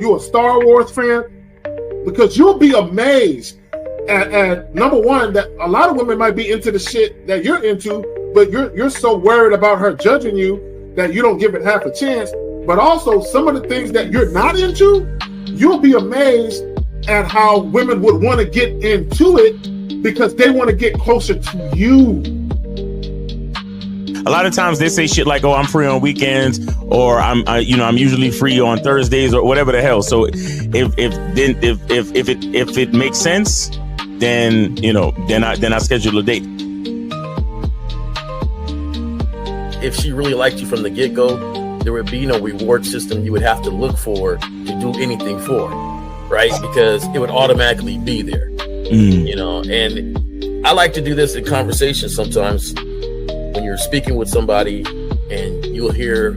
You a Star Wars fan? Because you'll be amazed at number one, that a lot of women might be into the shit that you're into, but you're so worried about her judging you that you don't give it half a chance. But also some of the things that you're not into, you'll be amazed at how women would want to get into it because they want to get closer to you. A lot of times they say shit like, "Oh, I'm free on weekends," or "I'm usually free on Thursdays," or whatever the hell. So if it makes sense, then I schedule a date. If she really liked you from the get-go, there would be no reward system you would have to look for to do anything for, right? Because it would automatically be there, And I like to do this in conversation sometimes. When you're speaking with somebody and you'll hear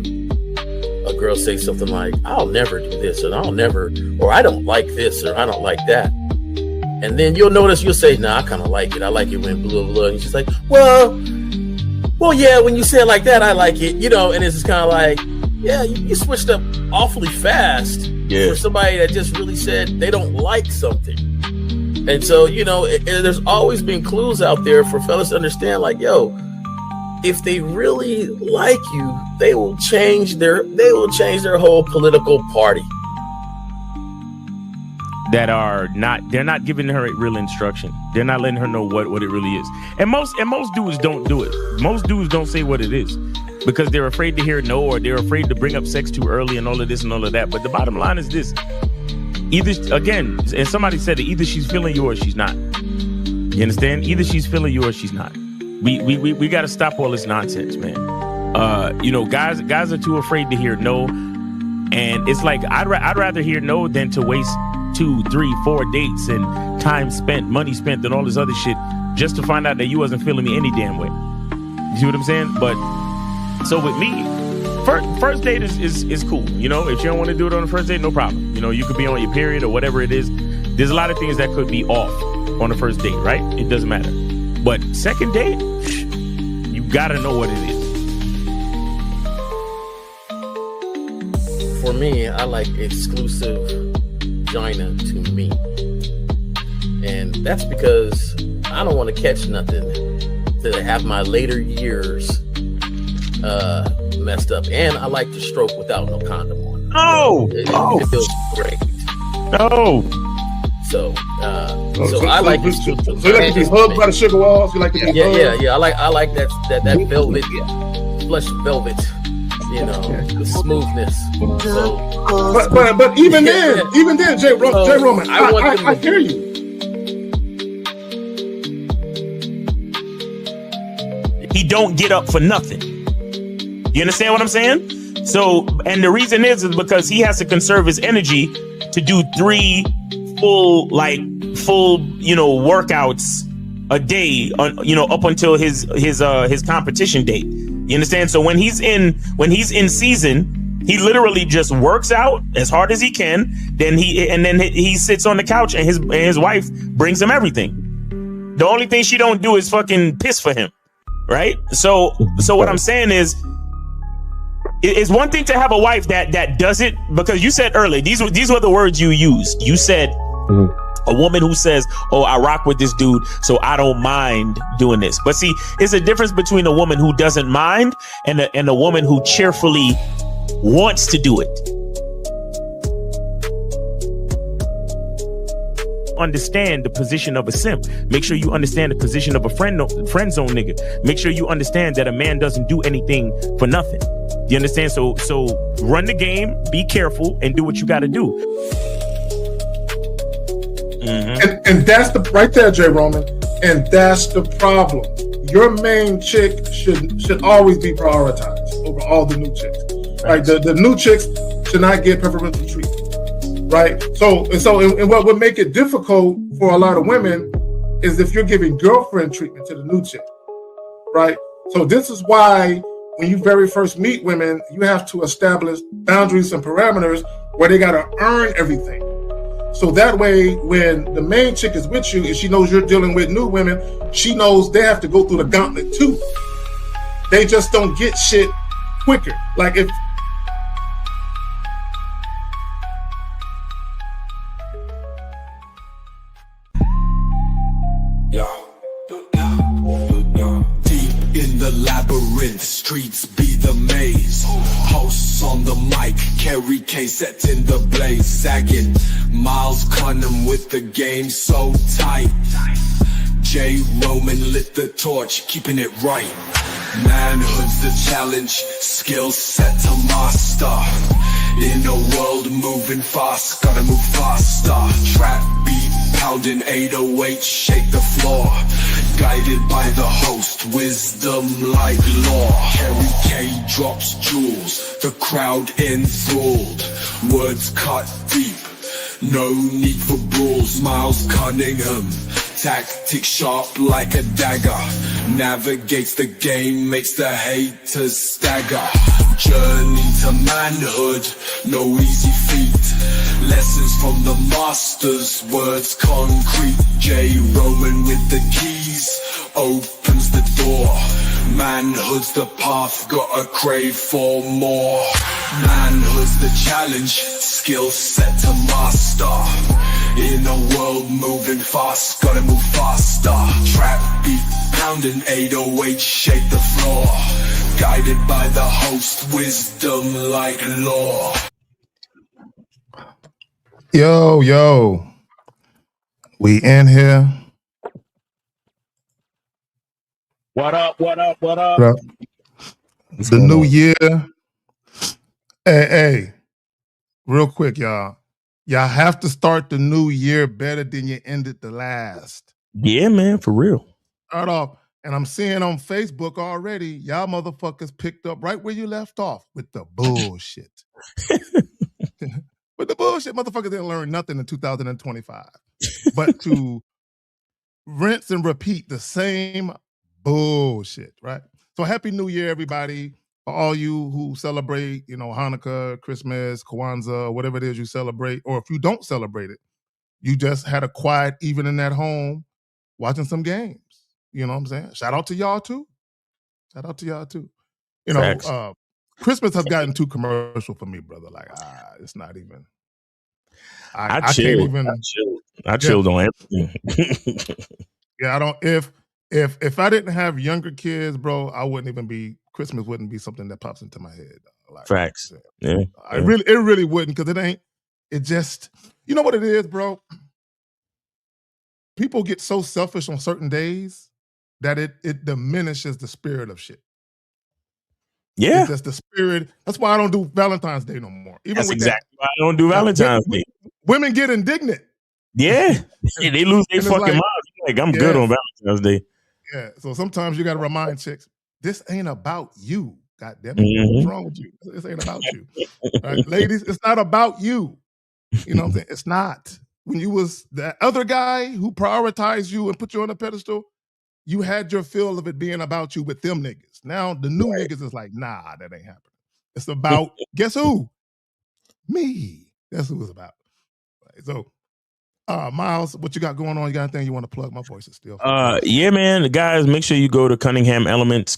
a girl say something like, "I'll never do this," or "I don't like this," or "I don't like that." And then you'll notice, you'll say, "Nah, I kind of like it. I like it when blah, blah, blah." And she's like, well, yeah, when you say it like that, I like it, And it's just kind of like, yeah, you switched up awfully fast for somebody that just really said they don't like something. And so, there's always been clues out there for fellas to understand, like, yo, if they really like you, they will change their whole political party. They're not giving her real instruction. They're not letting her know what it really is. And most dudes don't do it. Most dudes don't say what it is because they're afraid to hear no, or they're afraid to bring up sex too early and all of this and all of that. But the bottom line is this: either, again, and somebody said it, either she's feeling you or she's not. You understand? Either she's feeling you or she's not. We got to stop all this nonsense, man. Guys are too afraid to hear no, and it's like I'd rather hear no than to waste 2, 3, 4 dates and time spent, money spent, and all this other shit just to find out that you wasn't feeling me any damn way. You see what I'm saying? But so with me, first date is cool. If you don't want to do it on the first date, no problem. You could be on your period or whatever it is. There's a lot of things that could be off on the first date, right? It doesn't matter. But second date, you gotta know what it is. For me, I like exclusive vagina to me. And that's because I don't want to catch nothing to have my later years messed up. And I like to stroke without no condom on. It feels great. No. So I like it. So you like to be hugged by the sugar walls? You like to be hugged? Yeah. I like that velvet, plush velvet. The smoothness. So, but even then, Jay Roman, I hear you. He don't get up for nothing. You understand what I'm saying? So, and the reason is because he has to conserve his energy to do 3 full workouts a day up until his competition date. You understand? So when he's in season, he literally just works out as hard as he can. Then he sits on the couch and his wife brings him everything. The only thing she don't do is fucking piss for him, right? So what I'm saying is, it's one thing to have a wife that does it, because you said earlier, these were the words you used. You said a woman who says, "Oh, I rock with this dude, so I don't mind doing this." But see, it's a difference between a woman who doesn't mind and a woman who cheerfully wants to do it. Understand the position of a simp. Make sure you understand the position of a friend zone nigga. Make sure you understand that a man doesn't do anything for nothing. You understand? So run the game, be careful, and do what you got to do. Mm-hmm. And that's right there, Jay Roman. And that's the problem. Your main chick should always be prioritized over all the new chicks. Right? The new chicks should not get preferential treatment. Right. So what would make it difficult for a lot of women is if you're giving girlfriend treatment to the new chick. Right. So this is why when you very first meet women, you have to establish boundaries and parameters where they got to earn everything. So that way, when the main chick is with you and she knows you're dealing with new women, she knows they have to go through the gauntlet too. They just don't get shit quicker. Like Kerry K set in the blaze, sagging. Miles Cunham with the game so tight. J. Roman lit the torch, keeping it right. Manhood's the challenge, skill set to master. In a world moving fast, gotta move faster. Trap beat, pounding 808, shake the floor. Guided by the host, wisdom like law. Kerry K drops jewels, the crowd enthralled. Words cut deep, no need for brawls. Miles Cunningham, tactics sharp like a dagger. Navigates the game, makes the haters stagger. Journey to manhood, no easy feat. Lessons from the masters, words concrete. J. Roman with the keys, opens the door. Manhood's the path, gotta crave for more. Manhood's the challenge, skill set to master. In a world moving fast, gotta move faster. Trap beat, pounding 808, shake the floor. Guided by the host, wisdom like law. Yo, we in here. What up? The new year. Hey, real quick, y'all. Y'all have to start the new year better than you ended the last. Yeah, man, for real. Start off. And I'm seeing on Facebook already, y'all motherfuckers picked up right where you left off with the bullshit. With the bullshit, motherfuckers didn't learn nothing in 2025. But to rinse and repeat the same bullshit, right? So happy New Year, everybody. For all you who celebrate, Hanukkah, Christmas, Kwanzaa, whatever it is you celebrate, or if you don't celebrate it, you just had a quiet evening at home watching some games. You know what I'm saying? Shout out to y'all too. Christmas has gotten too commercial for me, brother. Like, it's not even. I can't even. I chilled on everything. Yeah, I don't. If I didn't have younger kids, bro, I wouldn't even be. Christmas wouldn't be something that pops into my head. Like, facts. Yeah. It really wouldn't, because it ain't. It just. You know what it is, bro? People get so selfish on certain days that it diminishes the spirit of shit. Yeah. It's just the spirit. That's why I don't do Valentine's Day no more. Even That's with exactly why I don't do Valentine's Day. Women get indignant. Yeah. They lose their fucking mind. Like, I'm good on Valentine's Day. Yeah. So sometimes you got to remind chicks, this ain't about you. God damn it. What's wrong with you? This ain't about you. Right? Ladies, it's not about you. You know what I'm saying? It's not. When you was that other guy who prioritized you and put you on a pedestal, you had your feel of it being about you with them niggas. Now the new niggas is like, nah, that ain't happening. It's about, guess who? Me. That's who it's about. Right, so, Miles, what you got going on? You got anything you want to plug? My voice is still. Yeah, man. Guys, make sure you go to Cunningham Elements,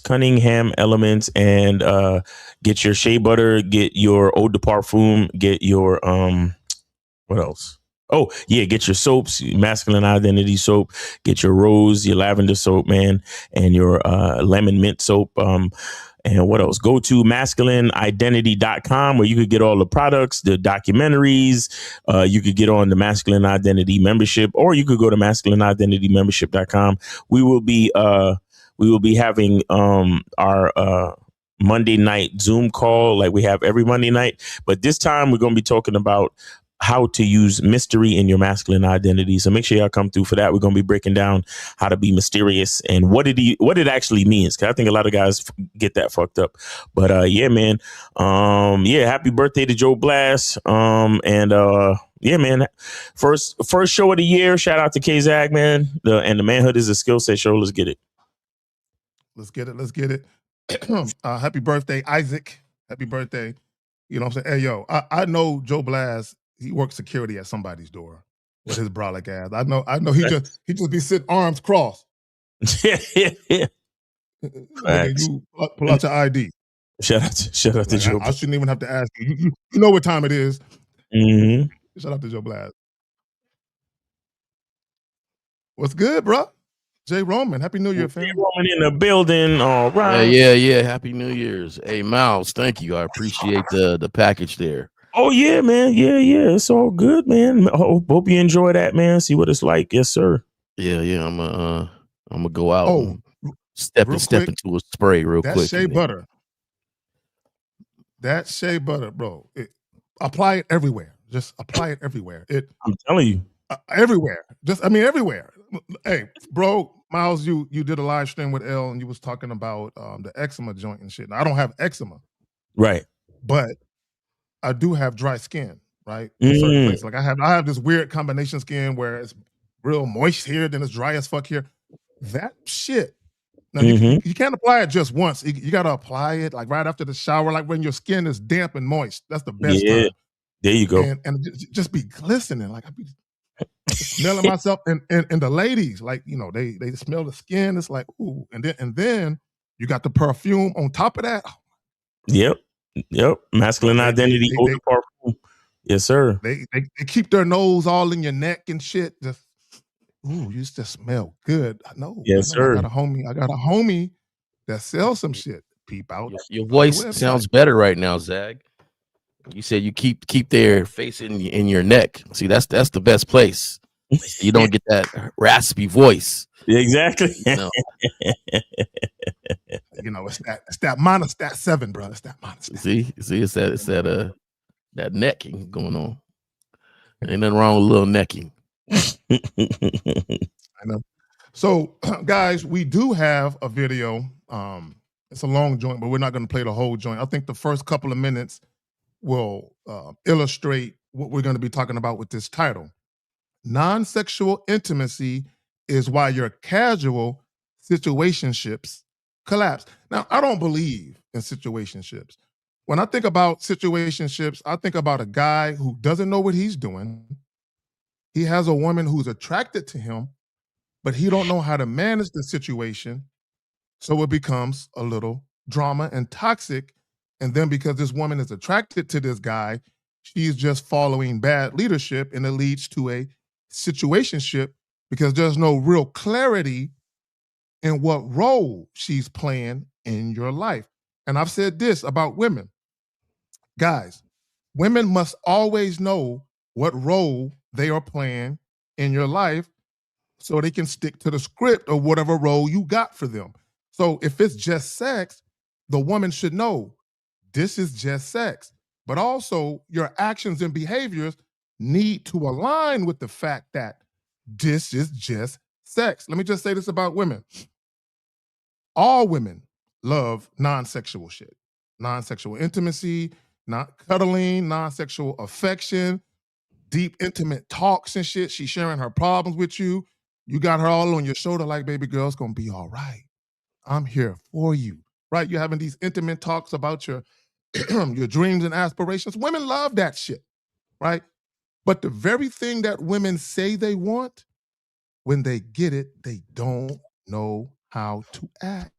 and get your shea butter, get your eau de parfum, get your what else? Oh, yeah, get your soaps, masculine identity soap, get your rose, your lavender soap, man, and your lemon mint soap. And what else? Go to masculineidentity.com where you could get all the products, the documentaries. You could get on the Masculine Identity membership, or you could go to masculineidentitymembership.com. We will be having our Monday night Zoom call like we have every Monday night. But this time we're going to be talking about how to use mystery in your masculine identity. So make sure y'all come through for that. We're going to be breaking down how to be mysterious and what it actually means. Cause I think a lot of guys get that fucked up, but yeah, man. Happy birthday to Joe Blast. Yeah, man. First show of the year. Shout out to K-Zag, man. And the Manhood is a Skill Set show. Let's get it. Let's get it. Happy birthday, Isaac. Happy birthday. You know what I'm saying? Hey, yo, I know Joe Blast. He works security at somebody's door with his brolic ass. I know he just be sitting arms crossed. Yeah. You pull out your ID. Shout out to Joe. I shouldn't even have to ask you. You know what time it is. Mm-hmm. Shout out to Joe Blast. What's good, bro? Jay Roman, Happy New Year, fam. Jay Roman in the building. All right. Yeah. Happy New Year's. Hey, Miles, thank you. I appreciate the package there. Oh yeah, man. Yeah. It's all good, man. Hope you enjoy that, man. See what it's like. Yes, sir. Yeah. I'm gonna go out Oh, and step real into quick, a spray real that quick. shea butter. That shea butter, bro. Apply it everywhere. Just apply it everywhere. I'm telling you. Everywhere. Everywhere. Hey, bro, Miles, you did a live stream with L and you was talking about the eczema joint and shit. Now, I don't have eczema, Right. but I do have dry skin, right? In certain places. Like I have this weird combination skin where it's real moist here, then it's dry as fuck here. That shit. Now you can't apply it just once. You gotta apply it like right after the shower, like when your skin is damp and moist. That's the best time. There you go. And just be glistening. Like I be smelling myself, and the ladies, like, you know, they smell the skin. It's like, ooh, and then you got the perfume on top of that. Yep. Masculine identity, older perfume. Yes, sir. They keep their nose all in your neck and shit. Just ooh, you just smell good. I know. Yes, sir. I got a homie that sells some shit. Peep out. Your voice sounds better right now, Zag. You said you keep their face in your neck. See, that's the best place. You don't get that raspy voice. Exactly. You know, it's that monostat 7, bro. It's that monostat. See, it's that necking going on. Ain't nothing wrong with a little necking. I know. So, guys, we do have a video. It's a long joint, but we're not going to play the whole joint. I think the first couple of minutes will illustrate what we're going to be talking about with this title. Non-sexual intimacy is why your casual situationships collapse. Now, I don't believe in situationships. When I think about situationships, I think about a guy who doesn't know what he's doing. He has a woman who's attracted to him, but he don't know how to manage the situation. So it becomes a little drama and toxic. And then because this woman is attracted to this guy, she's just following bad leadership, and it leads to a situationship because there's no real clarity in what role she's playing in your life. And I've said this about women. Guys, women must always know what role they are playing in your life so they can stick to the script of whatever role you got for them. So if it's just sex, the woman should know this is just sex. But also your actions and behaviors need to align with the fact that this is just sex. Let me just say this about women. All women love non-sexual shit. Non-sexual intimacy, not cuddling, non-sexual affection, deep, intimate talks and shit. She's sharing her problems with you. You got her all on your shoulder like, baby girl, it's going to be all right. I'm here for you, right? You're having these intimate talks about your dreams and aspirations. Women love that shit, right? But the very thing that women say they want, when they get it, they don't know how to act.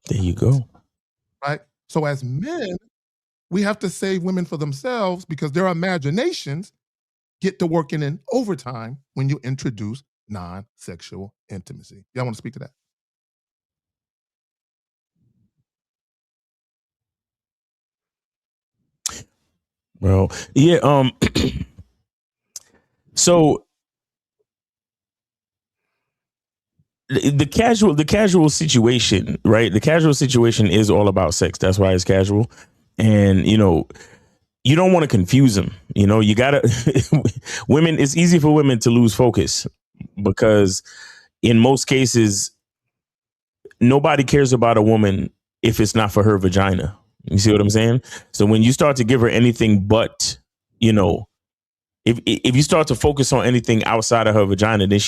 There you go. Right? So as men, we have to save women for themselves because their imaginations get to working in overtime when you introduce non-sexual intimacy. Y'all want to speak to that? Well, yeah. So the casual situation, right? The casual situation is all about sex. That's why it's casual. And, you know, you don't want to confuse them. You know, you gotta women. It's easy for women to lose focus because in most cases, nobody cares about a woman if it's not for her vagina. You see what I'm saying? So when you start to give her anything but, you know, if you start to focus on anything outside of her vagina, then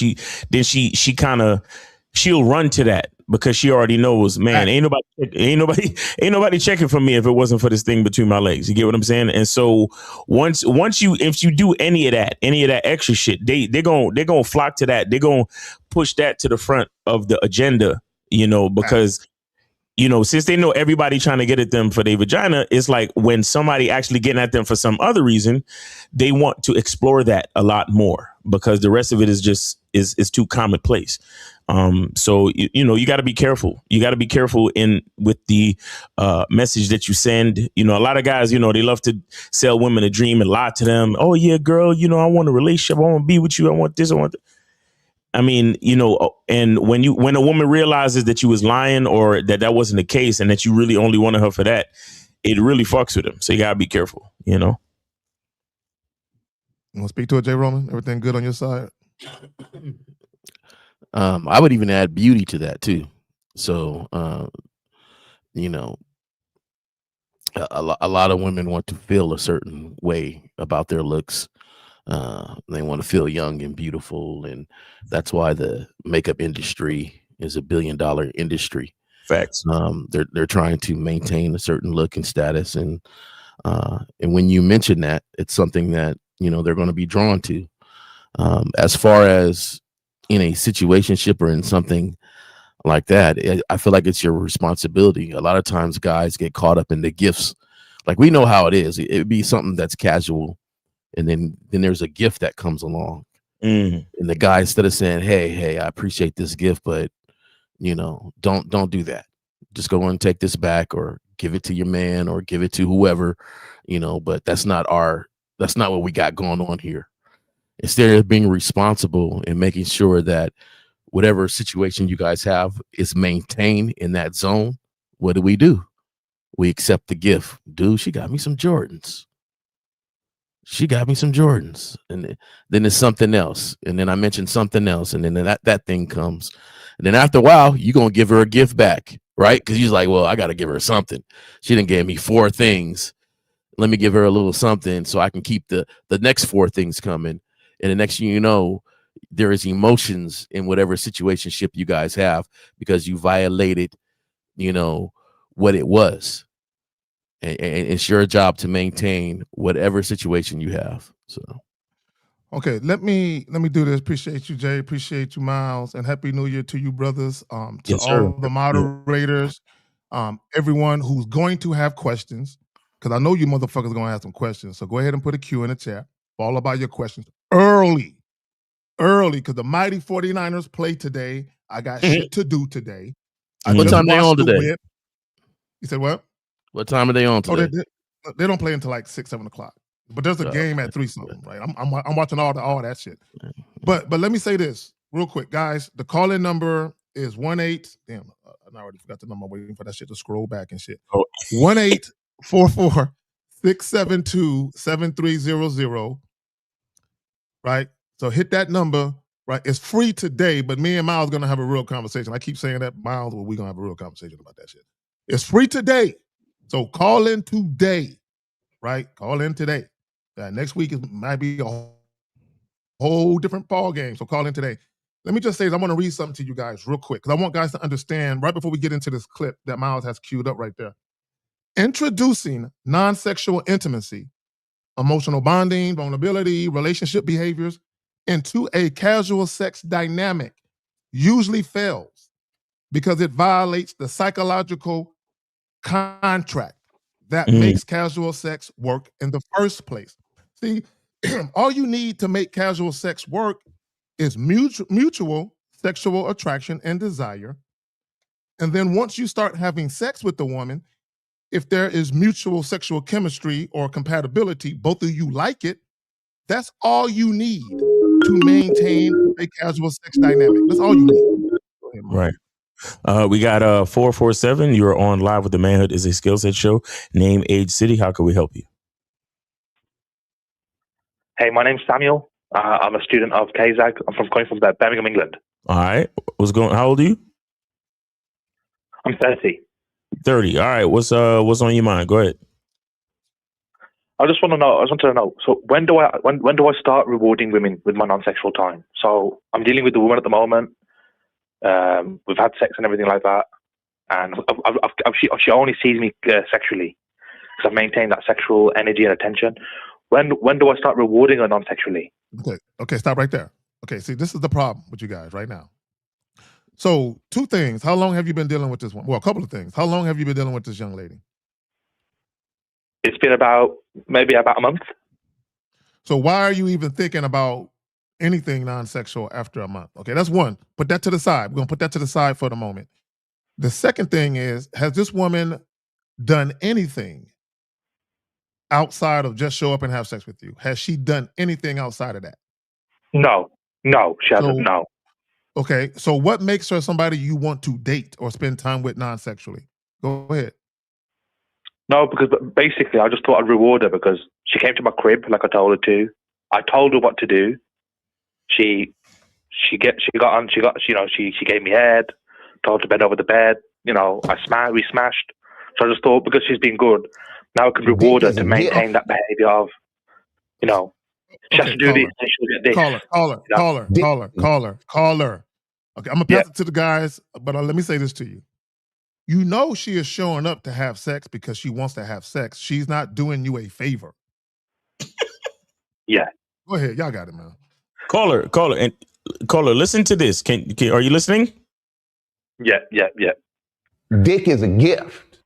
she'll run to that because she already knows, man, ain't nobody checking for me if it wasn't for this thing between my legs. You get what I'm saying? And so if you do any of that extra shit, they're gonna flock to that. They're gonna push that to the front of the agenda, you know, because you know, since they know everybody trying to get at them for their vagina, it's like when somebody actually getting at them for some other reason, they want to explore that a lot more because the rest of it is just is too commonplace. So you got to be careful. You got to be careful with the message that you send. A lot of guys, they love to sell women a dream and lie to them. Oh yeah, girl, I want a relationship. I want to be with you. I want this. I want that. I mean, and when a woman realizes that you was lying or that wasn't the case and that you really only wanted her for that, it really fucks with them. So you gotta be careful, You want to speak to it, Jay Roman? Everything good on your side? I would even add beauty to that too. So, a lot of women want to feel a certain way about their looks. They want to feel young and beautiful, and that's why the makeup industry is $1 billion industry. Facts. They're trying to maintain a certain look and status, and when you mention that, it's something that they're going to be drawn to. As far as in a situationship or in something like that, I feel like it's your responsibility. A lot of times, guys get caught up in the gifts. Like, we know how it is. It'd be something that's casual. And then there's a gift that comes along, and the guy, instead of saying, "Hey, I appreciate this gift, but don't do that. Just go and take this back, or give it to your man, or give it to whoever, But that's not what we got going on here." Instead of being responsible and making sure that whatever situation you guys have is maintained in that zone, what do? We accept the gift. Dude, she got me some Jordans. And then there's something else, and then I mentioned something else, and then that thing comes, and then after a while you're gonna give her a gift back, right? Because you're like, well, I gotta give her something. She didn't give me 4 things, let me give her a little something so I can keep the next 4 things coming. And the next thing you know, there is emotions in whatever situationship you guys have, because you violated what it was. And it's your job to maintain whatever situation you have. So, okay, let me do this. Appreciate you, Jay. Appreciate you, Miles, and Happy New Year to you, brothers. To yes, all sir. the moderators, everyone who's going to have questions, because I know you motherfuckers are going to have some questions. So go ahead and put a Q in the chat. All about your questions early, because the mighty 49ers play today. I got shit to do today. What time they on today? Whip. You said what? What time are they on today? They don't play until like 6, 7 o'clock. But there's a game at 3 something, right? I'm watching all that shit. But let me say this real quick, guys. The call-in number is 18. Damn, I already forgot the number. I'm waiting for that shit to scroll back and shit. 1-844-672-7300. Right? So hit that number. Right? It's free today, but me and Miles are gonna have a real conversation. I keep saying that, Miles, but we're gonna have a real conversation about that shit. It's free today. So call in today, right? Call in today. Next week might be a whole different ball game. So call in today. Let me just say, I want to read something to you guys real quick, because I want guys to understand right before we get into this clip that Miles has queued up right there. Introducing non-sexual intimacy, emotional bonding, vulnerability, relationship behaviors into a casual sex dynamic usually fails because it violates the psychological contract that makes casual sex work in the first place. See, all you need to make casual sex work is mutual sexual attraction and desire. And then once you start having sex with the woman, if there is mutual sexual chemistry or compatibility, both of you like it, that's all you need to maintain a casual sex dynamic. That's all you need. Right. We got 447. You're on Live with the Manhood is a Skill Set Show. Name, age, city. How can we help you? Hey, my name's Samuel. I'm a student of KZAG. I'm coming from Birmingham, England. All right. How old are you? I'm 30. 30. All right. What's on your mind? Go ahead. I just want to know. So when do I start rewarding women with my non-sexual time? So I'm dealing with the woman at the moment. We've had sex and everything like that, and she only sees me sexually because I've maintained that sexual energy and attention. When do I start rewarding her non-sexually? Okay, stop right there. Okay, see, this is the problem with you guys right now. So 2 things. How long have you been dealing with this one? Well, a couple of things. How long have you been dealing with this young lady? It's been maybe about a month. So why are you even thinking about anything non-sexual after a month. Okay, that's one. Put that to the side. We're gonna put that to the side for the moment. The second thing is, has this woman done anything outside of just show up and have sex with you? Has she done anything outside of that? No, she hasn't. No. Okay, so what makes her somebody you want to date or spend time with non-sexually? Go ahead. No, because basically I just thought I'd reward her because she came to my crib like I told her to. I told her what to do. She gave me head, told her to bend over the bed. We smashed. So I just thought because she's been good, now I could reward her to maintain that behavior of, she has to do this and she'll get this. Caller. Okay, I'm gonna pass it to the guys, but let me say this to you. You know she is showing up to have sex because she wants to have sex. She's not doing you a favor. Yeah. Go ahead, y'all got it, man. Caller, listen to this. Are you listening? Yeah. Dick is a gift.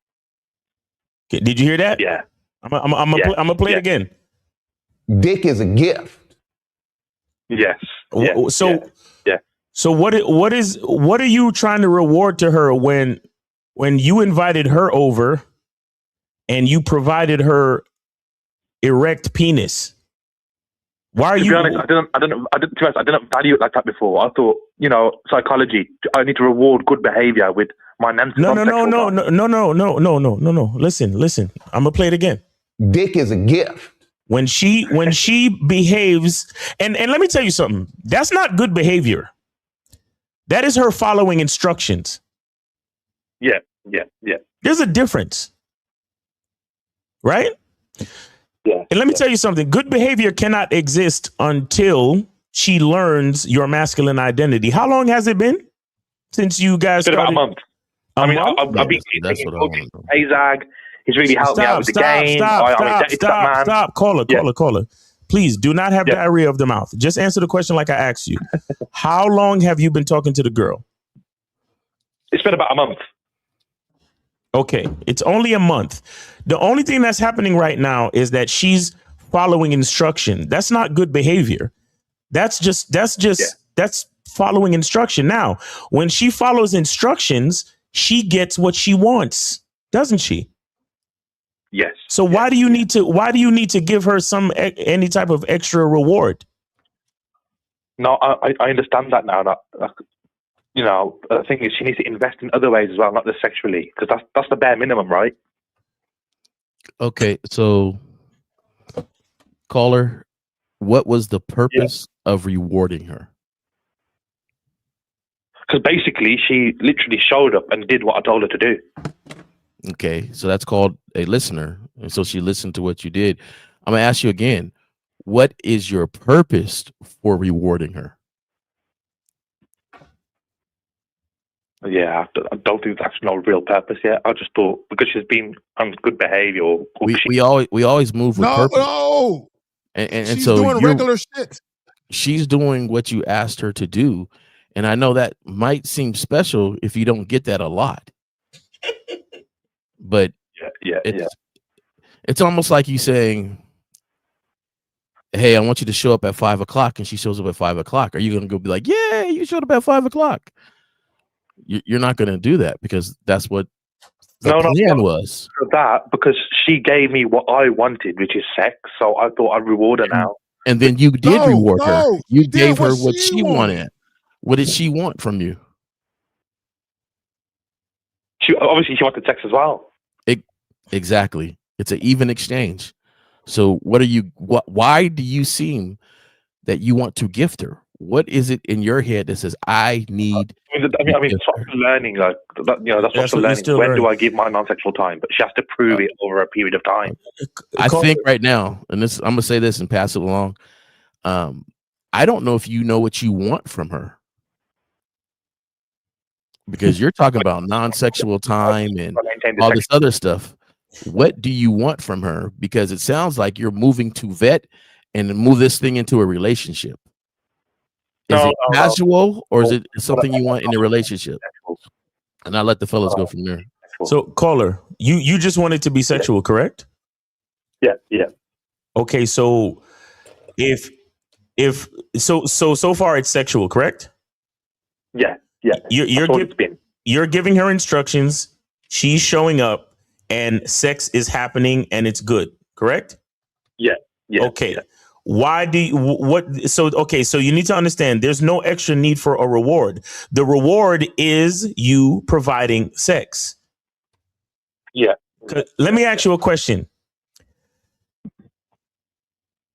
Did you hear that? Yeah. I'm gonna play it again. Dick is a gift. Yes. So what are you trying to reward to her when you invited her over and you provided her erect penis? Why are you? To be honest, I didn't value it like that before. I thought, psychology. I need to reward good behavior with my non-sexual. No. Listen. I'm gonna play it again. Dick is a gift. When she behaves, and let me tell you something. That's not good behavior. That is her following instructions. Yeah. There's a difference, right? Yeah. And let me tell you something. Good behavior cannot exist until she learns your masculine identity. How long has it been since you guys started? About a month. I've been coaching Azag. He's really helped me out with the game. Stop. Caller. Please do not have diarrhea of the mouth. Just answer the question like I asked you. How long have you been talking to the girl? It's been about a month. Okay, it's only a month. The only thing that's happening right now is that she's following instruction. That's not good behavior. That's following instruction. Now, when she follows instructions, she gets what she wants, doesn't she? Yes. So why do you need to give her any type of extra reward? No, I understand that now. The thing is, she needs to invest in other ways as well, not just sexually, because that's the bare minimum, right? Okay, so caller, what was the purpose of rewarding her? Because basically, she literally showed up and did what I told her to do. Okay, so that's called a listener, and so she listened to what you did. I'm gonna ask you again, what is your purpose for rewarding her? Yeah, I don't think that's no real purpose yet. I just thought because she's been on good behavior. We always move with purpose. No, and she's so doing regular shit. She's doing what you asked her to do, and I know that might seem special if you don't get that a lot. But it's almost like you saying, "Hey, I want you to show up at 5 o'clock," and she shows up at 5 o'clock. Are you going to go be like, "Yeah, you showed up at 5 o'clock"? You're not going to do that because that's what the plan was. For that, because she gave me what I wanted, which is sex. So I thought I'd reward her now. And then you did reward her. You gave her what she wanted. What did she want from you? She wanted sex as well. Exactly. It's an even exchange. So why do you seem that you want to gift her? What is it in your head that says I need? I mean, it's what learning. Like that's what learning. When do I give my non-sexual time? But she has to prove it over a period of time. I think right now, and I'm gonna say this and pass it along. I don't know if you know what you want from her, because you're talking about non-sexual time and all this other stuff. What do you want from her? Because it sounds like you're moving to vet and move this thing into a relationship. Is it casual or is it something you want in a relationship? And I'll let the fellas go from there. So, caller, you just want it to be sexual, correct? Yeah. Okay, so if if so far it's sexual, correct? Yeah. You're giving her instructions. She's showing up, and sex is happening, and it's good, correct? Yeah. Okay. Yeah. Why do you, what? So okay. So you need to understand. There's no extra need for a reward. The reward is you providing sex. Yeah. Let me ask you a question.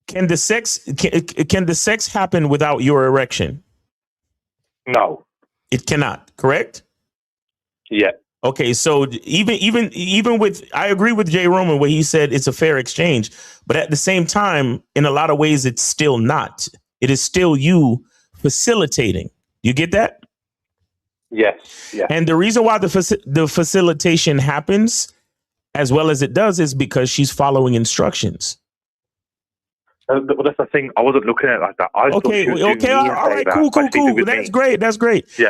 Can the sex happen without your erection? No. It cannot, correct? Yeah. Okay, so even with, I agree with Jay Roman where he said it's a fair exchange, but at the same time, in a lot of ways, it's still not. It is still you facilitating. You get that? Yes. Yeah. And the reason why the facilitation happens as well as it does is because she's following instructions. Well, that's the thing. I wasn't looking at it like that. Okay, all right, cool. That's great. Yeah.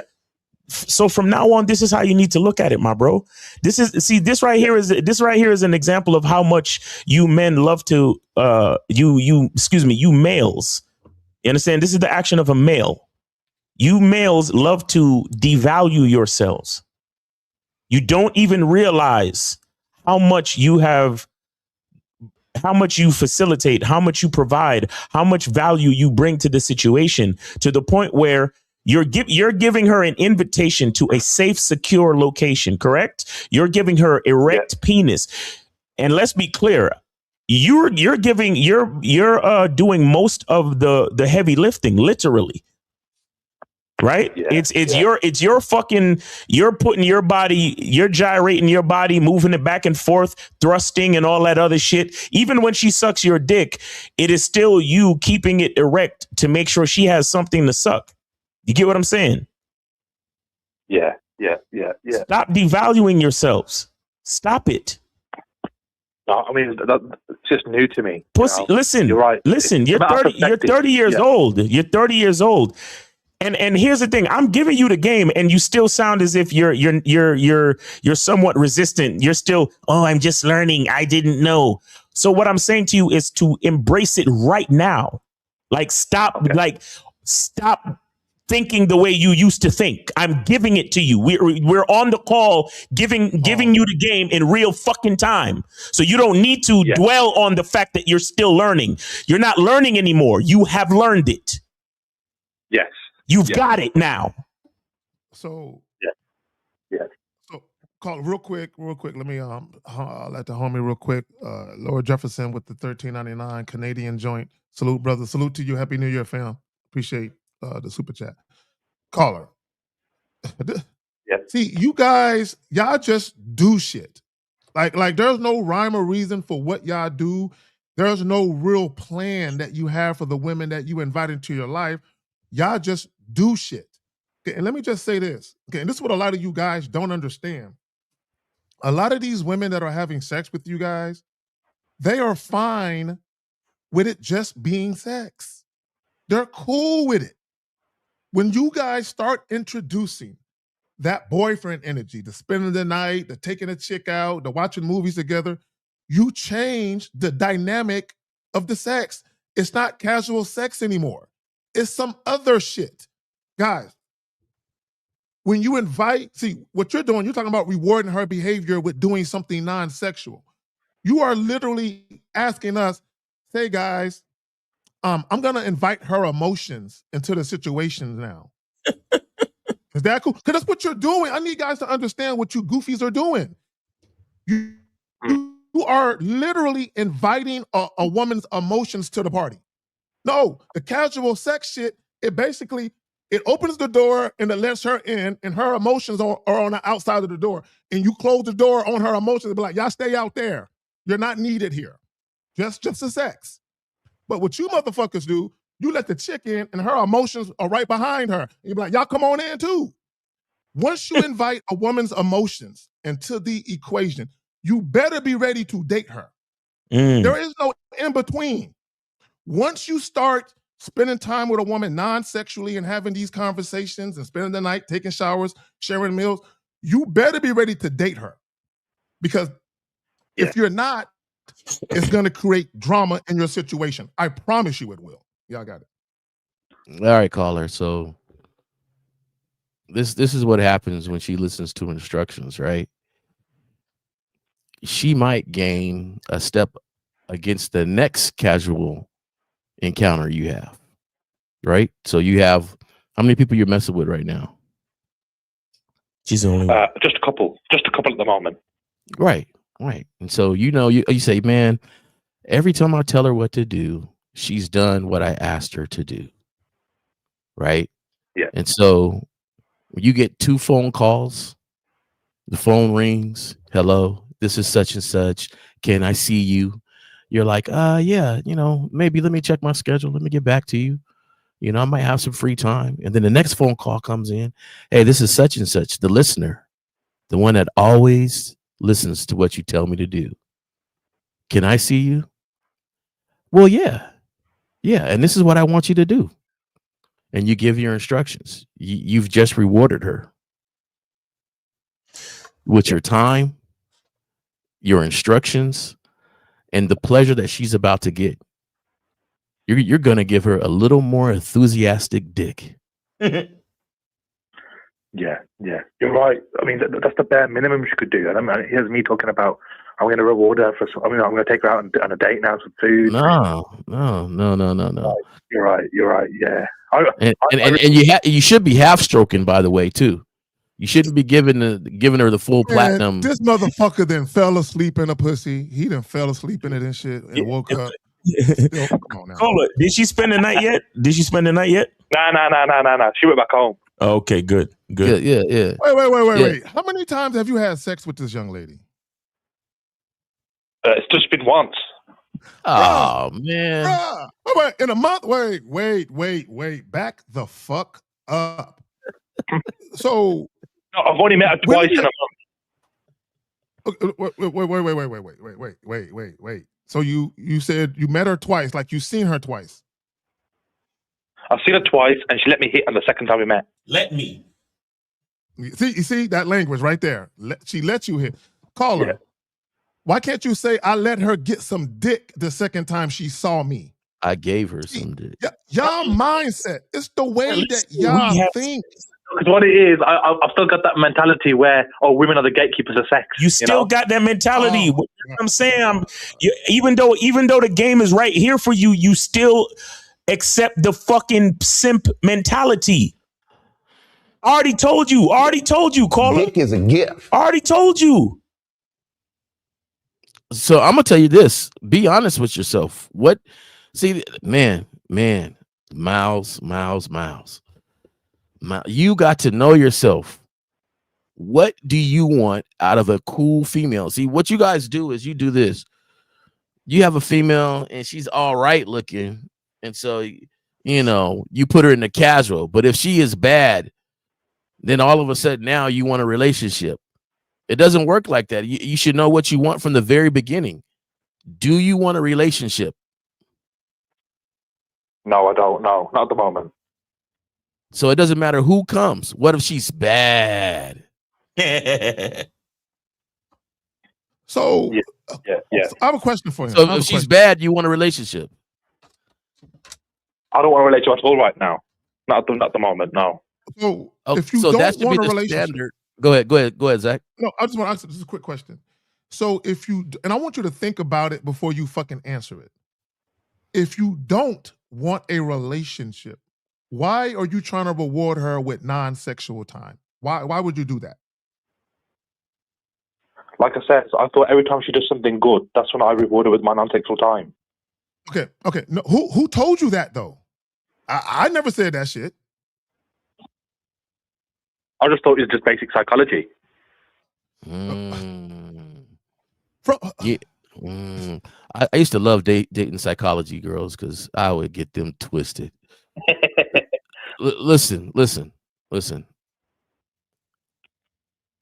So from now on, this is how you need to look at it, my bro. This right here is an example of how much you men love to you males. You understand? This is the action of a male. You males love to devalue yourselves. You don't even realize how much you facilitate, how much you provide, how much value you bring to the situation, to the point where you're giving her an invitation to a safe, secure location, correct? You're giving her erect penis. And let's be clear, you're doing most of the heavy lifting, literally. Right? Yeah, it's your fucking, you're putting your body, you're gyrating your body, moving it back and forth, thrusting and all that other shit. Even when she sucks your dick, it is still you keeping it erect to make sure she has something to suck. You get what I'm saying? Yeah. Stop devaluing yourselves. Stop it. No, I mean, it's just new to me. Pussy, listen, you're right. Listen, you're 30 years old. You're 30 years old. And here's the thing, I'm giving you the game and you still sound as if you're somewhat resistant. You're still, I'm just learning. I didn't know. So what I'm saying to you is to embrace it right now. Like, stop thinking the way you used to think. I'm giving it to you. We're on the call giving you the game in real fucking time. So you don't need to dwell on the fact that you're still learning. You're not learning anymore. You have learned it. Yes. You've got it now. So yeah. So call real quick. Let me let the homie real quick. Lord Jefferson with the $13.99 Canadian joint. Salute, brother. Salute to you. Happy New Year, fam. Appreciate the super chat. Caller. See, you guys, y'all just do shit. Like there's no rhyme or reason for what y'all do. There's no real plan that you have for the women that you invite into your life. Y'all just do shit. Okay, and let me just say this. Okay, and this is what a lot of you guys don't understand. A lot of these women that are having sex with you guys, they are fine with it just being sex. They're cool with it. When you guys start introducing that boyfriend energy, the spending the night, the taking a chick out, the watching movies together, you change the dynamic of the sex. It's not casual sex anymore. It's some other shit. Guys, when you invite, see, what you're doing, you're talking about rewarding her behavior with doing something non-sexual. You are literally asking us, say, guys, I'm going to invite her emotions into the situation now. Is that cool? Because that's what you're doing. I need guys to understand what you goofies are doing. You are literally inviting a woman's emotions to the party. No, the casual sex shit, it opens the door and it lets her in, and her emotions are on the outside of the door. And you close the door on her emotions and be like, y'all stay out there. You're not needed here. Just the sex. But what you motherfuckers do, you let the chick in and her emotions are right behind her. And you be like, y'all come on in too. Once you invite a woman's emotions into the equation, you better be ready to date her. There is no in between. Once you start spending time with a woman non-sexually and having these conversations and spending the night, taking showers, sharing meals, you better be ready to date her. Because if you're not, it's going to create drama in your situation. I promise you it will. Y'all got it. All right, caller. So this is what happens when she listens to instructions, right? She might gain a step against the next casual encounter you have, right? So you have how many people you're messing with right now? She's the only one. Just a couple at the moment. Right. And so you say, man, every time I tell her what to do, she's done what I asked her to do. Right. Yeah. And so when you get 2 phone calls, the phone rings. Hello, this is such and such. Can I see you? You're like, yeah, maybe let me check my schedule. Let me get back to you. I might have some free time. And then the next phone call comes in. Hey, this is such and such, the listener, the one that always listens to what you tell me to do. Can I see you? Well, yeah. And this is what I want you to do. And you give your instructions. You've just rewarded her with your time, your instructions, and the pleasure that she's about to get. You're going to give her a little more enthusiastic dick. Yeah. You're right. I mean, that's the bare minimum she could do. And I mean, here's me talking about I'm going to reward her for. I'm going to take her out on a date now, some food. No. You're right. Yeah. And you should be half stroking, by the way, too. You shouldn't be giving her the full platinum. This motherfucker then fell asleep in a pussy. He done fell asleep in it and shit and woke up. Still, come on now. Hold it. Did she spend the night yet? No. She went back home. Okay, good. Yeah. Wait. How many times have you had sex with this young lady? It's just been once. Oh, man. Wait, in a month? Wait. Back the fuck up. So... No, I've only met her twice in a month. Wait. So you said you met her twice, like you seen her twice. I've seen her twice, and she let me hit on the second time we met. Let me. You see that language right there. She let you hit. Call her. Yeah. Why can't you say I let her get some dick the second time she saw me? I gave her some dick. Y'all mindset. It's the way that y'all think. Because what it is, I've still got that mentality where, women are the gatekeepers of sex. You still got that mentality. What I'm saying, even though the game is right here for you, you still accept the fucking simp mentality. Already told you, caller. Dick is a gift. Already told you. So I'm gonna tell you this. Be honest with yourself. Man, Miles. You got to know yourself. What do you want out of a cool female? See, what you guys do is you do this. You have a female and she's all right looking. And so, you put her in the casual. But if she is bad, then all of a sudden now you want a relationship. It doesn't work like that. You should know what you want from the very beginning. Do you want a relationship? No, I don't. No, not at the moment. So it doesn't matter who comes. What if she's bad? So, yeah. I have a question for you. So if she's bad, you want a relationship? I don't want a relationship at all right now. Not at the moment, no. So if you don't want a relationship, standard. Go ahead, Zach. No, I just want to ask this is a quick question. So and I want you to think about it before you fucking answer it. If you don't want a relationship, why are you trying to reward her with non-sexual time? Why would you do that? Like I said, I thought every time she does something good, that's when I reward her with my non-sexual time. Okay. No, who told you that though? I never said that shit. I just thought it was just basic psychology. I used to love dating psychology girls because I would get them twisted. Listen.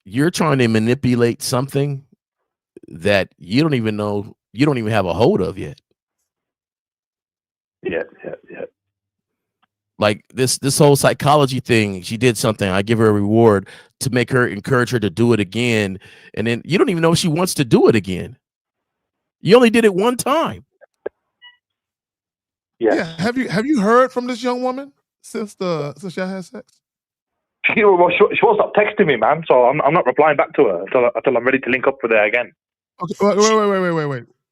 You're trying to manipulate something that you don't even know, you don't even have a hold of yet. Yeah. Like this whole psychology thing, she did something, I give her a reward to encourage her to do it again. And then you don't even know if she wants to do it again. You only did it one time. Yeah. Have you heard from this young woman since y'all had sex? She won't stop texting me, man. So I'm not replying back to her until I'm ready to link up with her again. Okay,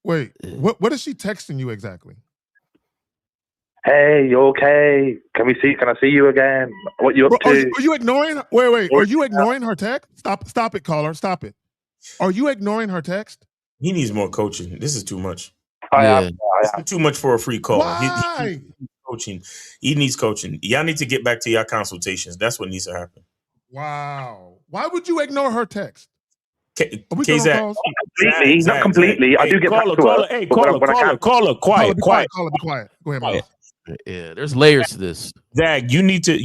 wait. What is she texting you exactly? Hey, you okay? Can I see you again? What you up to? Are you ignoring her? Wait. Are you ignoring her text? Stop it, caller. Stop it. Are you ignoring her text? He needs more coaching. This is too much. I am. This is too much for a free call. Why? He needs coaching. He needs coaching. Y'all need to get back to your consultations. That's what needs to happen. Wow. Why would you ignore her text? Not completely. I do get back to her. Hey, caller, quiet. Be quiet. Go ahead, Miles. Yeah, there's layers to this. Zag, you need to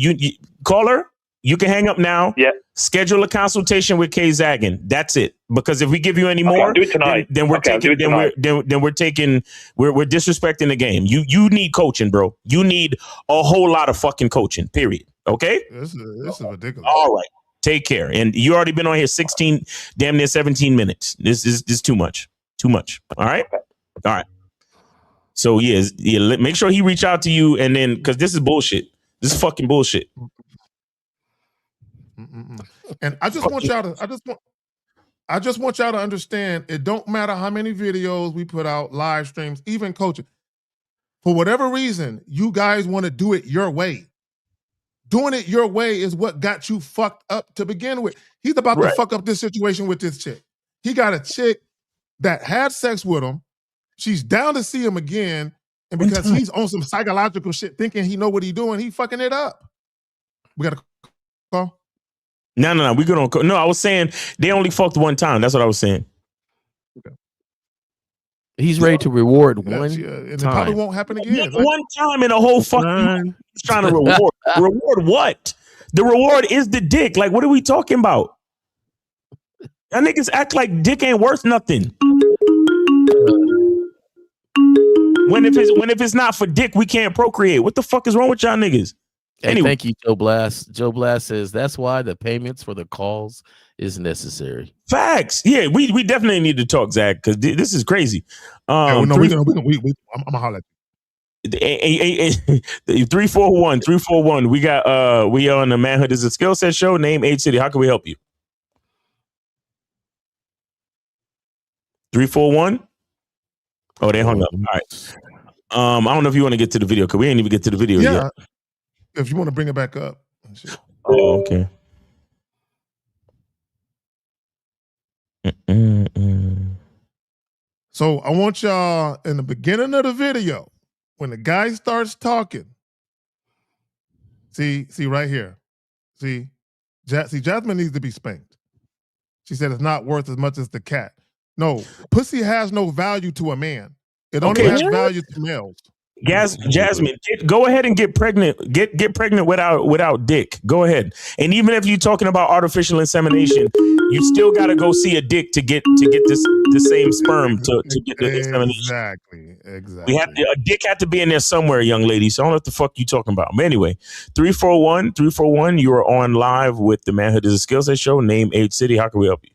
caller. You can hang up now. Yeah. Schedule a consultation with K Zaggin. That's it. Because if we give you any more, I'll do it tonight. then we're disrespecting the game. You need coaching, bro. You need a whole lot of fucking coaching. Period. Okay. This is ridiculous. All right. Take care. And you already been on here 16, damn near 17 minutes. This is too much. Too much. All right. All right. So make sure he reach out to you, and then because this is bullshit. This is fucking bullshit. And I just want y'all to understand. It don't matter how many videos we put out, live streams, even coaching. For whatever reason, you guys want to do it your way. Doing it your way is what got you fucked up to begin with. He's about to fuck up this situation with this chick. He got a chick that had sex with him. She's down to see him again, and because he's on some psychological shit, thinking he know what he's doing, he fucking it up. We got to call. No. We good on. No, I was saying they only fucked one time. That's what I was saying. Okay. He's ready to reward one and it probably won't happen again. One time in a whole fucking. He's trying to reward. Reward what? The reward is the dick. Like, what are we talking about? Y'all niggas act like dick ain't worth nothing. When if it's not for dick, we can't procreate. What the fuck is wrong with y'all niggas? Hey, anyway. Thank you, Joe Blast. Joe Blast says that's why the payments for the calls is necessary. Facts. Yeah, we definitely need to talk, Zach, because this is crazy. I'm gonna holler at you. 341. We got we on the Manhood is a Skill Set show. Name, age, city. How can we help you? 341. Oh, they hung up. All right. I don't know if you want to get to the video because we ain't even get to the video yet. If you want to bring it back up. Oh, okay. So I want y'all in the beginning of the video, when the guy starts talking, see right here. See, Jasmine needs to be spanked. She said it's not worth as much as the cat. No, pussy has no value to a man. It only has value to males. Jasmine, go ahead and get pregnant. Get pregnant without dick. Go ahead. And even if you're talking about artificial insemination, you still got to go see a dick to get the same sperm to get the insemination. Exactly. A dick had to be in there somewhere, young lady. So I don't know what the fuck you talking about. But anyway, 341. You are on live with the Manhood is a Skill Set show. Name, age, city. How can we help you?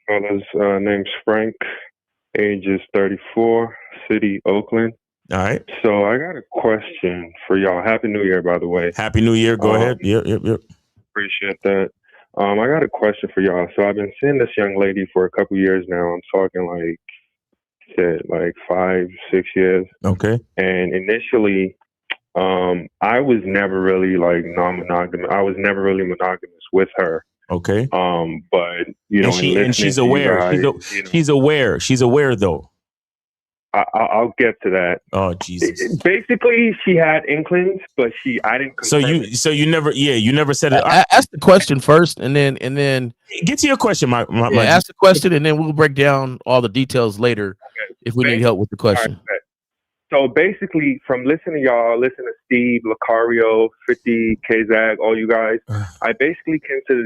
Fellas, name's Frank. Age is 34. City, Oakland. All right. So I got a question for y'all. Happy New Year, by the way. Happy New Year. Go ahead. Yep. Appreciate that. I got a question for y'all. So I've been seeing this young lady for a couple years now. I'm talking like 5-6 years. Okay. And initially, I was never really like non-monogamous. I was never really monogamous with her. Okay. But you know, and she's aware. She's aware. She's aware though. I'll get to that. Oh Jesus! Basically, she had inklings, but I didn't. So you never said it. Ask the question first, and then get to your question. Ask the question, and then we'll break down all the details later if we need help with the question. Right. So basically, from listening to y'all, listen to Steve, Lucario, 50, K-Zag, all you guys, I basically came to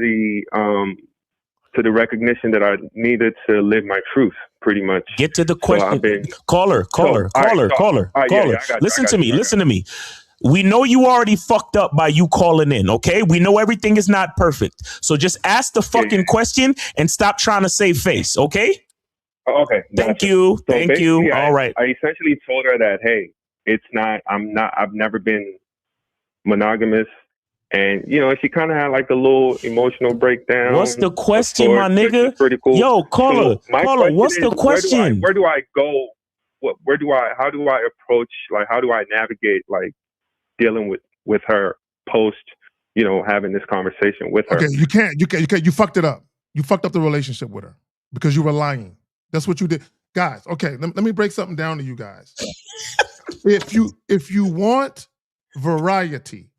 the recognition that I needed to live my truth, pretty much. Get to the question. Caller. Listen to me. We know you already fucked up by you calling in, okay? We know everything is not perfect. So just ask the fucking question and stop trying to save face, okay? Okay. Thank you. All right. I essentially told her that, hey, I've never been monogamous. And she kind of had like a little emotional breakdown. What's the question, my nigga? Pretty cool. Yo, caller, So my caller, question what's the is, question? Where do I go? How do I approach? Like, how do I navigate like dealing with her post, having this conversation with her? Okay, you can't. You fucked it up. You fucked up the relationship with her because you were lying. That's what you did, guys. Okay, let me break something down to you guys. If you want variety,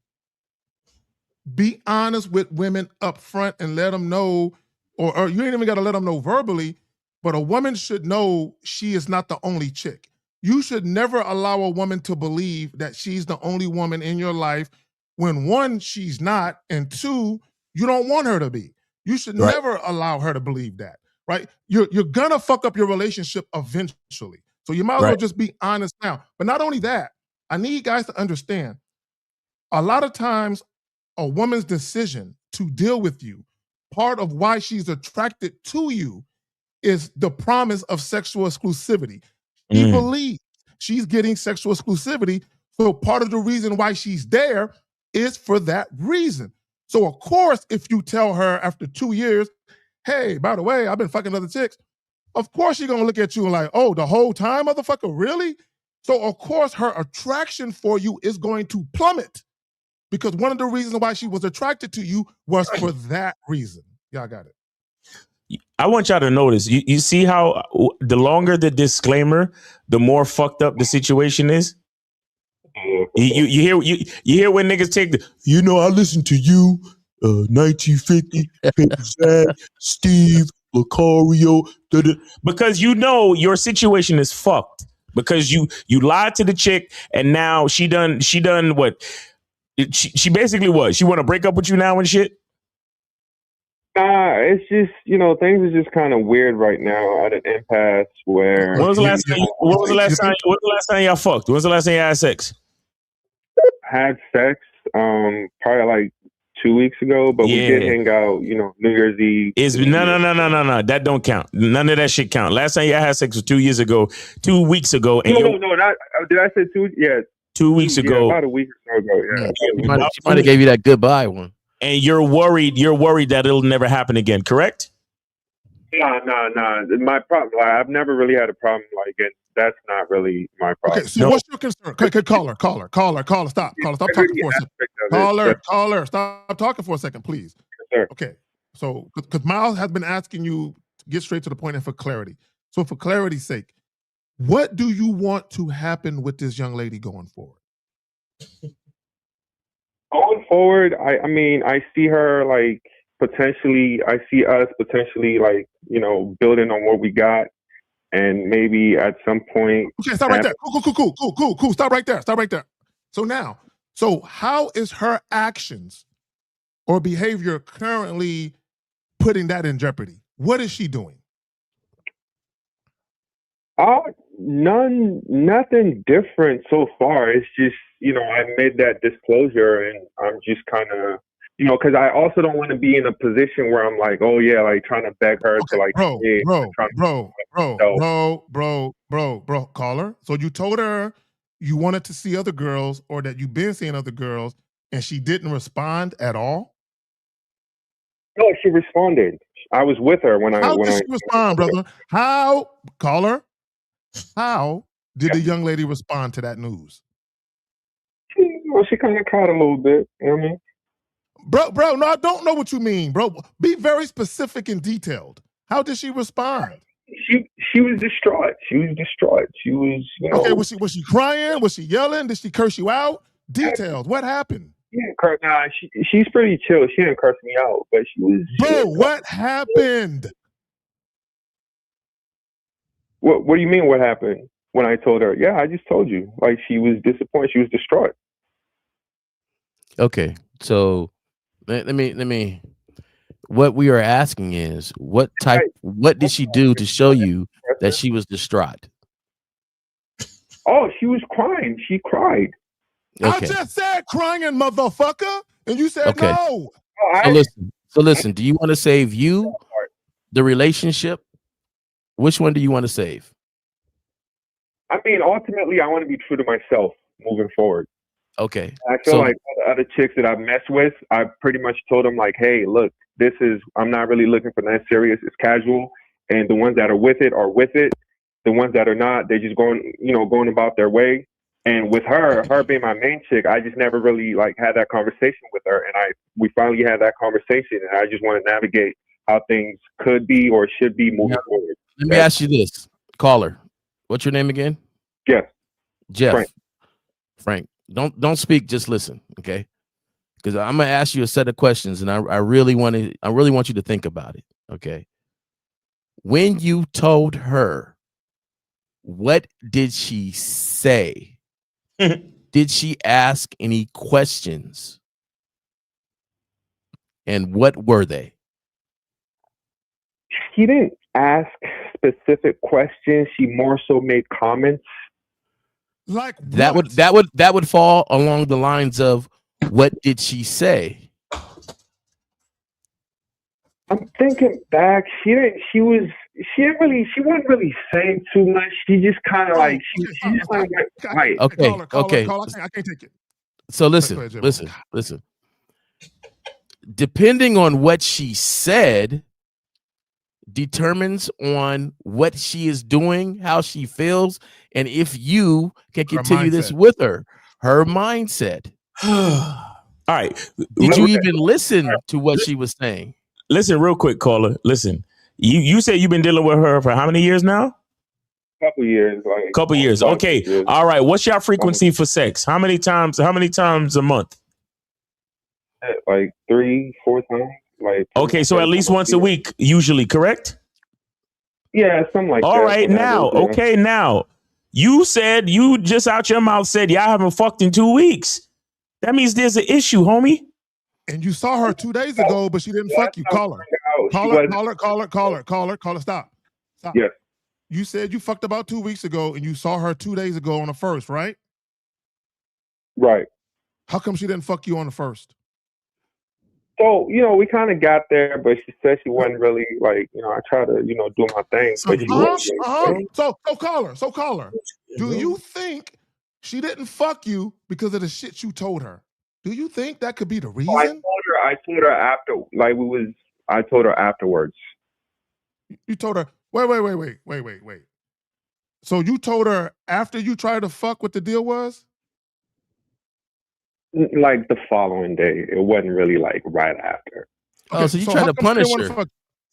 be honest with women up front and let them know, or you ain't even got to let them know verbally, but a woman should know she is not the only chick. You should never allow a woman to believe that she's the only woman in your life when one, she's not, and two, you don't want her to be. You should never allow her to believe that, right? You're gonna fuck up your relationship eventually. So you might as well just be honest now. But not only that, I need guys to understand, a lot of times a woman's decision to deal with you, part of why she's attracted to you is the promise of sexual exclusivity. She believes she's getting sexual exclusivity. So part of the reason why she's there is for that reason. So of course, if you tell her after 2 years, hey, by the way, I've been fucking other chicks, of course she's gonna look at you and like, oh, the whole time, motherfucker, really? So of course her attraction for you is going to plummet. Because one of the reasons why she was attracted to you was for that reason. Y'all got it. I want y'all to notice. You see how the longer the disclaimer, the more fucked up the situation is. You hear when niggas take the. I listen to you, 1950, Steve, Lucario, because your situation is fucked because you lied to the chick and now she done what. She basically what? She want to break up with you now and shit? It's just, things are just kind of weird right now at an impasse where... When was the last time y'all fucked? When was the last time y'all had sex? Had sex, probably like 2 weeks ago, but we did hang out, New Year's Eve. No. That don't count. None of that shit count. Last time y'all had sex was 2 years ago, 2 weeks ago. And No, not... Did I say 2? Yeah. 2 weeks ago. About a week or so ago, yeah. She might have gave you that goodbye one. And you're worried that it'll never happen again, correct? No. My problem, I've never really had a problem like it. That's not really my problem. Okay, so what's your concern? Okay, caller, stop talking for a second. Caller, stop talking for a second, please. Yes, okay, so because Miles has been asking you to get straight to the point and for clarity. So for clarity's sake, what do you want to happen with this young lady going forward? Going forward, I see her like potentially, I see us potentially like, building on what we got and maybe at some point. Okay, stop right there. Cool. Stop right there. So how is her actions or behavior currently putting that in jeopardy? What is she doing? Nothing different so far. It's just, I made that disclosure and I'm just kind of, because I also don't want to be in a position where I'm like, oh yeah, like trying to beg her to like, bro, caller. So you told her you wanted to see other girls or that you've been seeing other girls and she didn't respond at all? No, she responded. I was with her when How did she respond, brother? How, caller? How did the young lady respond to that news? She kind of cried a little bit. You know what I mean? Bro, no, I don't know what you mean, bro. Be very specific and detailed. How did she respond? She was distraught. She was, Okay, was she crying? Was she yelling? Did she curse you out? Details. What happened? Nah, she's pretty chill. She didn't curse me out, but she was... Bro, what happened? What do you mean what happened? When I told her, yeah, I just told you. Like, she was disappointed. She was distraught. Okay, so let me. What we are asking is, what did she do to show you that she was distraught? Oh, she was crying. She cried. Okay. I just said crying, motherfucker, and you said no. So listen. Do you want to save you, the relationship? Which one do you want to save? Ultimately, I want to be true to myself moving forward. Okay. I feel like all the other chicks that I've messed with, I pretty much told them like, hey, look, I'm not really looking for that serious. It's casual. And the ones that are with it are with it. The ones that are not, they're just going about their way. And with her being my main chick, I just never really like had that conversation with her. And we finally had that conversation, and I just want to navigate how things could be or should be moving forward. Let me ask you this, caller. What's your name again? Jeff. Frank. Don't speak, just listen, okay? Because I'm gonna ask you a set of questions, and I really want you to think about it, okay? When you told her, what did she say? Did she ask any questions? And what were they? She didn't ask specific questions. She more so made comments. Like that would fall along the lines of, what did she say? I'm thinking back. She wasn't really saying too much. She just kind of like she just kind of went right. Okay. I can't take it. So listen. Depending on what she said determines on what she is doing, how she feels, and if you can continue this with her. Her mindset. All right. Did you even listen to what she was saying? Listen, real quick, caller. Listen. You said you've been dealing with her for how many years now? Couple years. Okay. Years. All right. What's your frequency for sex? How many times a month? Like 3-4 times. Like okay, so at least once a week, usually, correct? Yeah, something like that. All right, now you said, you just out your mouth said y'all haven't fucked in 2 weeks. That means there's an issue, homie. And you saw her 2 days ago, but she didn't fuck you. Call her. Stop. Yes. You said you fucked about 2 weeks ago, and you saw her 2 days ago on the first, right? Right. How come she didn't fuck you on the first? So, we kind of got there, but she said she wasn't really like, I try to, do my thing. But she wasn't. So call her. Do you think she didn't fuck you because of the shit you told her? Do you think that could be the reason? I told her after, I told her afterwards. You told her, wait. So you told her after you tried to fuck what the deal was? Like the following day. It wasn't really like right after. Okay, so you tried to punish her.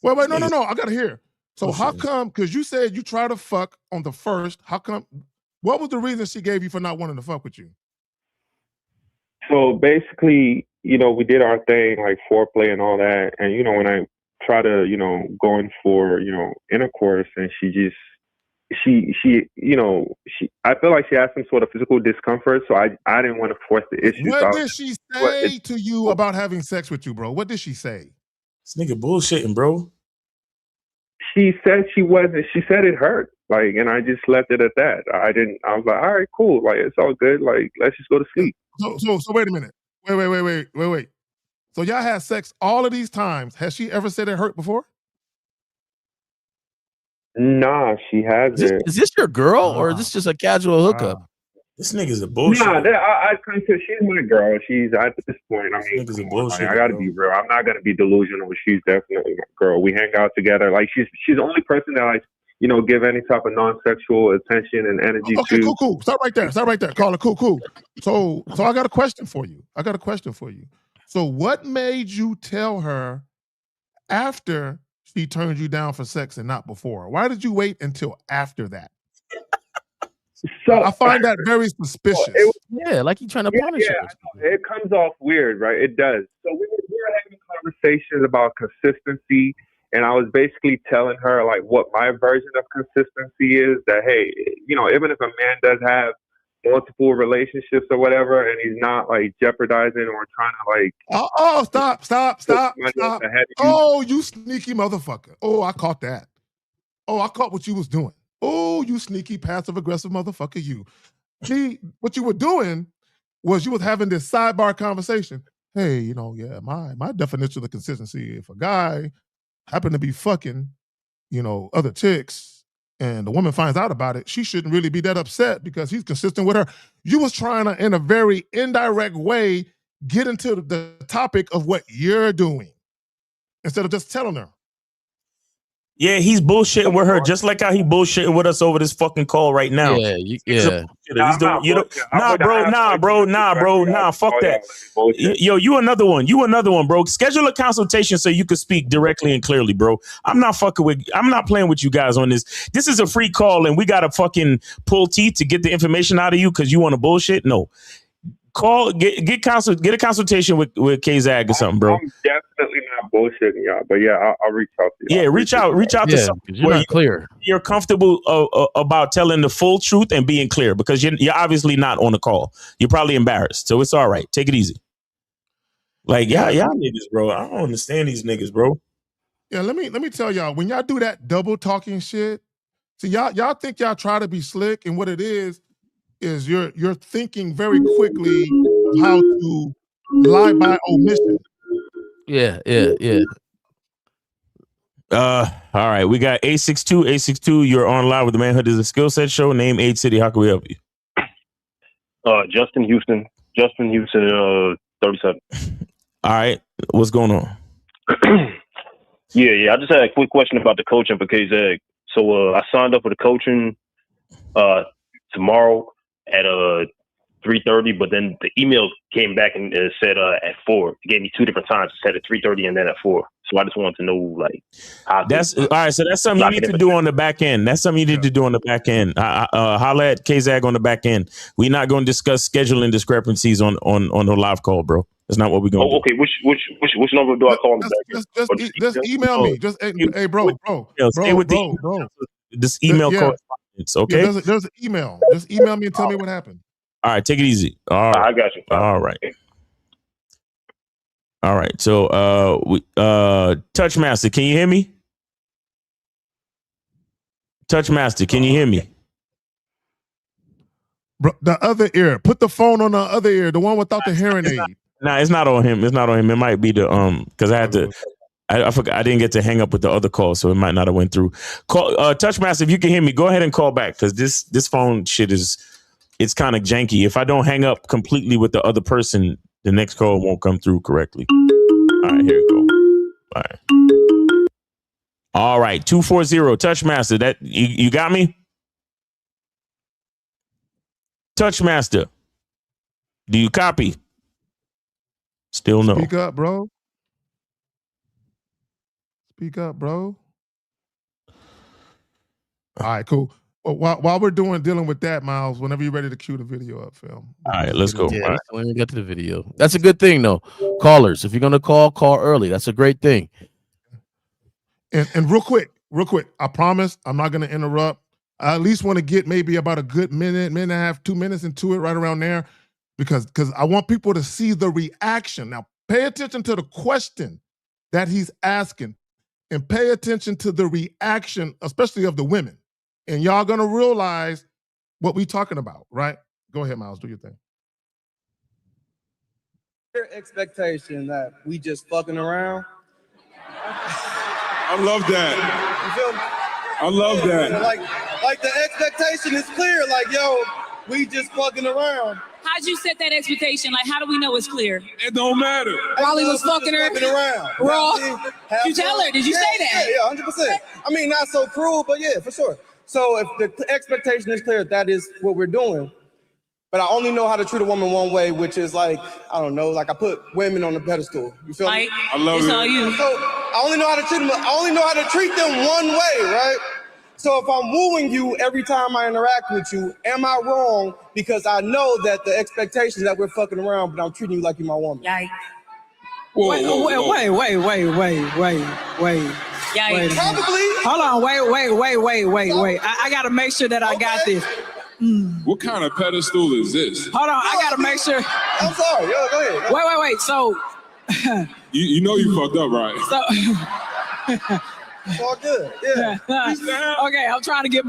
Wait, no. I gotta hear. So how come, because you said you tried to fuck on the first, how come, what was the reason she gave you for not wanting to fuck with you? So basically, we did our thing, like foreplay and all that. And, when I try to, going for, intercourse, and I feel like she had some sort of physical discomfort. So I didn't want to force the issue. What did she say to you about having sex with you, bro? What did she say? This nigga bullshitting, bro. She said she said it hurt. Like, and I just left it at that. I was like, all right, cool. Like, it's all good. Like, let's just go to sleep. So wait a minute. Wait. So y'all had sex all of these times. Has she ever said it hurt before? Nah, she hasn't. Is this your girl, or is this just a casual hookup? This nigga's a bullshit. Nah, I consider she's my girl. She's at this point. I mean, nigga's a bullshit. I gotta be real. I'm not gonna be delusional. She's definitely my girl. We hang out together. Like she's the only person that I give any type of non-sexual attention and energy to. Okay, cool. Stop right there. Caller, cool. So I got a question for you. So what made you tell her after she turned you down for sex and not before? Why did you wait until after that? So I find that very suspicious. Like you're trying to punish her. It comes off weird, right? It does. So we were having conversations about consistency, and I was basically telling her like what my version of consistency is. That hey, even if a man does have multiple relationships or whatever, and he's not like jeopardizing or trying to like. Stop. Oh, you sneaky motherfucker. Oh, I caught that. Oh, I caught what you was doing. Oh, you sneaky passive-aggressive motherfucker, you. See, what you were doing was you was having this sidebar conversation. Hey, my definition of consistency, if a guy happened to be fucking, other chicks, and the woman finds out about it, she shouldn't really be that upset because he's consistent with her. You was trying to, in a very indirect way, get into the topic of what you're doing instead of just telling her. Yeah, he's bullshitting with her just like how he bullshitting with us over this fucking call right now. Yeah, Nah, fuck that. Yo, you another one, bro. Schedule a consultation so you can speak directly and clearly, bro. I'm not playing with you guys on this. This is a free call and we gotta fucking pull teeth to get the information out of you because you want to bullshit. No. Call, get a consultation with K-Zag or something, bro. I'm definitely not bullshitting y'all, but yeah, I'll reach out to you. Yeah, reach out to someone. You're not clear. You're comfortable about telling the full truth and being clear because you're obviously not on the call. You're probably embarrassed, so it's all right. Take it easy. Like y'all niggas, bro. I don't understand these niggas, bro. Yeah, let me tell y'all, when y'all do that double talking shit, see y'all think y'all try to be slick, and what it is you're thinking very quickly of how to lie by omission. Yeah. All right, we got 862. You're on live with the Manhood is a Skill Set show. Name, age, city. How can we help you? Justin Houston, 37. All right, what's going on? Yeah. I just had a quick question about the coaching for K-Zag. So I signed up for the coaching tomorrow at 3:30, but then the email came back and said at 4. It gave me 2 different times. It said at 3:30 and then at 4. So I just wanted to know like how. That's all right. So that's something you need to do on the back end. Holla at K-Zag on the back end. We're not going to discuss scheduling discrepancies on the live call, bro. That's not what we're going to do. Okay. Which number do I call on the back end? Just email me. Just hey, bro. This email correspondence, okay? There's an email. Just email me and tell me what happened. All right, take it easy. All right. I got you. All right. So Touchmaster, can you hear me? Touchmaster, can you hear me? Bro, the other ear. Put the phone on the other ear, the one without the hearing aid. Nah, it's not on him. It might be the because I had to. I forgot. I didn't get to hang up with the other call, so it might not have went through. Call Touchmaster, if you can hear me, go ahead and call back because this phone shit it's kind of janky. If I don't hang up completely with the other person, the next call won't come through correctly. All right, here we go. All right, 240 Touchmaster. That you got me? Touchmaster, do you copy? Still no. Speak up, bro. Speak up, bro. All right, cool. Well, while we're dealing with that, Miles, whenever you're ready to cue the video up, film. All right, let's go. Yeah, when we get to the video. That's a good thing, though. Callers, if you're going to call early. That's a great thing. And real quick, I promise I'm not going to interrupt. I at least want to get maybe about a good minute and a half, 2 minutes into it, right around there, because I want people to see the reaction. Now, pay attention to the question that he's asking and pay attention to the reaction, especially of the women. And y'all gonna realize what we talking about, right? Go ahead, Miles, do your thing. Your expectation that we just fucking around. I love that. You feel me? I love that. Like the expectation is clear. Like, yo, we just fucking around. How'd you set that expectation? Like, how do we know it's clear? It don't matter. Raleigh was fucking her around. Raw. Did you tell her? Did you say that? Yeah, 100%. I mean, not so cruel, but yeah, for sure. So if the expectation is clear, that is what we're doing. But I only know how to treat a woman one way, which is like, I don't know, like I put women on the pedestal. You feel me? I love it. All you. So I only know how to treat them. I only know how to treat them one way, right? So if I'm wooing you every time I interact with you, am I wrong? Because I know that the expectation is that we're fucking around, but I'm treating you like you're my woman. Yikes. Wait. Yikes. Probably. Hold on, wait. I gotta make sure that I got this. What kind of pedestal is this? Hold on, I gotta make sure. I'm sorry. Yo, go ahead. Wait. So You know you fucked up, right? So it's all good. Yeah. Okay, I'm trying to get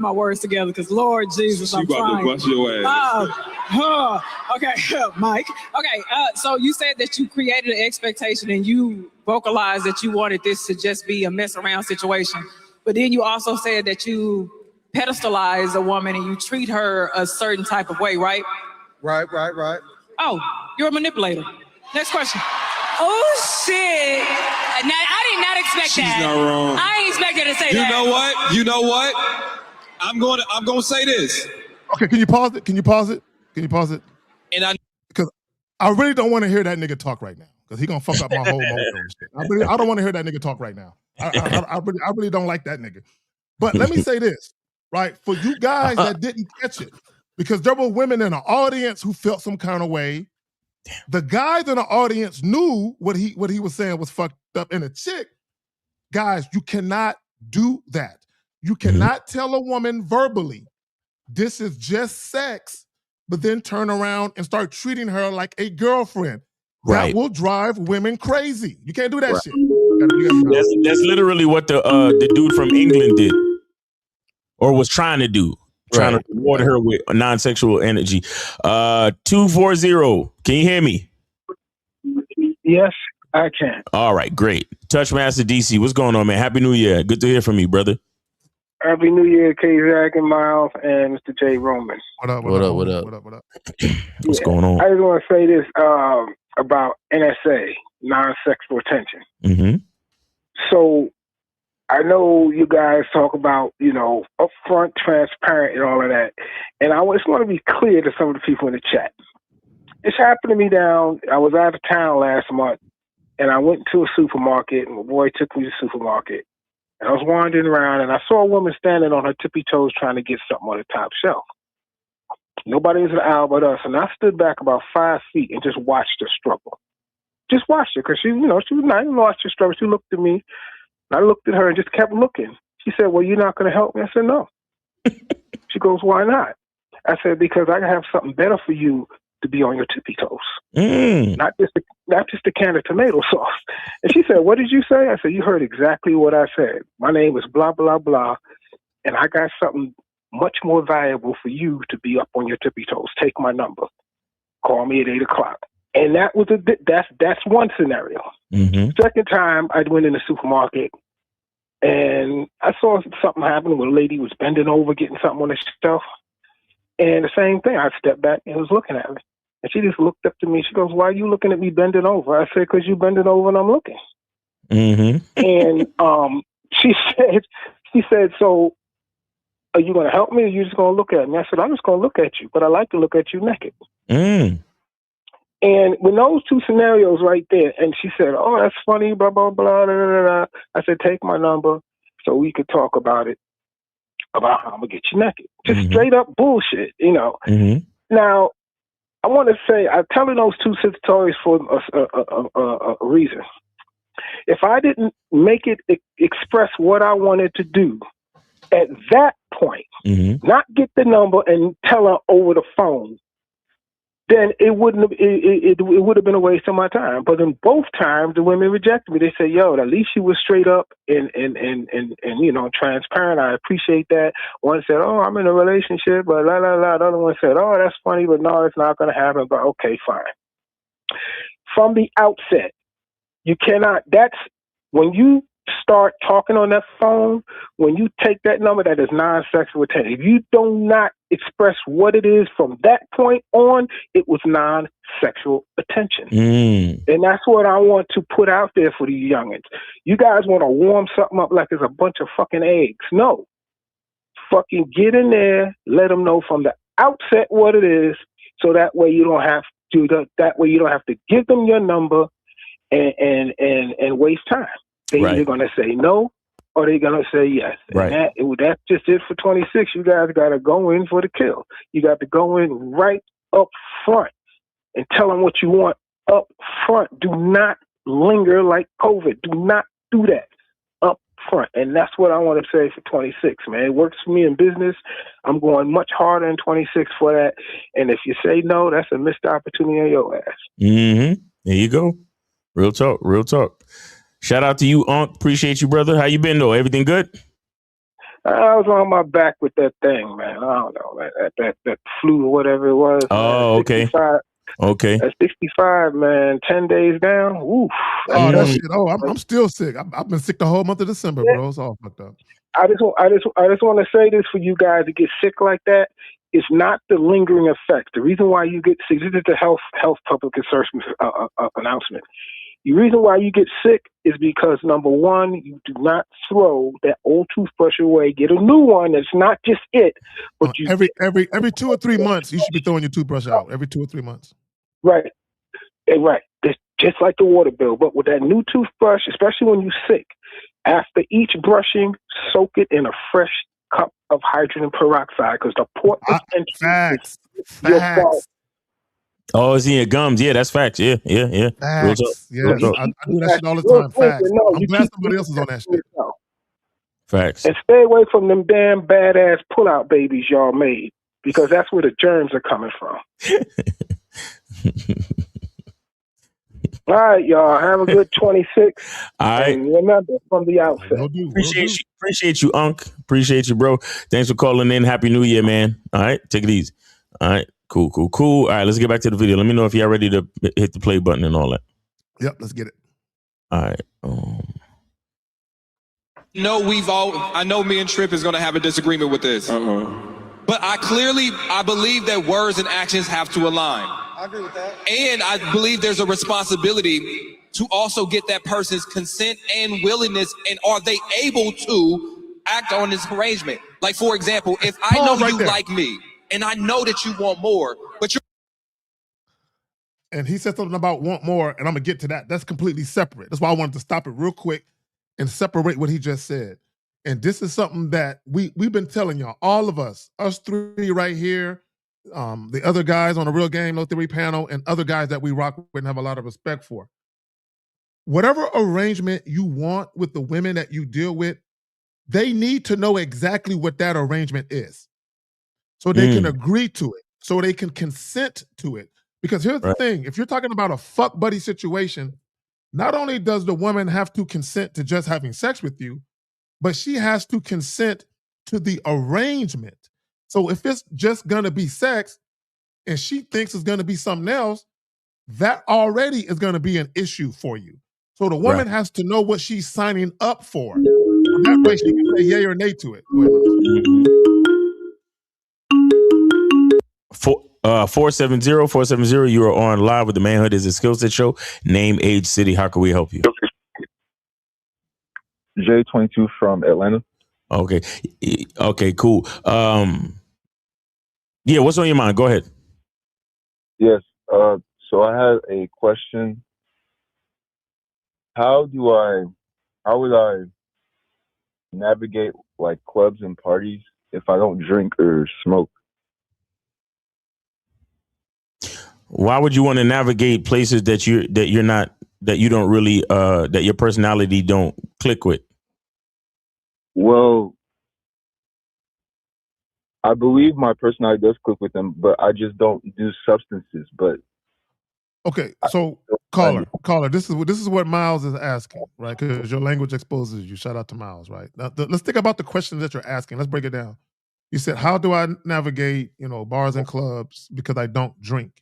my words together because Lord Jesus, I'm trying. She about to bust your ass. Okay, Mike. Okay, so you said that you created an expectation and you vocalized that you wanted this to just be a mess around situation. but then you also said that you pedestalize a woman and you treat her a certain type of way, right? Right. Oh, you're a manipulator. Next question. Oh shit! Now, I did not expect that. She's not wrong. I ain't expect her to say You that. know what? You know what? I'm going to say this. Okay, can you pause it? Can you pause it? And because I really don't want to hear that nigga talk right now because he gonna fuck up my whole mojo and shit. I don't want to hear that nigga talk right now. I really don't like that nigga. But let me say this, right? For you guys that didn't catch it, because there were women in the audience who felt some kind of way. The guys in the audience knew what he was saying was fucked up. And a chick, guys, you cannot do that. You cannot tell a woman verbally, this is just sex, but then turn around and start treating her like a girlfriend. Right. That will drive women crazy. You can't do that shit. That's literally what the dude from England did, or was trying to do. Trying to reward her with non-sexual energy. 240. Can you hear me? Yes, I can. All right, great. Touchmaster DC, what's going on, man? Happy New Year. Good to hear from you, brother. Happy New Year, K-Zach and Miles and Mr. J. Roman. What up? What's going on? I just want to say this about NSA, non-sexual attention. Mm-hmm. So I know you guys talk about, upfront, transparent, and all of that. And I just want to be clear to some of the people in the chat. This happened to me I was out of town last month, and I went to a supermarket, and my boy took me to the supermarket. And I was wandering around, and I saw a woman standing on her tippy toes trying to get something on the top shelf. Nobody was in the aisle but us, and I stood back about 5 feet and just watched her struggle. Just watched her, because she was nice and watched her struggle. She looked at me. I looked at her and just kept looking. She said, well, you're not going to help me? I said, no. She goes, why not? I said, because I have something better for you to be on your tippy toes. Not just a can of tomato sauce. And she said, what did you say? I said, you heard exactly what I said. My name is blah, blah, blah. And I got something much more valuable for you to be up on your tippy toes. Take my number. Call me at 8 o'clock. And that was that's one scenario. Mm-hmm. Second time, I went in the supermarket and I saw something happen where a lady was bending over, getting something on the shelf. And the same thing, I stepped back and was looking at her. And she just looked up to me. She goes, why are you looking at me bending over? I said, because you bending over and I'm looking. Mm-hmm. And she said, so are you going to help me or are you just going to look at me? I said, I'm just going to look at you, but I like to look at you naked. And when those two scenarios right there, and she said, oh, that's funny, blah, blah, blah, blah, blah, blah. I said, take my number so we could talk about it, about how I'm going to get you naked. Just straight up bullshit, Now, I want to say, I'm telling those two stories for a reason. If I didn't make it express what I wanted to do at that point, not get the number and tell her over the phone, then it would have been a waste of my time. But in both times, the women rejected me. They said, "Yo, at least you were straight up and transparent. I appreciate that." One said, "Oh, I'm in a relationship," but la la la. The other one said, "Oh, that's funny, but no, it's not going to happen." But okay, fine. From the outset, you cannot. That's when you start talking on that phone. When you take that number, that is non-sexual attention. If you do not express what it is from that point on, it was non-sexual attention. And that's what I want to put out there for these youngins. You guys want to warm something up like it's a bunch of fucking eggs. No. Fucking get in there, let them know from the outset what it is, so that way you don't have to give them your number and waste time. They're either going to say no or they're going to say yes. Right. And that's just it for 26. You guys got to go in for the kill. You got to go in right up front and tell them what you want up front. Do not linger like COVID. Do not do that up front. And that's what I want to say for 26, man. It works for me in business. I'm going much harder in 26 for that. And if you say no, that's a missed opportunity on your ass. There you go. Real talk. Real talk. Shout out to you, Unc. Appreciate you, brother. How you been, though? Everything good? I was on my back with that thing, man. I don't know, man. That flu or whatever it was. Oh, okay. Okay. At 65, man. 10 days down. Oof. Oh, that shit. Oh, I'm still sick. I've been sick the whole month of December, bro. It's all fucked up. I just want to say this for you guys to get sick like that. It's not the lingering effects. The reason why you get sick, this is the health public service announcement. The reason why you get sick is because, number one, you do not throw that old toothbrush away. Get a new one that's not just it, but you every 2 or 3 months you should be throwing your toothbrush out. Every 2 or 3 months. right, right. It's just like the water bill, but with that new toothbrush, especially when you're sick, after each brushing, soak it in a fresh cup of hydrogen peroxide because the port of entry Facts. is your fault. Oh, it's in your gums. Yeah, that's facts. Yeah. Real talk. Facts. Real Yes, talk. I do that shit all the time. Facts. I'm glad somebody else is on that shit. Facts. And stay away from them damn badass pull-out babies y'all made because that's where the germs are coming from. All right, y'all. Have a good 26. All right. And remember, from the outset. Appreciate you, Unc. Appreciate you, bro. Thanks for calling in. Happy New Year, man. All right, take it easy. All right, cool. All right, let's get back to the video. Let me know if y'all ready to hit the play button and all that. Yep, let's get it. All right. I know me and Trip is going to have a disagreement with this. But I believe that words and actions have to align. I agree with that. And I believe there's a responsibility to also get that person's consent and willingness, and are they able to act on this arrangement? Like, for example, if I know you like me and I know that you want more, but you're... And he said something about want more, and I'm going to get to that. That's completely separate. That's why I wanted to stop it real quick and separate what he just said. And this is something that we've been telling y'all, all of us three right here, the other guys on the Real Game No Theory panel, and other guys that we rock with and have a lot of respect for. Whatever arrangement you want with the women that you deal with, they need to know exactly what that arrangement is so they can agree to it, so they can consent to it. Because here's the thing, if you're talking about a fuck buddy situation, not only does the woman have to consent to just having sex with you, but she has to consent to the arrangement. So if it's just gonna be sex and she thinks it's gonna be something else, that already is gonna be an issue for you. So the woman has to know what she's signing up for. So that way she can say yay or nay to it. Go ahead. 470, you are on live with the Manhood is a Skill Set Show. Name, age, city. How can we help you? J22 from Atlanta. Okay, cool. Yeah, what's on your mind? Go ahead. Yes. So I had a question. How would I navigate like clubs and parties if I don't drink or smoke? Why would you want to navigate places that you don't really that your personality don't click with? Well, I believe my personality does click with them, but I just don't do substances. But okay, so caller, this is what Miles is asking, right? Because your language exposes you. Shout out to Miles, right? Now, let's think about the questions that you're asking. Let's break it down. You said, "How do I navigate, bars and clubs because I don't drink?"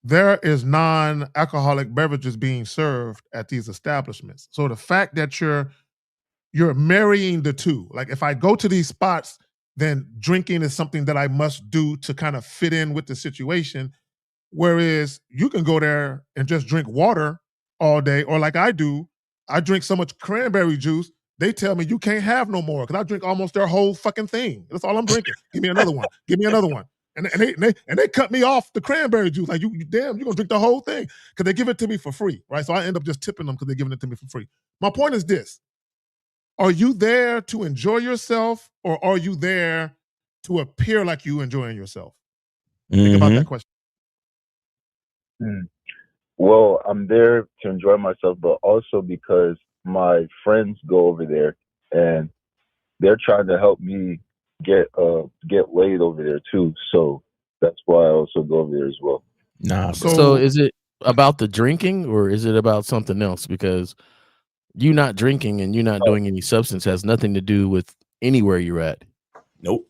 There is non-alcoholic beverages being served at these establishments. So the fact that you're marrying the two, like if I go to these spots, then drinking is something that I must do to kind of fit in with the situation. Whereas you can go there and just drink water all day, or like I do, I drink so much cranberry juice, they tell me you can't have no more because I drink almost their whole fucking thing. That's all I'm drinking. Give me another one. Give me another one. And they cut me off the cranberry juice. Like, you damn, you're going to drink the whole thing because they give it to me for free, right? So I end up just tipping them because they're giving it to me for free. My point is this. Are you there to enjoy yourself, or are you there to appear like you enjoying yourself? Think about that question. Well, I'm there to enjoy myself, but also because my friends go over there and they're trying to help me get laid over there too. So that's why I also go over there as well. So is it about the drinking, or is it about something else? Because you not drinking and you not doing any substance has nothing to do with anywhere you're at. Nope.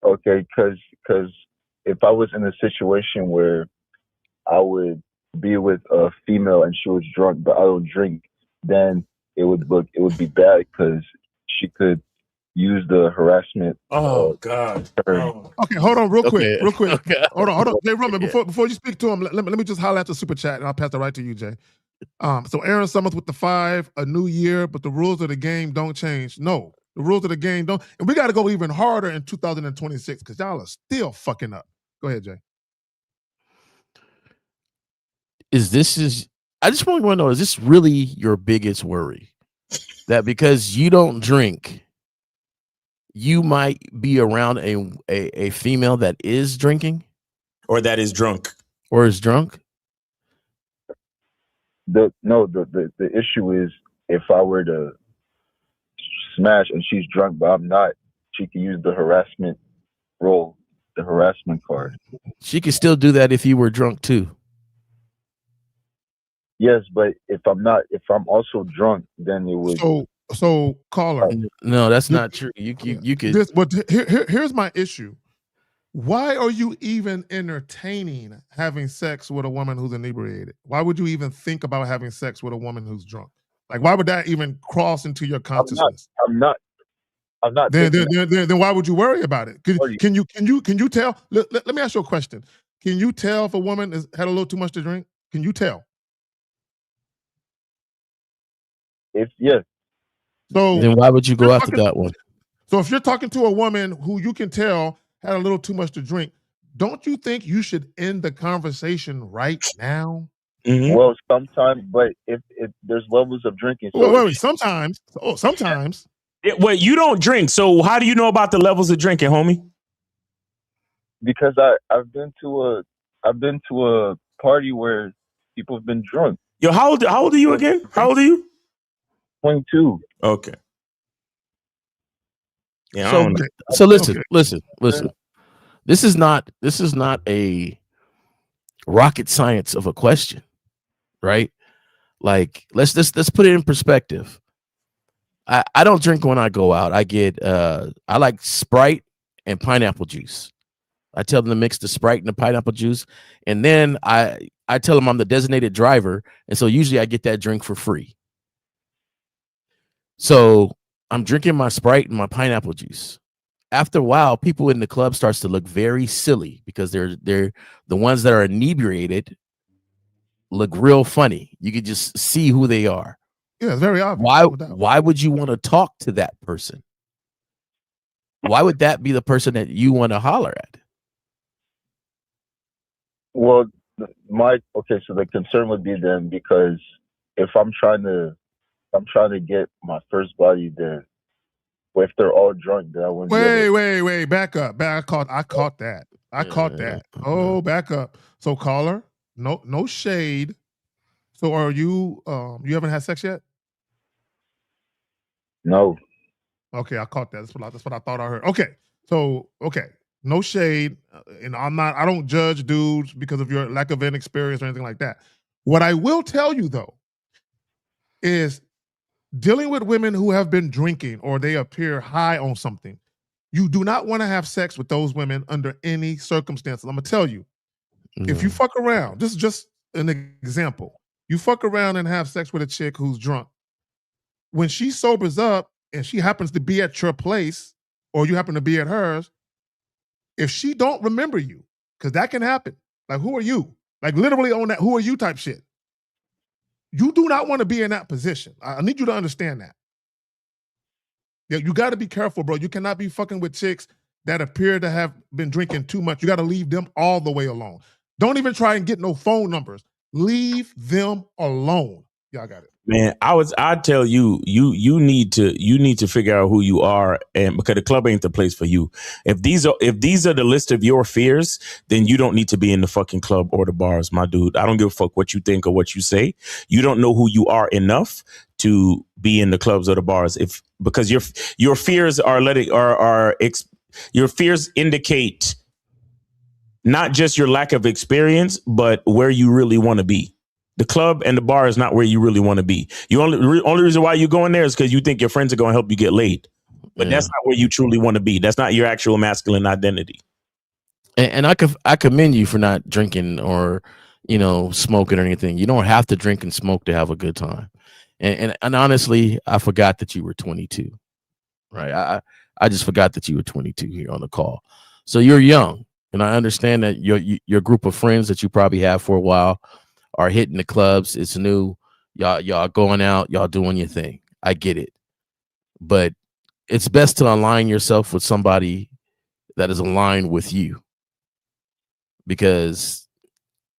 Okay, because if I was in a situation where I would be with a female and she was drunk, but I don't drink, then it would be bad because she could use the harassment. Oh God. term. Oh. Okay, hold on, real quick. Okay. Hold on. Jay Roman, before you speak to him, let me just holler at the super chat, and I'll pass it right to you, Jay. So Aaron Summers with the 5, a new year, but the rules of the game don't change. No, the rules of the game don't, and we got to go even harder in 2026 because y'all are still fucking up. Go ahead, Jay. I just want to know, is this really your biggest worry? That because you don't drink, you might be around a female that is drinking? Or that is drunk. Or is drunk? The issue is if I were to smash and she's drunk but I'm not, she can use the harassment role, the harassment card. She could still do that if you were drunk too. Yes, but if I'm also drunk, then it would. So caller. No, that's not true. You could. But here's my issue. Why are you even entertaining having sex with a woman who's inebriated? Why would you even think about having sex with a woman who's drunk? Like, why would that even cross into your consciousness? I'm not. Then why would you worry about it? Can you tell? Let me ask you a question. Can you tell if a woman has had a little too much to drink? Can you tell? Yes. So then why would you go after that one? So if you're talking to a woman who you can tell had a little too much to drink, don't you think you should end the conversation right now? Mm-hmm. Well, sometimes, but if there's levels of drinking. So wait, sometimes. Oh, sometimes. Wait, you don't drink, so how do you know about the levels of drinking, homie? Because I've been to a party where people have been drunk. Yo, how old are you again? How old are you? 22. Okay. Yeah. So listen. This is not a rocket science of a question, right? Like let's put it in perspective. I don't drink when I go out. I like Sprite and pineapple juice. I tell them to mix the Sprite and the pineapple juice, and then I tell them I'm the designated driver, and so usually I get that drink for free. So I'm drinking my Sprite and my pineapple juice. After a while, people in the club starts to look very silly because they're the ones that are inebriated look real funny. You could just see who they are. Yeah, it's very obvious. Why would you want to talk to that person? Why would that be the person that you want to holler at? Well, so the concern would be then because if I'm trying to get my first body there, but if they're all drunk, then I wouldn't. Wait, back up. I caught that. Oh, back up. So caller, no shade. So are you you haven't had sex yet? No. Okay, I caught that. That's what I thought I heard. Okay. So, no shade. And I don't judge dudes because of your lack of inexperience or anything like that. What I will tell you though is dealing with women who have been drinking or they appear high on something, you do not want to have sex with those women under any circumstances. I'm gonna tell you, if you fuck around, this is just an example. You fuck around and have sex with a chick who's drunk. When she sobers up and she happens to be at your place or you happen to be at hers, if she don't remember you, because that can happen. Like, who are you? Like literally on that, who are you type shit. You do not want to be in that position. I need you to understand that. Yeah, you got to be careful, bro. You cannot be fucking with chicks that appear to have been drinking too much. You got to leave them all the way alone. Don't even try and get no phone numbers. Leave them alone. Y'all got it. Man, I'd tell you need to figure out who you are, and because the club ain't the place for you. If these are the list of your fears, then you don't need to be in the fucking club or the bars, my dude. I don't give a fuck what you think or what you say. You don't know who you are enough to be in the clubs or the bars because your fears your fears indicate not just your lack of experience, but where you really want to be. The club and the bar is not where you really want to be. You only reason why you're going there is because you think your friends are going to help you get laid. But that's not where you truly want to be. That's not your actual masculine identity. And I commend you for not drinking or smoking or anything. You don't have to drink and smoke to have a good time. And honestly, I forgot that you were 22. Right. I just forgot that you were 22 here on the call. So you're young. And I understand that your group of friends that you probably have for a while are hitting the clubs. It's new. Y'all going out, y'all doing your thing. I get it. But it's best to align yourself with somebody that is aligned with you. Because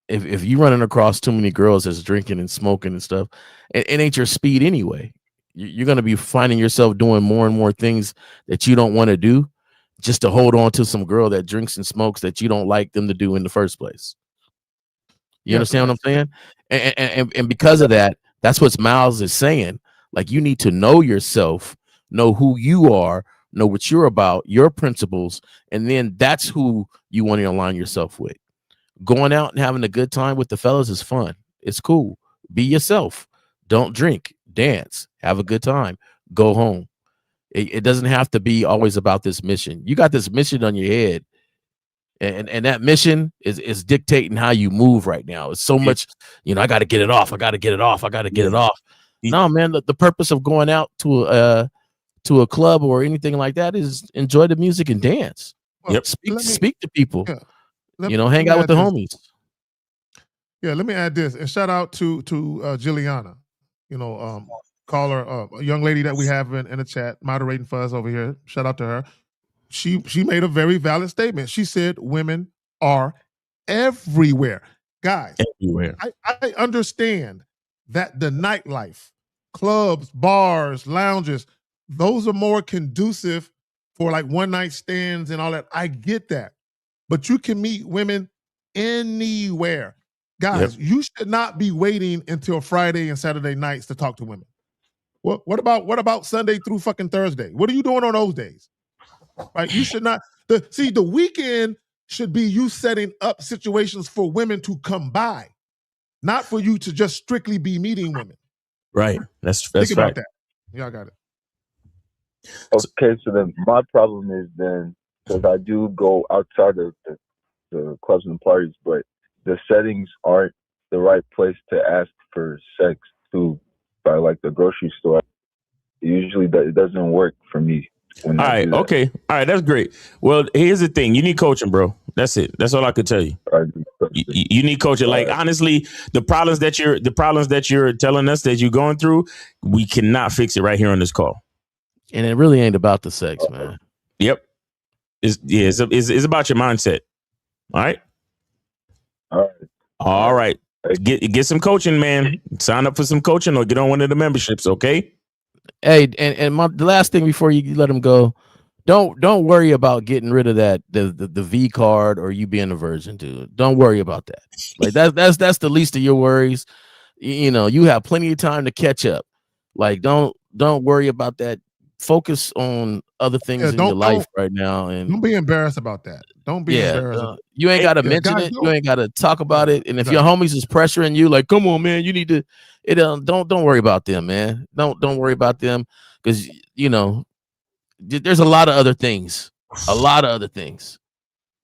if you running across too many girls that's drinking and smoking and stuff, it ain't your speed anyway. You're going to be finding yourself doing more and more things that you don't want to do just to hold on to some girl that drinks and smokes that you don't like them to do in the first place. You understand what I'm saying? And because of that, that's what Miles is saying. Like, you need to know yourself, know who you are, know what you're about, your principles, and then that's who you want to align yourself with. Going out and having a good time with the fellas is fun. It's cool. Be yourself. Don't drink, dance, have a good time, go home. It doesn't have to be always about this mission. You got this mission on your head, and that mission is dictating how you move right now. It's so much, I got to get it off. I got to get it off. I got to get it off. No, man, the purpose of going out to a club or anything like that is enjoy the music and dance. Well, Speak to people. Yeah. Hang out with the homies. Yeah, let me add this, and shout out to Jilliana, caller, a young lady that we have in the chat moderating for us over here. Shout out to her. She made a very valid statement. She said women are everywhere. Guys, everywhere. I understand that the nightlife, clubs, bars, lounges, those are more conducive for like one night stands and all that. I get that. But you can meet women anywhere. Guys, you should not be waiting until Friday and Saturday nights to talk to women. What about Sunday through fucking Thursday? What are you doing on those days? Right? You should not. The weekend should be you setting up situations for women to come by, not for you to just strictly be meeting women. Right. That's Think about right. that. Yeah, I got it. Okay, so then my problem is then, because I do go outside of the clubs and parties, but the settings aren't the right place to ask for sex to, by like the grocery store. Usually it doesn't work for me. All right. Okay. All right. That's great. Well, here's the thing. You need coaching, bro. That's it. That's all I could tell you. You need coaching. Like, honestly, the problems that you're telling us that you're going through, we cannot fix it right here on this call. And it really ain't about the sex, man. Yep. It's about your mindset. All right. All right. Get some coaching, man. Sign up for some coaching or get on one of the memberships. Okay. Hey, and the last thing before you let them go, don't worry about getting rid of that the V card or you being a virgin, dude. Don't worry about that. Like that's the least of your worries. You have plenty of time to catch up. Like don't worry about that. Focus on other things in your life right now, and don't be embarrassed about that. Don't be embarrassed. You ain't got to mention it. You ain't got to talk about it. And if your homies is pressuring you, like, come on, man, you need to. Don't worry about them, man. Don't worry about them because there's a lot of other things.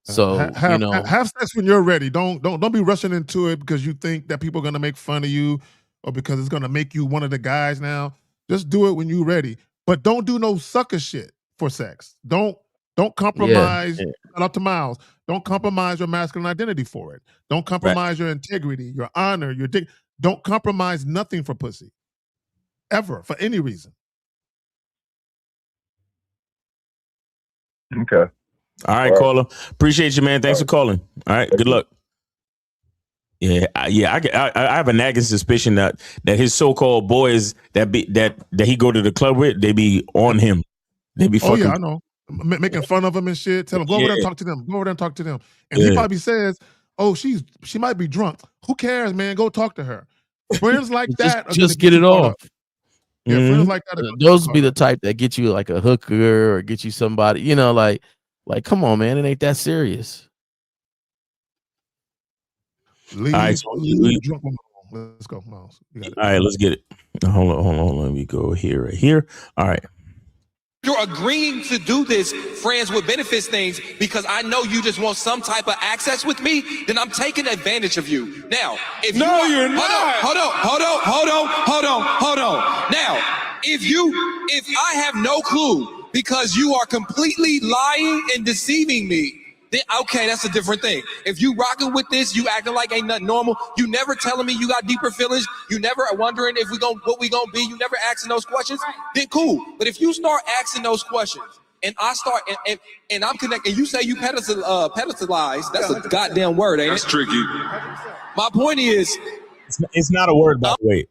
So have sex when you're ready. Don't be rushing into it because you think that people are gonna make fun of you or because it's gonna make you one of the guys now. Just do it when you're ready. But don't do no sucker shit for sex. Don't compromise. Shout out to Miles. Don't compromise your masculine identity for it. Don't compromise your integrity, your honor, your dick. Don't compromise nothing for pussy. Ever, for any reason. Okay. All right, caller. Appreciate you, man. Thanks for calling. All right. Good luck. Yeah. I have a nagging suspicion that his so-called boys that he go to the club with, they be on him. They be fucking. Oh yeah, I know. Making fun of him and shit. Tell him go over there and talk to them. Go over there and talk to them. And he probably says, "Oh, she might be drunk. Who cares, man? Go talk to her." Friends like that just get it off. Yeah, friends like that. Those be the type that get you like a hooker or get you somebody. Like come on, man. It ain't that serious. Leave, all right, let's go, Miles. All right, let's get it. Hold on. Let me go here, right here. All right. You're agreeing to do this friends with benefits things because I know you just want some type of access with me, then I'm taking advantage of you. Now, if No, you're not. Hold on. Now, if I have no clue because you are completely lying and deceiving me, then okay, that's a different thing. If you rocking with this, you acting like ain't nothing normal, you never telling me you got deeper feelings, you never wondering if what we gonna be, you never asking those questions, then cool. But if you start asking those questions and I start and I'm connecting, you say you pedestalize, that's a goddamn word, ain't it? That's tricky. My point is, it's not a word, by the way.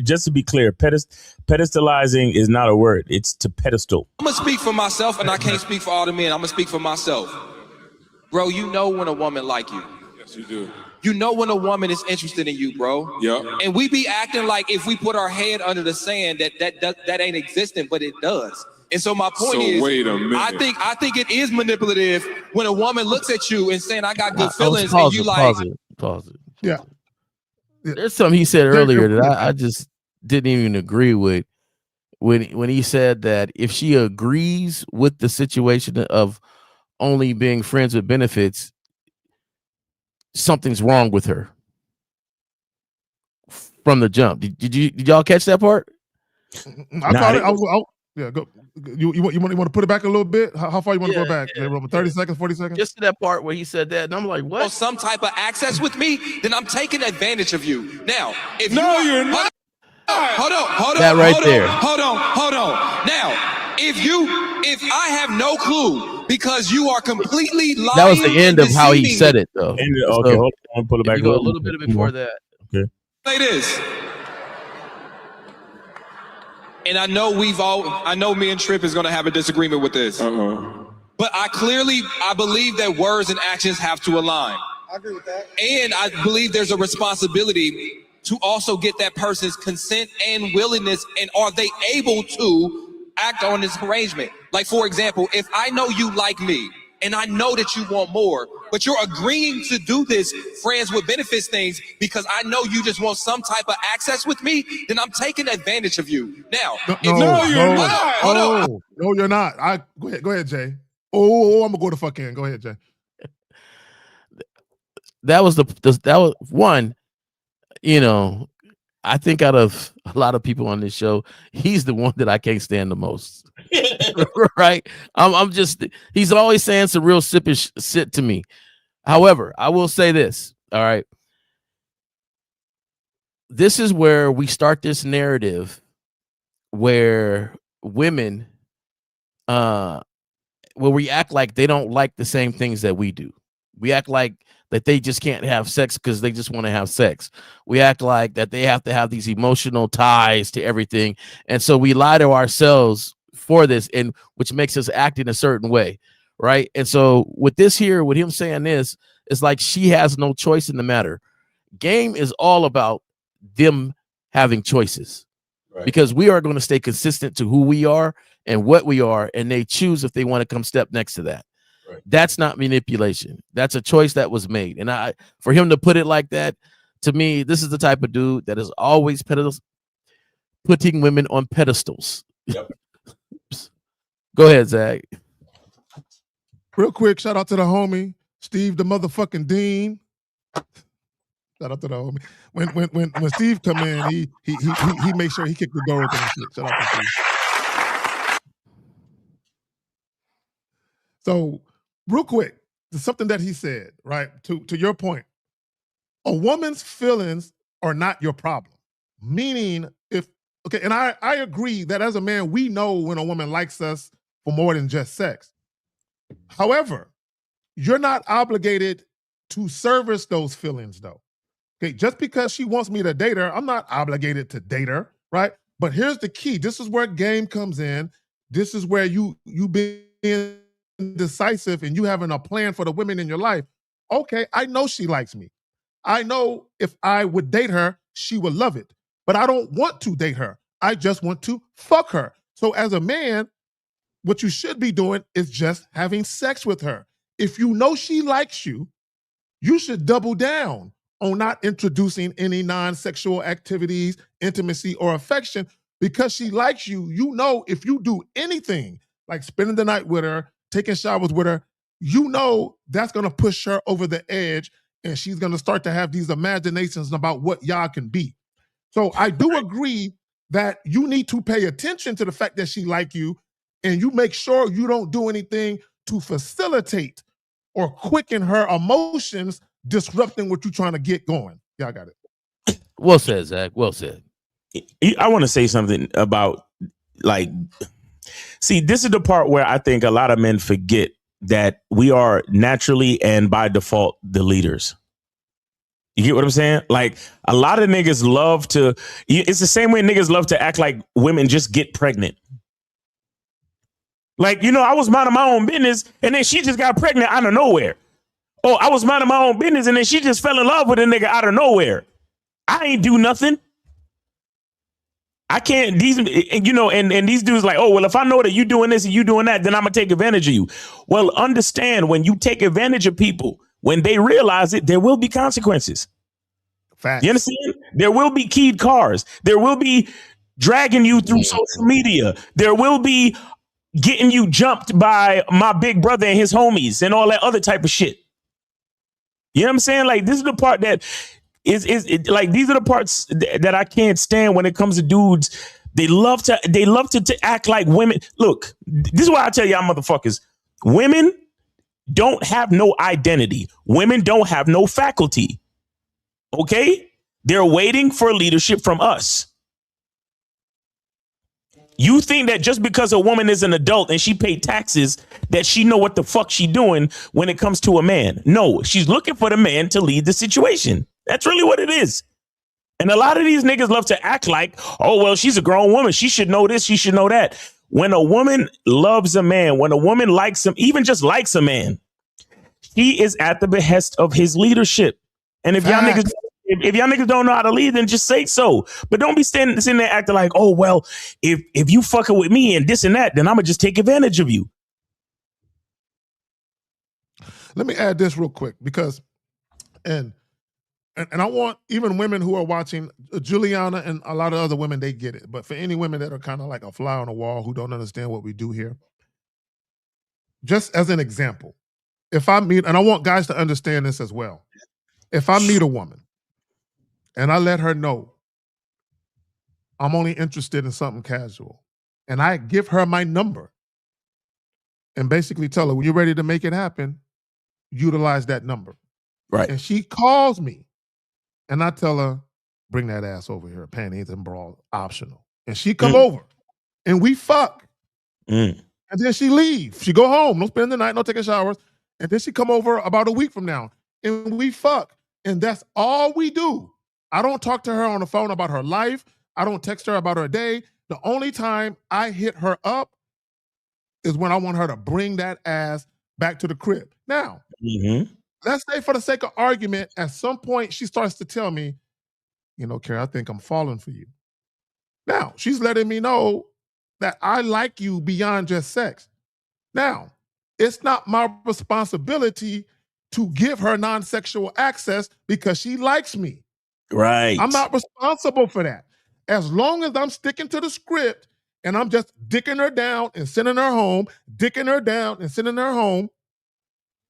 Just to be clear, pedestalizing is not a word. It's to pedestal. I'm gonna speak for myself, and I can't speak for all the men. I'm gonna speak for myself. Bro, you know when a woman like you. Yes, you do. You know when a woman is interested in you, bro. Yep. And we be acting like if we put our head under the sand that ain't existent, but it does. And so my point is, wait a minute. I think it is manipulative when a woman looks at you and saying, "I got good feelings," and you like, pause it. Yeah. There's something he said earlier that I just didn't even agree with when he said that if she agrees with the situation of only being friends with benefits, something's wrong with her from the jump. Did y'all catch that part? I caught it. Yeah, go. You want to put it back a little bit? How far you want to go back? 30 seconds, 40 seconds? Just to that part where he said that, and I'm like, what? some type of access with me, then I'm taking advantage of you. Now, if you're not. Hold on. That right there. Hold on. Now, if I have no clue because you are completely lying. That was the end of how he said it, though. Okay, hold on, pull it back. Go a little bit before that. Okay. Say this. And I know me and Tripp is gonna have a disagreement with this. But I believe that words and actions have to align. I agree with that. And I believe there's a responsibility to also get that person's consent and willingness, and are they able to act on this arrangement? Like, for example, if I know you like me and I know that you want more, but you're agreeing to do this friends with benefits things because I know you just want some type of access with me, then I'm taking advantage of you. Now, No, you're not. Go ahead, Jay. I'm gonna go the fuck in. Go ahead, Jay. That was one. You know, I think out of a lot of people on this show, he's the one that I can't stand the most. Right? He's always saying some real sippish shit to me. However, I will say this. All right. This is where we start this narrative where women, where we act like they don't like the same things that we do. We act like that they just can't have sex because they just want to have sex. We act like that they have to have these emotional ties to everything. And so we lie to ourselves for this, and which makes us act in a certain way. Right. And so with this here, with him saying this, it's like she has no choice in the matter. Game is all about them having choices, because we are going to stay consistent to who we are and what we are. And they choose if they want to come step next to that. That's not manipulation. That's a choice that was made. And for him to put it like that, to me, this is the type of dude that is always putting women on pedestals. Yep. Go ahead, Zach. Real quick, shout out to the homie, Steve the motherfucking Dean. Shout out to the homie. When Steve come in, he makes sure he kicked the door open and shit. Shout out to Steve. So, real quick, something that he said, right? To your point, a woman's feelings are not your problem. Meaning, and I agree that as a man, we know when a woman likes us for more than just sex. However, you're not obligated to service those feelings, though. Okay, just because she wants me to date her, I'm not obligated to date her, right? But here's the key. This is where game comes in. This is where you being decisive and you having a plan for the women in your life. Okay, I know she likes me. I know if I would date her, she would love it. But I don't want to date her. I just want to fuck her. So as a man, what you should be doing is just having sex with her. If you know she likes you, you should double down on not introducing any non-sexual activities, intimacy, or affection, because she likes you. You know, if you do anything like spending the night with her, taking showers with her, you know that's going to push her over the edge, and she's going to start to have these imaginations about what y'all can be. So I do agree that you need to pay attention to the fact that she like you, and you make sure you don't do anything to facilitate or quicken her emotions, disrupting what you're trying to get going. Yeah, I got it. Well said, Zach. Well said. I want to say something about, like, see, this is the part where I think a lot of men forget that we are naturally and by default the leaders. You get what I'm saying? Like, a lot of niggas love to, it's the same way niggas love to act like women just get pregnant. Like, you know, I was minding my own business and then she just got pregnant out of nowhere. Oh, I was minding my own business and then she just fell in love with a nigga out of nowhere. I ain't do nothing. I can't, these, you know, and these dudes like, oh, well, if I know that you doing this and you doing that, then I'm gonna take advantage of you. Well, understand, when you take advantage of people, when they realize it, there will be consequences. Facts. You understand? There will be keyed cars. There will be dragging you through social media. There will be getting you jumped by my big brother and his homies and all that other type of shit. You know what I'm saying? Like, this is the part that is like, these are the parts that I can't stand when it comes to dudes. They love to act like women. Look, this is why I tell y'all motherfuckers, women don't have no identity. Women don't have no faculty. Okay? They're waiting for leadership from us. You think that just because a woman is an adult and she paid taxes, that she know what the fuck she doing when it comes to a man. No, she's looking for the man to lead the situation. That's really what it is. And a lot of these niggas love to act like, oh, well, she's a grown woman. She should know this. She should know that. When a woman loves a man, when a woman likes him, even just likes a man, he is at the behest of his leadership. And if y'all niggas don't know how to lead, then just say so. But don't be sitting there acting like, oh, well, if you fucking with me and this and that, then I'm gonna just take advantage of you. Let me add this real quick, because and I want even women who are watching, Juliana and a lot of other women, they get it. But for any women that are kind of like a fly on the wall who don't understand what we do here, just as an example, if I meet, and I want guys to understand this as well, if I meet a woman and I let her know I'm only interested in something casual, and I give her my number and basically tell her, when you're ready to make it happen, utilize that number. Right. And she calls me and I tell her, bring that ass over here, panties and bra optional. And she come over and we fuck. And then she leave. She go home, don't spend the night, no taking showers. And then she come over about a week from now and we fuck. And that's all we do. I don't talk to her on the phone about her life. I don't text her about her day. The only time I hit her up is when I want her to bring that ass back to the crib. Now, let's say for the sake of argument, at some point she starts to tell me, you know, Carrie, I think I'm falling for you. Now, she's letting me know that I like you beyond just sex. Now, it's not my responsibility to give her non-sexual access because she likes me. Right. I'm not responsible for that. As long as I'm sticking to the script and I'm just dicking her down and sending her home, dicking her down and sending her home,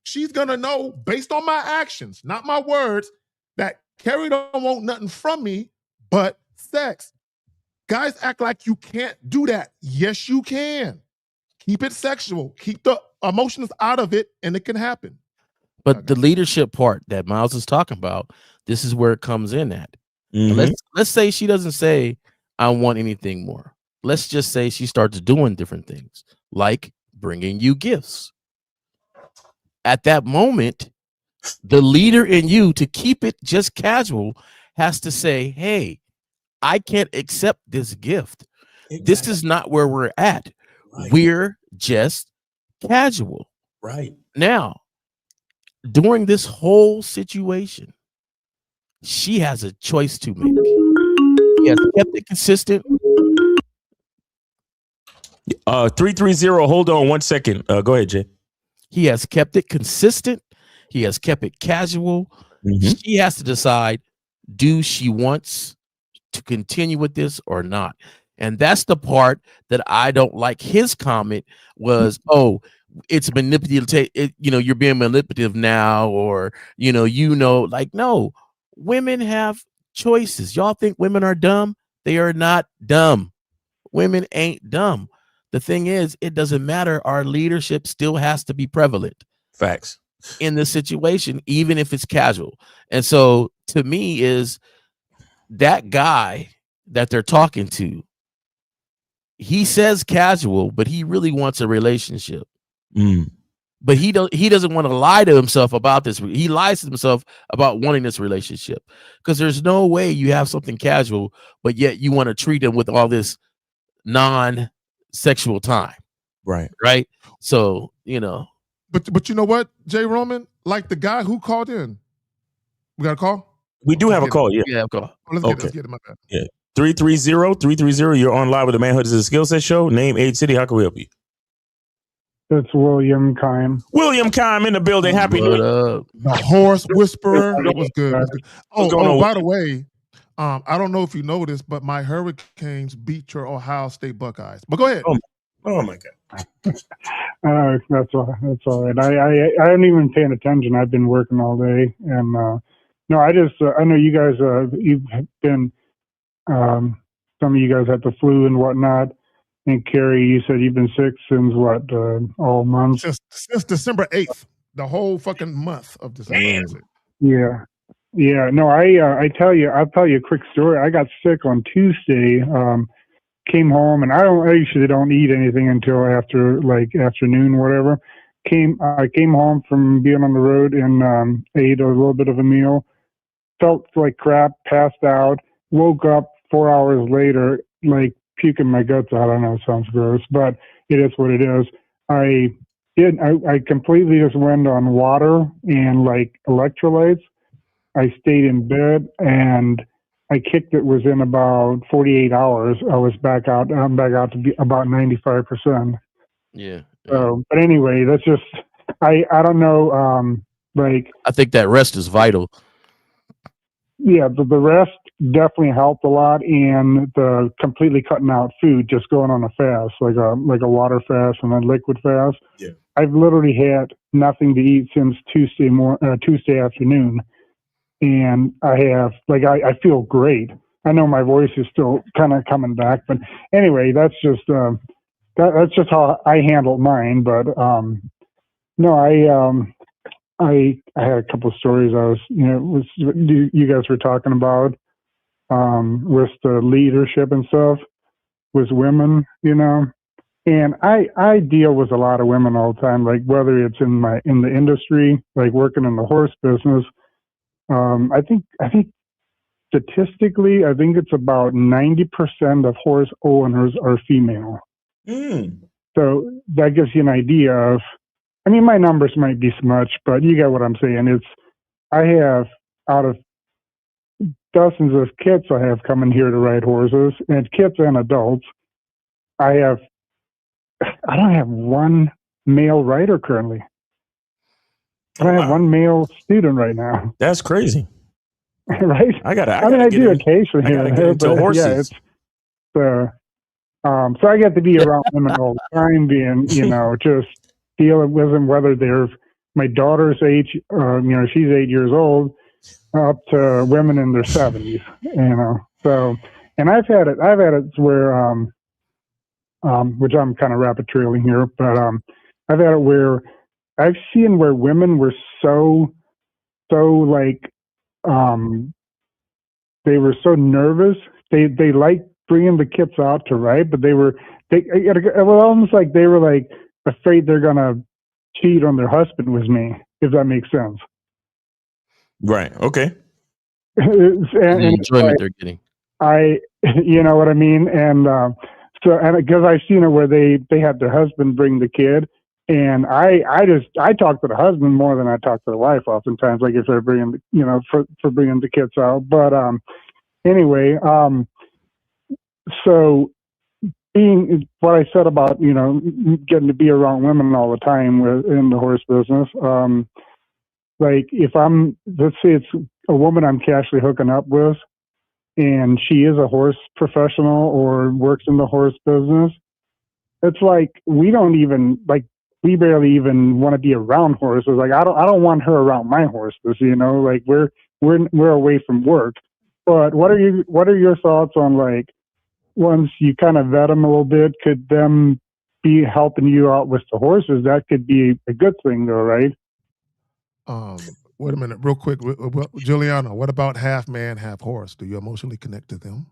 she's gonna know based on my actions, not my words, that Carrie don't want nothing from me but sex. Guys act like you can't do that. Yes, you can. Keep it sexual. Keep the emotions out of it, and it can happen. But the leadership part that Miles is talking about, this is where it comes in at. Let's say she doesn't say, I want anything more. Let's just say she starts doing different things, like bringing you gifts. At that moment, the leader in you, to keep it just casual, has to say, hey, I can't accept this gift. This is not where we're at. We're just casual. Right. Now, during this whole situation, she has a choice to make. He has kept it consistent. 330, hold on 1 second. Go ahead, Jay. He has kept it consistent. He has kept it casual. She has to decide, do she wants to continue with this or not? And that's the part that I don't like. His comment was, oh, it's manipulative. You're being manipulative now, or, like, no, women have choices. Y'all think women are dumb? They are not dumb. Women ain't dumb. The thing is, it doesn't matter. Our leadership still has to be prevalent. Facts. In this situation, even if it's casual. And so to me is that guy that they're talking to, he says casual, but he really wants a relationship. But he doesn't want to lie to himself about this. He lies to himself about wanting this relationship, because there's no way you have something casual, but yet you want to treat him with all this non-sexual time. Right. So, But you know what, Jay Roman? Like the guy who called in. We got a call? We do have a call, yeah. Yeah, call. Let's get it, my bad. Yeah. 330-330. You're on live with the Manhood is a Skill Set show. Name, age, city. How can we help you? It's William Kime. William Kime in the building. Happy New Year. The horse whisperer. That was good. What's going on? By the way, I don't know if you noticed, but my Hurricanes beat your Ohio State Buckeyes. But go ahead. Oh my God. That's all right. I haven't even paying attention. I've been working all day, and no, I know you guys. You've been. Some of you guys had the flu and whatnot. And Carrie, you said you've been sick since what? All month? Since December 8th. The whole fucking month of December. Yeah. No, I'll tell you a quick story. I got sick on Tuesday. Came home, and I usually don't eat anything until after afternoon, whatever. I came home from being on the road and ate a little bit of a meal. Felt like crap, passed out, woke up 4 hours later, like puking my guts out. I know it sounds gross, but it is what it is. I completely just went on water and like electrolytes. I stayed in bed and I kicked it within about 48 hours. I'm back out to be about 95%. Yeah. So, but anyway, that's just, I don't know. I think that rest is vital. Yeah, the rest definitely helped a lot, and the completely cutting out food, just going on a fast, like a water fast and then liquid fast. Yeah. I've literally had nothing to eat since Tuesday afternoon, and I feel great. I know my voice is still kind of coming back, but anyway, that's just how I handled mine. But no, I had a couple of stories you guys were talking about with the leadership and stuff with women, and I deal with a lot of women all the time, like whether it's in the industry, like working in the horse business. I think statistically, I think it's about 90% of horse owners are female. So that gives you an idea of, I mean, my numbers might be smudged, but you get what I'm saying. I have, out of dozens of kids I have coming here to ride horses, and kids and adults, I don't have one male rider currently. I don't have one male student right now. That's crazy. Right? I do occasionally here and there, but horses. Yeah, it's so I get to be around women all the time, being, just dealing with them, whether they're my daughter's age, she's 8 years old, up to women in their 70s, So, and I've had it where, which I'm kind of rabbit trailing here, but I've had it where I've seen where women were so like, they were so nervous. They liked bringing the kids out to ride, but it was almost like they were like afraid they're gonna cheat on their husband with me, if that makes sense. Right. Okay. and the enjoyment they're getting. You know what I mean? And because I've seen it where they had their husband bring the kid, and I talk to the husband more than I talk to the wife oftentimes, like if they're bringing, for bringing the kids out. But anyway, so being what I said about, getting to be around women all the time in the horse business, like if let's say it's a woman I'm casually hooking up with, and she is a horse professional or works in the horse business, it's like we barely even want to be around horses. Like I don't want her around my horses, you know, like we're away from work. But what are your thoughts on, like, once you kind of vet them a little bit, could them be helping you out with the horses? That could be a good thing though, right? Wait a minute, real quick. Juliana, what about half man, half horse? Do you emotionally connect to them?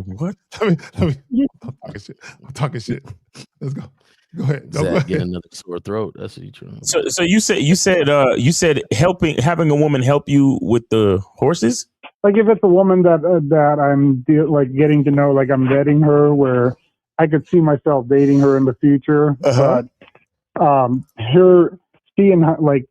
What? I'm talking shit. Let's go. Go ahead. Go Zach ahead. get another sore throat. That's what you trying. So you said having a woman help you with the horses. Like if it's a woman that I'm like getting to know, like I'm vetting her, where I could see myself dating her in the future, but her seeing like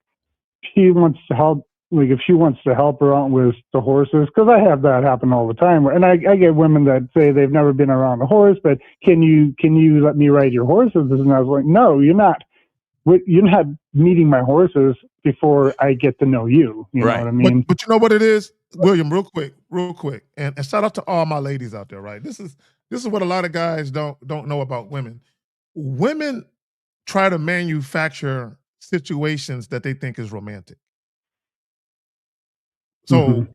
she wants to help, like if she wants to help her out with the horses, because I have that happen all the time, and I get women that say they've never been around a horse, but can you let me ride your horses? And I was like, no, you're not meeting my horses before I get to know you. You know what I mean? But you know what it is, William, real quick. And shout out to all my ladies out there, right? This is what a lot of guys don't know about women. Women try to manufacture situations that they think is romantic. So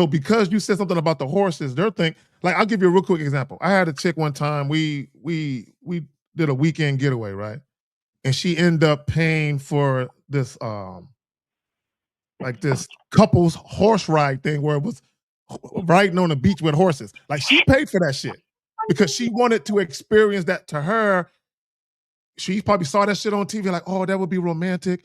because you said something about the horses, they're like, I'll give you a real quick example. I had a chick one time, we did a weekend getaway, right? And she ended up paying for this like this couple's horse ride thing where it was riding on the beach with horses. Like she paid for that shit because she wanted to experience that. To her, she probably saw that shit on TV like, oh, that would be romantic.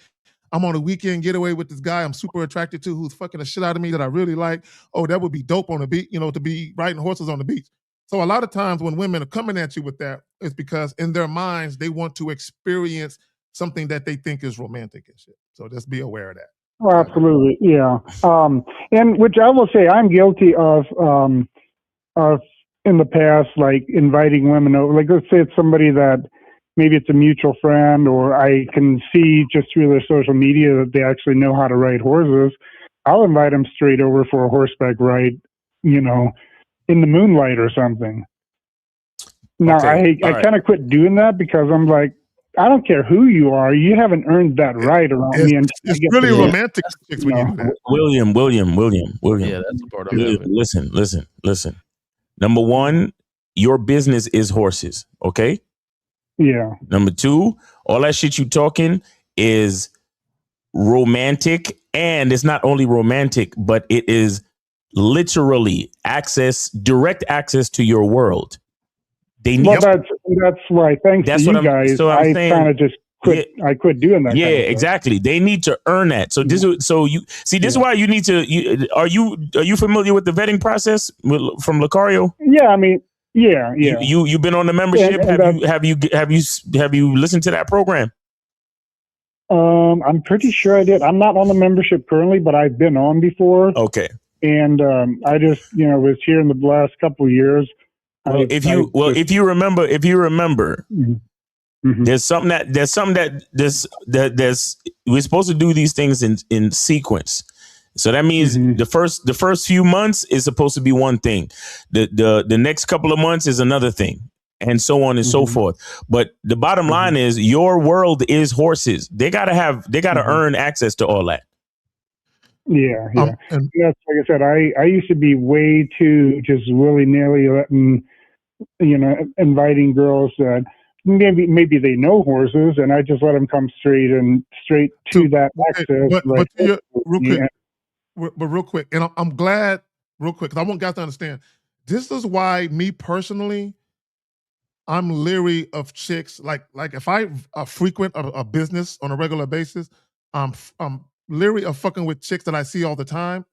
I'm on a weekend getaway with this guy I'm super attracted to who's fucking the shit out of me that I really like. Oh, that would be dope on the beach, you know, to be riding horses on the beach. So a lot of times when women are coming at you with that, it's because in their minds, they want to experience something that they think is romantic and shit. So just be aware of that. Oh, absolutely, yeah. And which I will say I'm guilty of in the past, like inviting women over. Like let's say it's somebody that maybe it's a mutual friend, or I can see just through their social media that they actually know how to ride horses. I'll invite them straight over for a horseback ride, you know, in the moonlight or something. Now, I kind of quit doing that because I'm like, I don't care who you are. You haven't earned that right around me. And it's really romantic when you do that. William. Yeah, that's the part I'm having. Listen. Number one, your business is horses, okay? Yeah. Number two, all that shit you talking is romantic, and it's not only romantic, but it is literally direct access to your world. They need. Well, that's why. Thanks to you guys, I kind of just quit. Yeah, I quit doing that. Yeah, kind of exactly. They need to earn that. So this is why you need to. Are you familiar with the vetting process from Lucario? Yeah, I mean, yeah. You've been on the membership. Have you listened to that program? I'm pretty sure I did. I'm not on the membership currently, but I've been on before. Okay. And I just was here in the last couple of years. Well, if you remember, there's something that we're supposed to do these things in sequence. So that means the first few months is supposed to be one thing. The next couple of months is another thing, and so on and so forth. But the bottom line is your world is horses. They gotta earn access to all that. Yeah. And that's, like I said, I used to be way too just willy-nilly letting, inviting girls that maybe they know horses, and I just let them come straight to that access. But real quick, and I'm glad, real quick, because I want guys to understand, this is why me personally, I'm leery of chicks. Like if I frequent a business on a regular basis, I'm leery of fucking with chicks that I see all the time,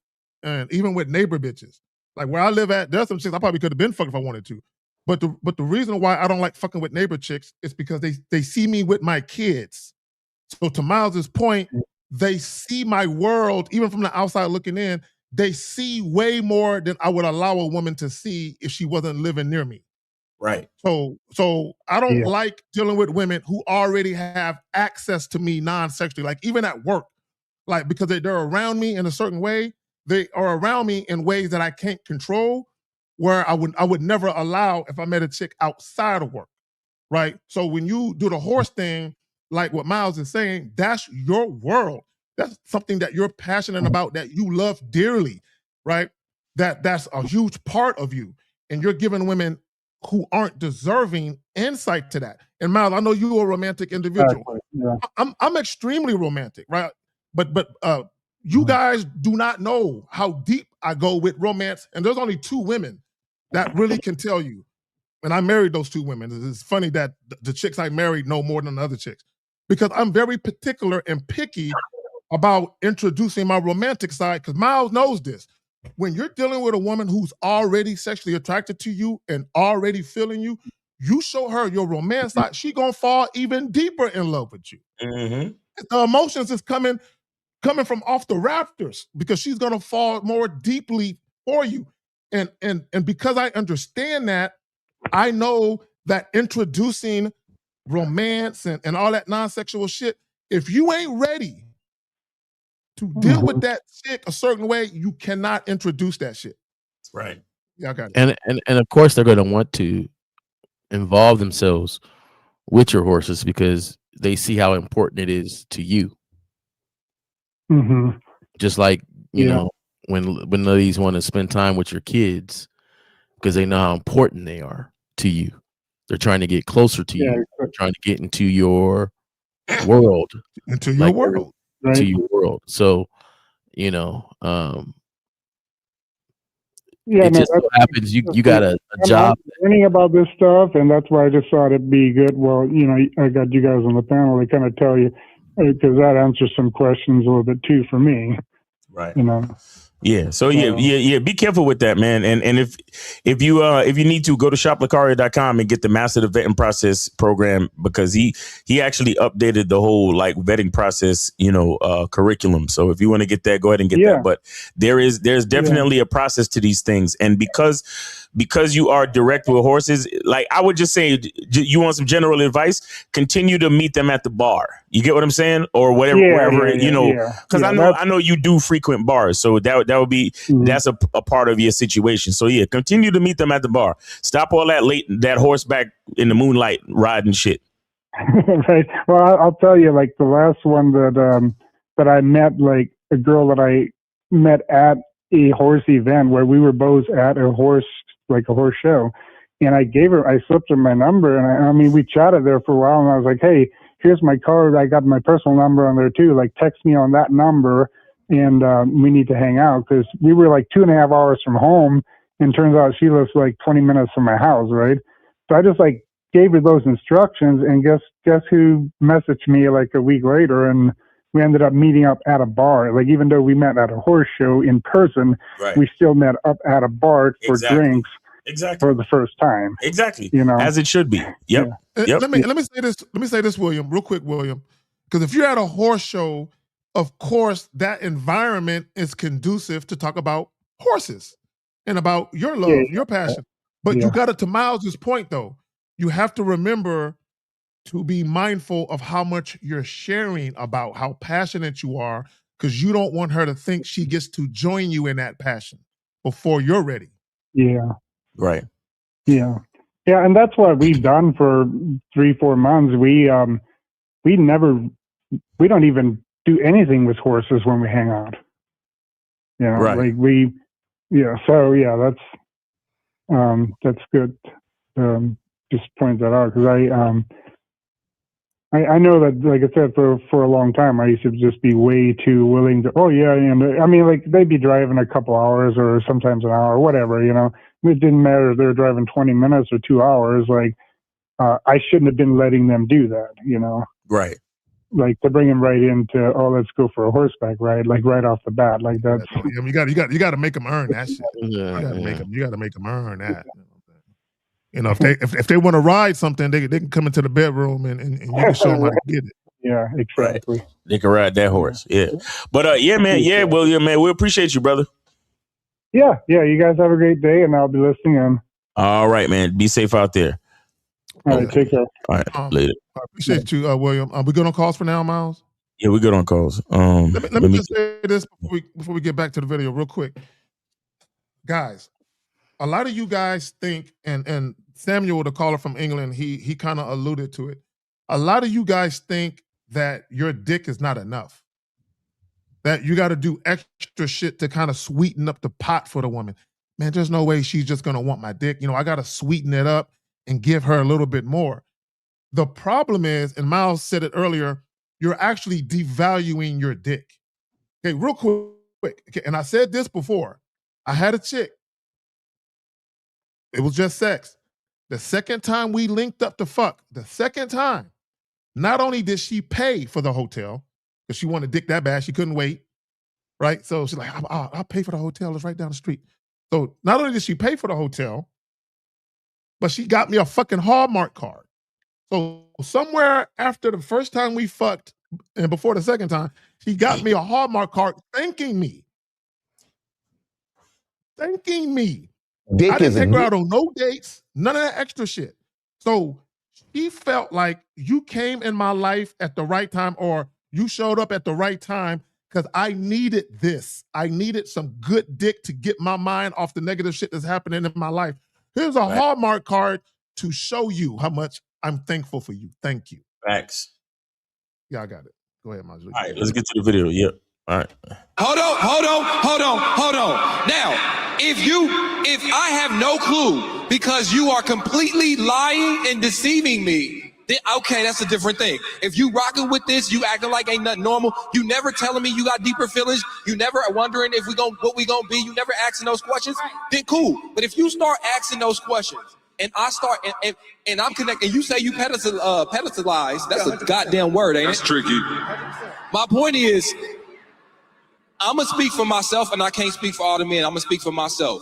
and even with neighbor bitches. Like where I live at, there's some chicks I probably could have been fucking if I wanted to. But the reason why I don't like fucking with neighbor chicks is because they see me with my kids. So to Miles's point, they see my world, even from the outside looking in, they see way more than I would allow a woman to see if she wasn't living near me. Right. So I don't like dealing with women who already have access to me non-sexually, like even at work, like because they're around me in a certain way, they are around me in ways that I can't control, where I would never allow if I met a chick outside of work, right? So when you do the horse thing, like what Miles is saying, that's your world. That's something that you're passionate about, that you love dearly, right? That's a huge part of you. And you're giving women who aren't deserving insight to that. And Miles, I know you're a romantic individual. Exactly. Yeah. I'm extremely romantic, right? But you guys do not know how deep I go with romance. And there's only 2 women that really can tell you. And I married those 2 women. It's funny that the chicks I married know more than the other chicks, because I'm very particular and picky about introducing my romantic side, because Miles knows this. When you're dealing with a woman who's already sexually attracted to you and already feeling you, you show her your romance side, she gonna fall even deeper in love with you. Mm-hmm. The emotions is coming from off the rafters, because she's gonna fall more deeply for you. And because I understand that, I know that introducing romance and all that non-sexual shit, if you ain't ready to deal with that chick a certain way, you cannot introduce that shit. Right. Yeah, I got it. And of course they're going to want to involve themselves with your horses because they see how important it is to you. Mm-hmm. Just like, you know, when ladies want to spend time with your kids because they know how important they are to you. They're trying to get closer to you. They're trying to get into your world. Into your world. To your world. So, you know, it just so happens you got a job. I'm learning about this stuff, and that's why I just thought it'd be good. Well, you know, I got you guys on the panel to kind of tell you, because that answers some questions a little bit too for me. Right. You know. Yeah. So yeah. Be careful with that, man. And if you need to, go to shoplecaria.com and get the Master the Vetting Process program, because he actually updated the whole like vetting process, curriculum. So if you want to get that, go ahead and get that. But there's definitely a process to these things, and because you are direct with horses, like I would just say, you want some general advice, continue to meet them at the bar. You get what I'm saying? Or whatever, wherever, because I know you do frequent bars. So that would be, that's a part of your situation. So yeah, continue to meet them at the bar. Stop all that horseback in the moonlight riding shit. Right. Well, I'll tell you, like the last one that I met, like a girl that I met at a horse event where we were both at a horse show, and I slipped her my number, and I mean we chatted there for a while, and I was like, hey, here's my card, I got my personal number on there too, like text me on that number, and we need to hang out, because we were like 2.5 hours from home, and turns out she lives like 20 minutes from my house, right? So I just like gave her those instructions, and guess who messaged me like a week later, and we ended up meeting up at a bar. Like, even though we met at a horse show in person, we still met up at a bar for drinks for the first time. Exactly. You know, as it should be. Yep. Let me say this, William, real quick, William, because if you're at a horse show, of course, that environment is conducive to talk about horses and about your love, your passion. But you got it, to Miles's point, though, you have to remember to be mindful of how much you're sharing about how passionate you are, because you don't want her to think she gets to join you in that passion before you're ready. Yeah. Right. Yeah. Yeah. And that's what we've done for 3-4 months. We don't even do anything with horses when we hang out. You know, right. So yeah, that's good. Just point that out, because I know that, like I said, for a long time, I used to just be way too willing to, and I mean, like, they'd be driving a couple hours or sometimes an hour, whatever, it didn't matter if they were driving 20 minutes or 2 hours. Like, I shouldn't have been letting them do that, Right. Like, to bring them right into, let's go for a horseback ride, like right off the bat, like that's. You got to make them earn that shit. You got to make them earn that. If they want to ride something, they can come into the bedroom and you can show them how to get it. Yeah, exactly. Right. They can ride that horse. Yeah. But man, William, man, we appreciate you, brother. Yeah. You guys have a great day, and I'll be listening in. All right, man. Be safe out there. All right, take care. All right, later. I appreciate you, William. We're going on calls for now, Miles? Yeah, we good on calls. Let me just say this before we get back to the video real quick. Guys, a lot of you guys think, and Samuel, the caller from England, he kind of alluded to it. A lot of you guys think that your dick is not enough. That you got to do extra shit to kind of sweeten up the pot for the woman. Man, there's no way she's just gonna want my dick. I got to sweeten it up and give her a little bit more. The problem is, and Miles said it earlier, you're actually devaluing your dick. Okay, real quick. Okay, and I said this before. I had a chick. It was just sex. The second time we linked up to fuck, the second time, not only did she pay for the hotel, because she wanted dick that bad, she couldn't wait, right? So she's like, I'll pay for the hotel. It's right down the street. So not only did she pay for the hotel, but she got me a fucking Hallmark card. So somewhere after the first time we fucked and before the second time, she got me a Hallmark card thanking me. Thanking me. Dick I didn't is a take her gift. out on no dates, none of that extra shit. So she felt like you came in my life at the right time, or you showed up at the right time because I needed this. I needed some good dick to get my mind off the negative shit that's happening in my life. Here's a Hallmark card to show you how much I'm thankful for you. Thank you. Facts. Yeah, I got it. Go ahead, Majid. All right, let's get to the video. Yep. All right. Hold on. Now, if I have no clue because you are completely lying and deceiving me, then okay, that's a different thing. If you rocking with this, you acting like ain't nothing normal, you never telling me you got deeper feelings, you never wondering if what we gonna be, you never asking those questions, then cool. But if you start asking those questions, and I start and I'm connecting, you say you pedestalize, that's a goddamn word, ain't it? That's tricky. My point is, I'm going to speak for myself, and I can't speak for all the men. I'm going to speak for myself.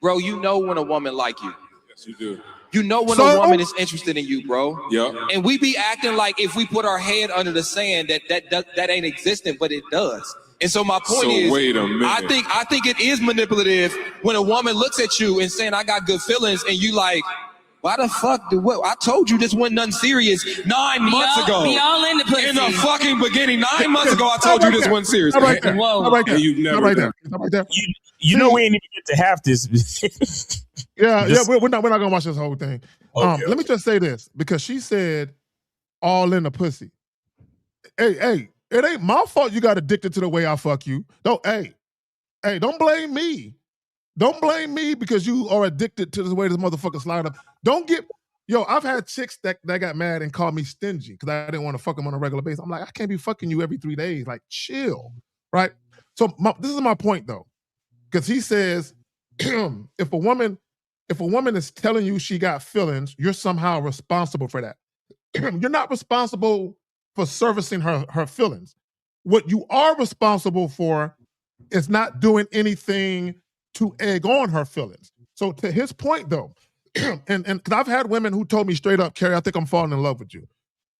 Bro, you know when a woman like you. Yes, you do. You know when a woman is interested in you, bro. Yep. And we be acting like if we put our head under the sand that ain't existent, but it does. And so my point is, wait a minute. I think it is manipulative when a woman looks at you and saying, I got good feelings, and you like, why the fuck I told you this wasn't nothing serious 9 months ago. Be all in the pussy. In the fucking beginning, 9 months ago, I told you this wasn't serious. Not right there. Whoa. Not right there. And you've never Not right done there. Not right there. You know we ain't even get to half this. We're not gonna watch this whole thing. Okay, Let me just say this, because she said all in the pussy. Hey, it ain't my fault you got addicted to the way I fuck you. Don't blame me. Don't blame me because you are addicted to the way this motherfucker slide up. I've had chicks that got mad and called me stingy because I didn't want to fuck them on a regular basis. I'm like, I can't be fucking you every 3 days. Like, chill, right? So this is my point though, because he says, if a woman is telling you she got feelings, you're somehow responsible for that. You're not responsible for servicing her feelings. What you are responsible for is not doing anything to egg on her feelings. So to his point though, and because I've had women who told me straight up, Carrie, I think I'm falling in love with you.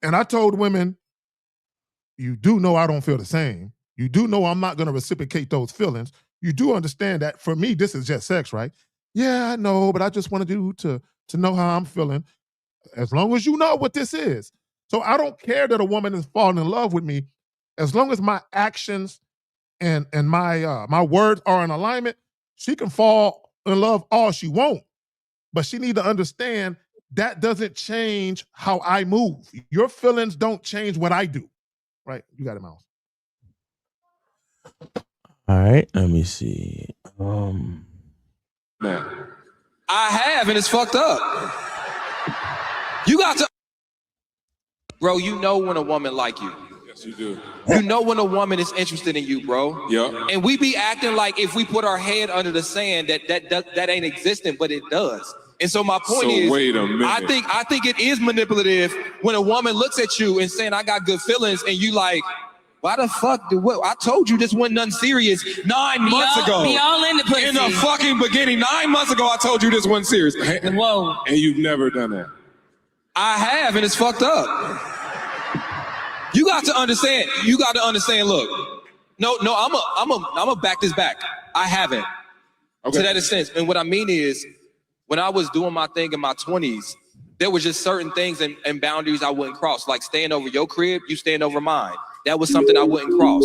And I told women, you do know I don't feel the same. You do know I'm not going to reciprocate those feelings. You do understand that for me, this is just sex, right? Yeah, I know, but I just wanted you to know how I'm feeling. As long as you know what this is. So I don't care that a woman is falling in love with me. As long as my actions and my words are in alignment, she can fall in love all she wants. But she need to understand that doesn't change how I move. Your feelings don't change what I do. Right? You got it, Miles. All right, let me see. Man. I have, and it's fucked up. You got to, bro, you know when a woman like you. Yes, you do. You know when a woman is interested in you, bro. Yep. And we be acting like if we put our head under the sand that ain't existent, but it does. And so my point is, wait a minute. I think it is manipulative when a woman looks at you and saying, I got good feelings, and you like, why the fuck I told you this wasn't nothing serious 9 months ago. Be all in the pussy. In the fucking beginning, 9 months ago, I told you this wasn't serious. Whoa. And you've never done that. I have, and it's fucked up. You got to understand. Look, no. I'm a back this back. I haven't, to that extent. And what I mean is, when I was doing my thing in my 20s, there was just certain things and boundaries I wouldn't cross, like staying over your crib, you staying over mine. that was something I wouldn't cross.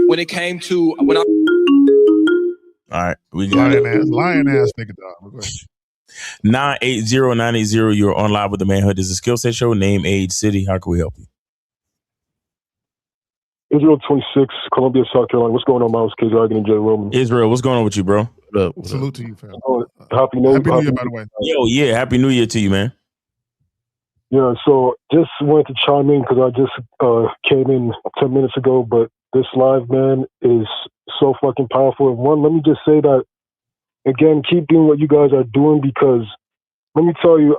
When it came to when I All right, we got lion ass nigga dog. 980-980. You're on live with the Manhood. This is a skill set show. Name, age, city. How can we help you? Israel 26, Columbia, South Carolina. What's going on, Miles? K. Dragon and Jay Roman. Israel, what's going on with you, bro? Salute to you, fam. Happy New Year, by the way. Yo, yeah, Happy New Year to you, man. Yeah, so just wanted to chime in because I just came in 10 minutes ago, but this live, man, is so fucking powerful. And one, let me just say that, again, keep doing what you guys are doing because let me tell you,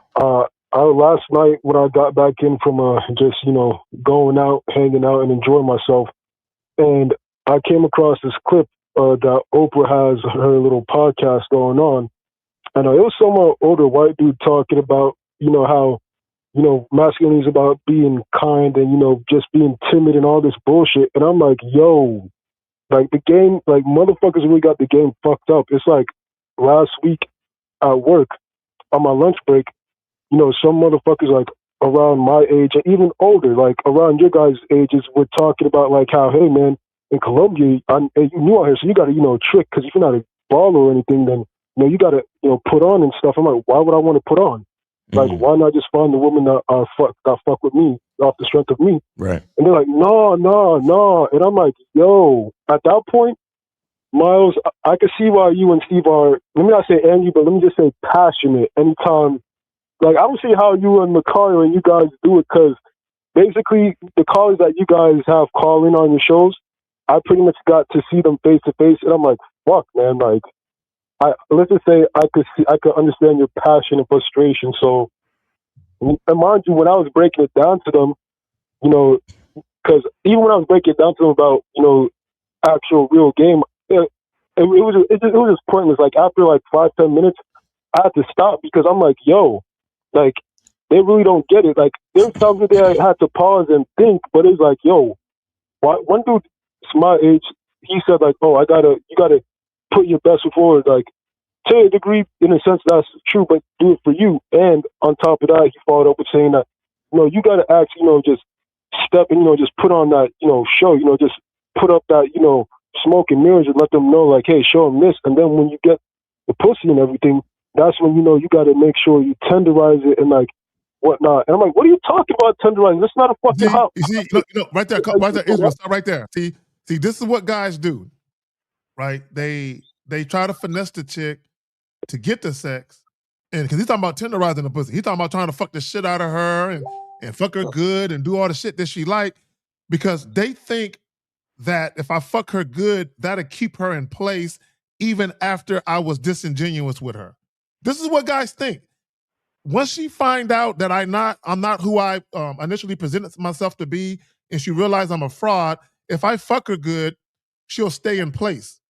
last night when I got back in from just, going out, hanging out, and enjoying myself, and I came across this clip that Oprah has her little podcast going on, and it was some older white dude talking about, how, masculinity is about being kind and, just being timid and all this bullshit. And I'm like, yo, like the game, like motherfuckers really got the game fucked up. It's like last week at work on my lunch break, some motherfuckers like around my age and even older, like around your guys' ages, were talking about like how, hey man, in Colombia, you new out here, so you got to, trick, because if you're not a baller or anything, then, you got to, put on and stuff. I'm like, why would I want to put on? Like, why not just find the woman that fuck with me off the strength of me? Right. And they're like, no. And I'm like, yo, at that point, Miles, I can see why you and Steve are, let me not say angry, but let me just say passionate anytime. Like, I don't see how you and Macario and you guys do it, because basically the callers that you guys have call in on your shows, I pretty much got to see them face to face, and I'm like, fuck, man, like, let's just say I could understand your passion and frustration. So, and mind you, when I was breaking it down to them, because even when I was breaking it down to them about, actual real game, it was just pointless. Like after like 5-10 minutes, I had to stop because I'm like, yo, like they really don't get it. Like there were times that I had to pause and think, but it's like, yo, one dude, my age, he said like, oh, you gotta put your best foot forward. Like to a degree, in a sense, that's true, but do it for you. And on top of that, he followed up with saying that, you gotta actually, just step and, just put on that, show, just put up that, smoke and mirrors and let them know, like, hey, show them this. And then when you get the pussy and everything, that's when, you got to make sure you tenderize it and, like, whatnot. And I'm like, what are you talking about tenderize? That's not a fucking hot. You see, look, right there, Israel, stop right there. See, this is what guys do, right? They try to finesse the chick to get the sex, and because he's talking about tenderizing the pussy. He's talking about trying to fuck the shit out of her and fuck her good and do all the shit that she like, because they think that if I fuck her good, that'll keep her in place even after I was disingenuous with her. This is what guys think. Once she find out that I'm not who I initially presented myself to be, and she realized I'm a fraud, if I fuck her good, she'll stay in place.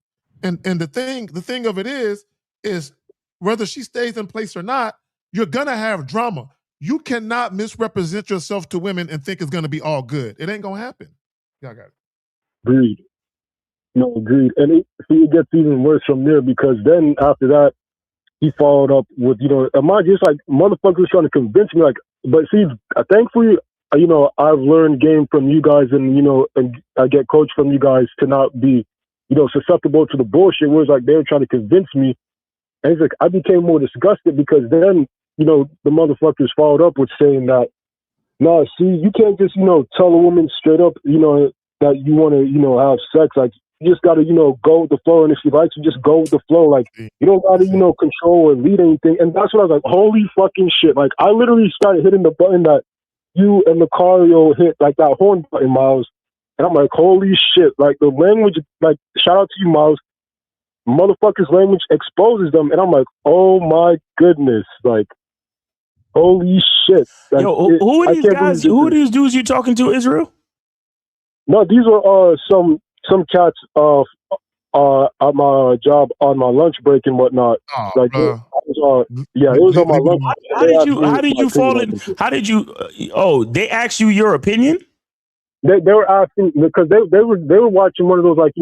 And the thing of it is whether she stays in place or not, you're gonna have drama. You cannot misrepresent yourself to women and think it's gonna be all good. It ain't gonna happen. Y'all got it. Agreed. No, agreed. And it gets even worse from there, because then after that, he followed up with, mind you, it's like motherfuckers trying to convince me, like, but see, thankfully, I've learned game from you guys, and, and I get coached from you guys to not be, susceptible to the bullshit, whereas like they were trying to convince me. And it's like, I became more disgusted, because then, the motherfuckers followed up with saying that, no, see, you can't just, tell a woman straight up, that you want to, have sex. Like, you just got to, go with the flow. And if she likes you, just go with the flow. Like, you don't got to, control or lead anything. And that's what I was like, holy fucking shit. Like, I literally started hitting the button that you and Macario hit, like that horn button, Miles. And I'm like, holy shit. Like, the language, like, shout out to you, Miles. Motherfuckers' language exposes them. And I'm like, oh my goodness. Like, holy shit. Like, yo, who are these guys? Who are these dudes you talking to, Israel? No, these are some cats at my job on my lunch break and whatnot. Oh, like, it was on my lunch. How did you fall in? How did you? They asked you your opinion. They were asking because they were watching one of those, like,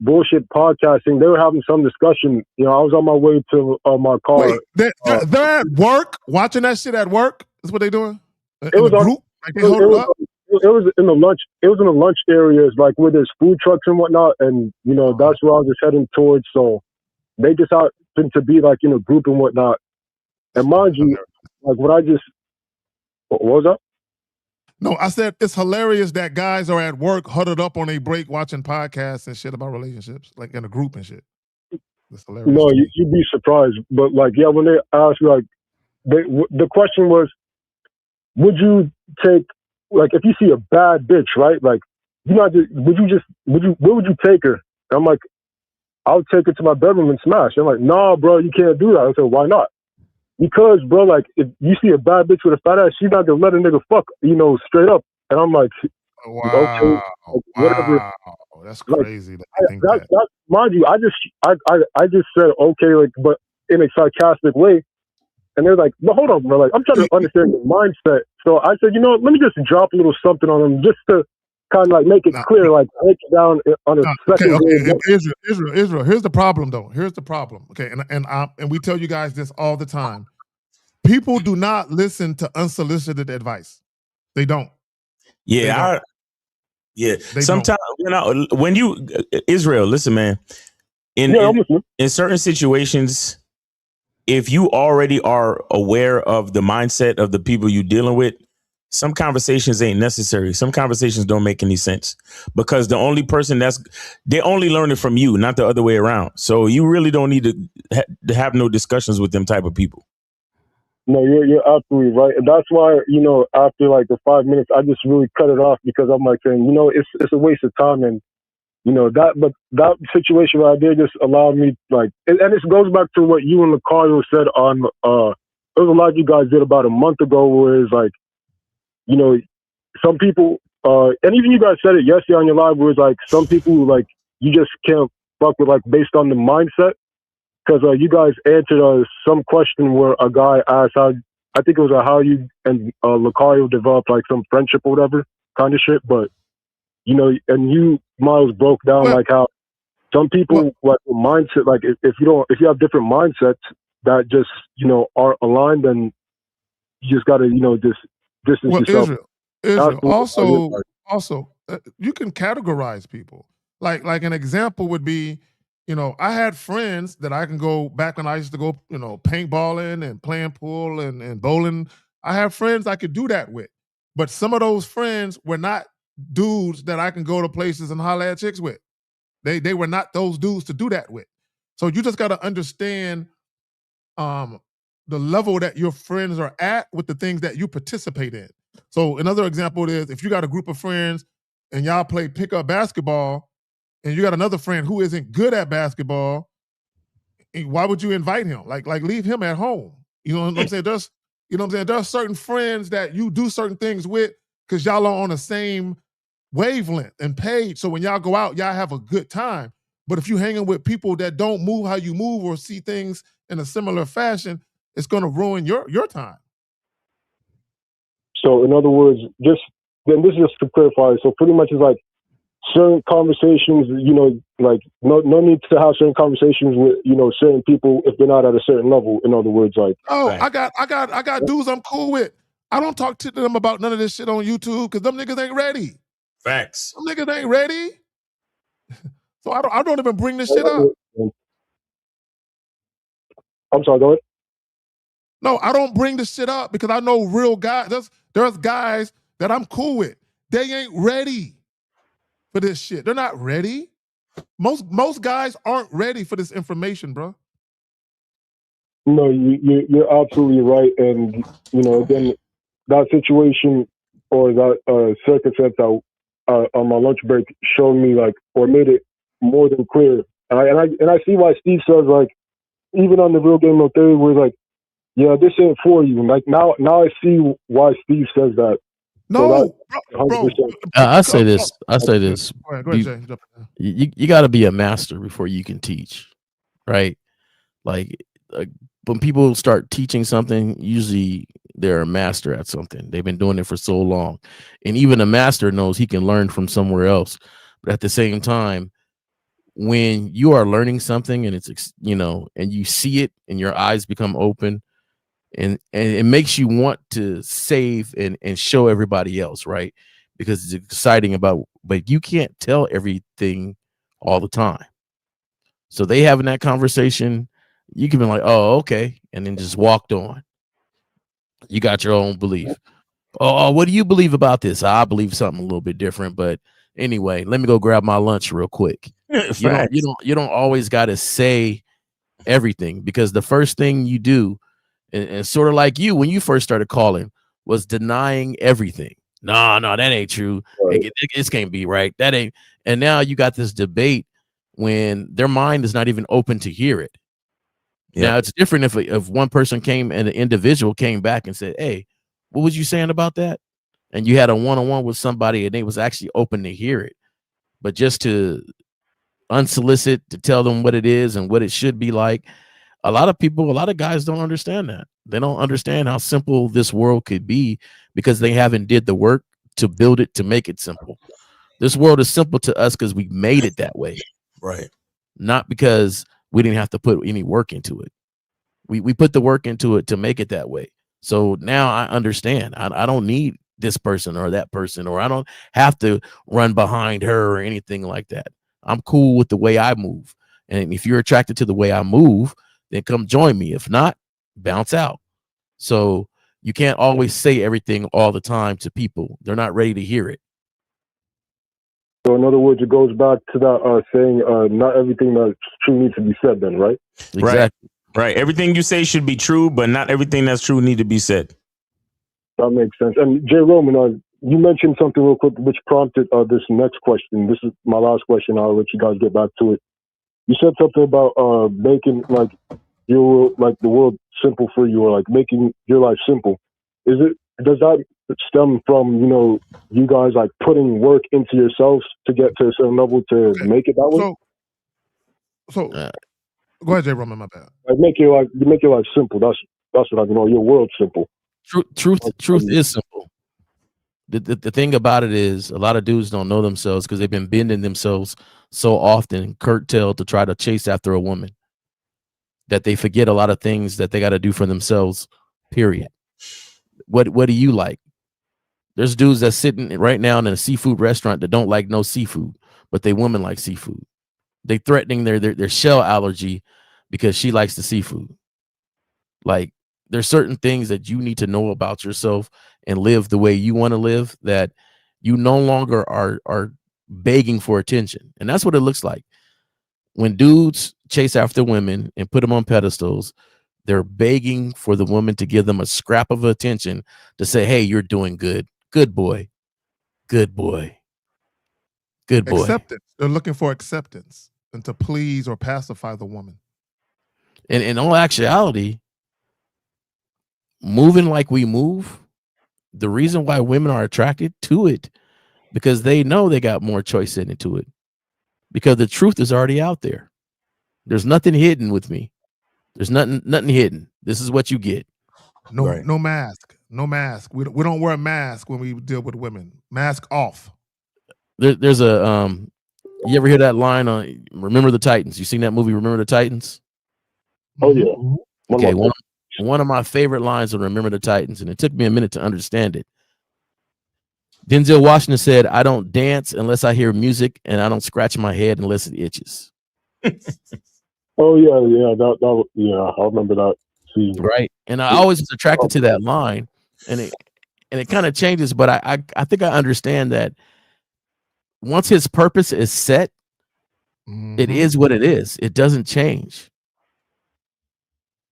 bullshit podcasting. They were having some discussion. I was on my way to my car. Wait, they're at work watching that shit at work. That's what they doing. It was a group. Like they hold it up. was in the lunch. It was in the lunch areas, like where there's food trucks and whatnot, and that's where I was just heading towards. So they just happened to be like in a group and whatnot. And mind you, like what was that? No, I said it's hilarious that guys are at work huddled up on a break watching podcasts and shit about relationships, like in a group and shit. It's hilarious. No, you'd be surprised. But like, yeah, when they asked me, like, the question was, would you take, like, if you see a bad bitch, right? Like, where would you take her? And I'm like, I'll take her to my bedroom and smash. I'm like, nah, bro, you can't do that. I said, why not? Because, bro, like, if you see a bad bitch with a fat ass, she's not gonna let a nigga fuck, straight up. And I'm like, okay, like, whatever. Wow, that's crazy. That mind you, I just said okay, like, but in a sarcastic way. And they're like, but hold on, bro. Like, I'm trying to understand the mindset. So I said, let me just drop a little something on them just to kind of like make it clear, like break it down on a second. Okay. Israel. Here's the problem, though. Here's the problem. Okay, and we tell you guys this all the time. People do not listen to unsolicited advice. They don't. Yeah, sometimes when you Israel, listen, man. In certain situations, if you already are aware of the mindset of the people you're dealing with, some conversations ain't necessary. Some conversations don't make any sense because the only person they only learn it from you, not the other way around. So you really don't need to have no discussions with them type of people. No, you're absolutely right. And that's why, after like the 5 minutes, I just really cut it off because I'm like saying, it's a waste of time. And, that situation right there just allowed me, like, and this goes back to what you and Lucario said on, there was a lot you guys did about a month ago where it's like, some people, and even you guys said it yesterday on your live where it's like, some people, like, you just can't fuck with, like, based on the mindset. Because you guys answered some question where a guy asked how it was how you and Lucario developed like some friendship or whatever kind of shit. But and you, Miles, broke down like how some people like the mindset, like if you have different mindsets that just aren't aligned, then you just gotta just distance yourself. Israel. Also, you can categorize people. Like an example would be. I had friends that I can go back when I used to go, paintballing and playing pool and bowling. I have friends I could do that with. But some of those friends were not dudes that I can go to places and holler at chicks with. They were not those dudes to do that with. So you just got to understand the level that your friends are at with the things that you participate in. So another example is if you got a group of friends and y'all play pickup basketball, and you got another friend who isn't good at basketball, why would you invite him? Like leave him at home. You know what I'm saying? There's certain friends that you do certain things with because y'all are on the same wavelength and page. So when y'all go out, y'all have a good time. But if you hanging with people that don't move how you move or see things in a similar fashion, it's going to ruin your time. So in other words, this is just to clarify. So pretty much it's like, certain conversations, like no need to have certain conversations with, certain people if they're not at a certain level. In other words, like, I got dudes I'm cool with. I don't talk to them about none of this shit on YouTube because them niggas ain't ready. Facts. Them niggas ain't ready. So I don't even bring this shit up. I'm sorry, go ahead. No, I don't bring this shit up because I know real guys. There's guys that I'm cool with. They ain't ready for this shit. They're not ready. Most guys aren't ready for this information, bro. No, you're absolutely right. And, again, that situation or that circumstance on my lunch break showed me, like, or made it more than clear. And I see why Steve says, like, even on the Real Game No Theory, where it's like, yeah, this ain't for you. Like, now I see why Steve says that. No, so bro. I say this. Go ahead, Jay. You got to be a master before you can teach, right? Like when people start teaching something, usually they're a master at something. They've been doing it for so long, and even a master knows he can learn from somewhere else. But at the same time, when you are learning something and it's and you see it and your eyes become open, and it makes you want to save and show everybody else, right? because it's exciting but you can't tell everything all the time. So they having that conversation, you can be like, oh, okay, and then just walked on. You got your own belief. Oh, what do you believe about this? I believe something a little bit different, but anyway, let me go grab my lunch real quick. You don't always got to say everything, because the first thing you do, and sort of like you when you first started calling, was denying everything. No, that ain't true. It can't be right. That ain't. And now you got this debate when their mind is not even open to hear it. Yep. Now it's different if one person came and an individual came back and said, hey, what was you saying about that? And you had a one-on-one with somebody and they was actually open to hear it. But just to unsolicit to tell them what it is and what it should be like, a lot of guys don't understand that. They don't understand how simple this world could be because they haven't did the work to build it, to make it simple. This world is simple to us because we made it that way. Right. Not because we didn't have to put any work into it. We put the work into it to make it that way. So now I understand. I don't need this person or that person, or I don't have to run behind her or anything like that. I'm cool with the way I move. And if you're attracted to the way I move, then come join me. If not, bounce out. So you can't always say everything all the time to people. They're not ready to hear it. So in other words, it goes back to that saying, not everything that's true needs to be said then, right? Exactly. Right. Everything you say should be true, but not everything that's true need to be said. That makes sense. And Jay Roman, you mentioned something real quick which prompted this next question. This is my last question. I'll let you guys get back to it. You said something about making like the world simple for you, or like making your life simple. Does that stem from, you guys like putting work into yourselves to get to a certain level to make it that way? So go ahead, Jay Roman, my bad. Like make your life simple. That's what I know. Your world simple. Truth is simple. The thing about it is a lot of dudes don't know themselves because they've been bending themselves so often, curtailed to try to chase after a woman, that they forget a lot of things that they got to do for themselves, period. What do you like? There's dudes that's sitting right now in a seafood restaurant that don't like no seafood, but they women like seafood. They threatening their shell allergy because she likes the seafood. Like, there's certain things that you need to know about yourself and live the way you want to live, that you no longer are begging for attention. And that's what it looks like. When dudes chase after women and put them on pedestals, they're begging for the woman to give them a scrap of attention to say, hey, you're doing good. Good boy. Good boy. Good boy. Acceptance. They're looking for acceptance and to please or pacify the woman. And in all actuality, moving like we move, the reason why women are attracted to it, because they know they got more choice into it, because the truth is already out there. There's nothing hidden with me. There's nothing hidden. This is what you get. No mask. No mask. We don't wear a mask when we deal with women. Mask off. There's a you ever hear that line on Remember the Titans? You seen that movie Remember the Titans? Oh yeah. Okay, one of my favorite lines on Remember the Titans, and it took me a minute to understand it. Denzel Washington said, I don't dance unless I hear music, and I don't scratch my head unless it itches. Oh yeah. That I remember that scene. Right. And I always was attracted to that line, and it kind of changes, but I think I understand that once his purpose is set, it is what it is. It doesn't change.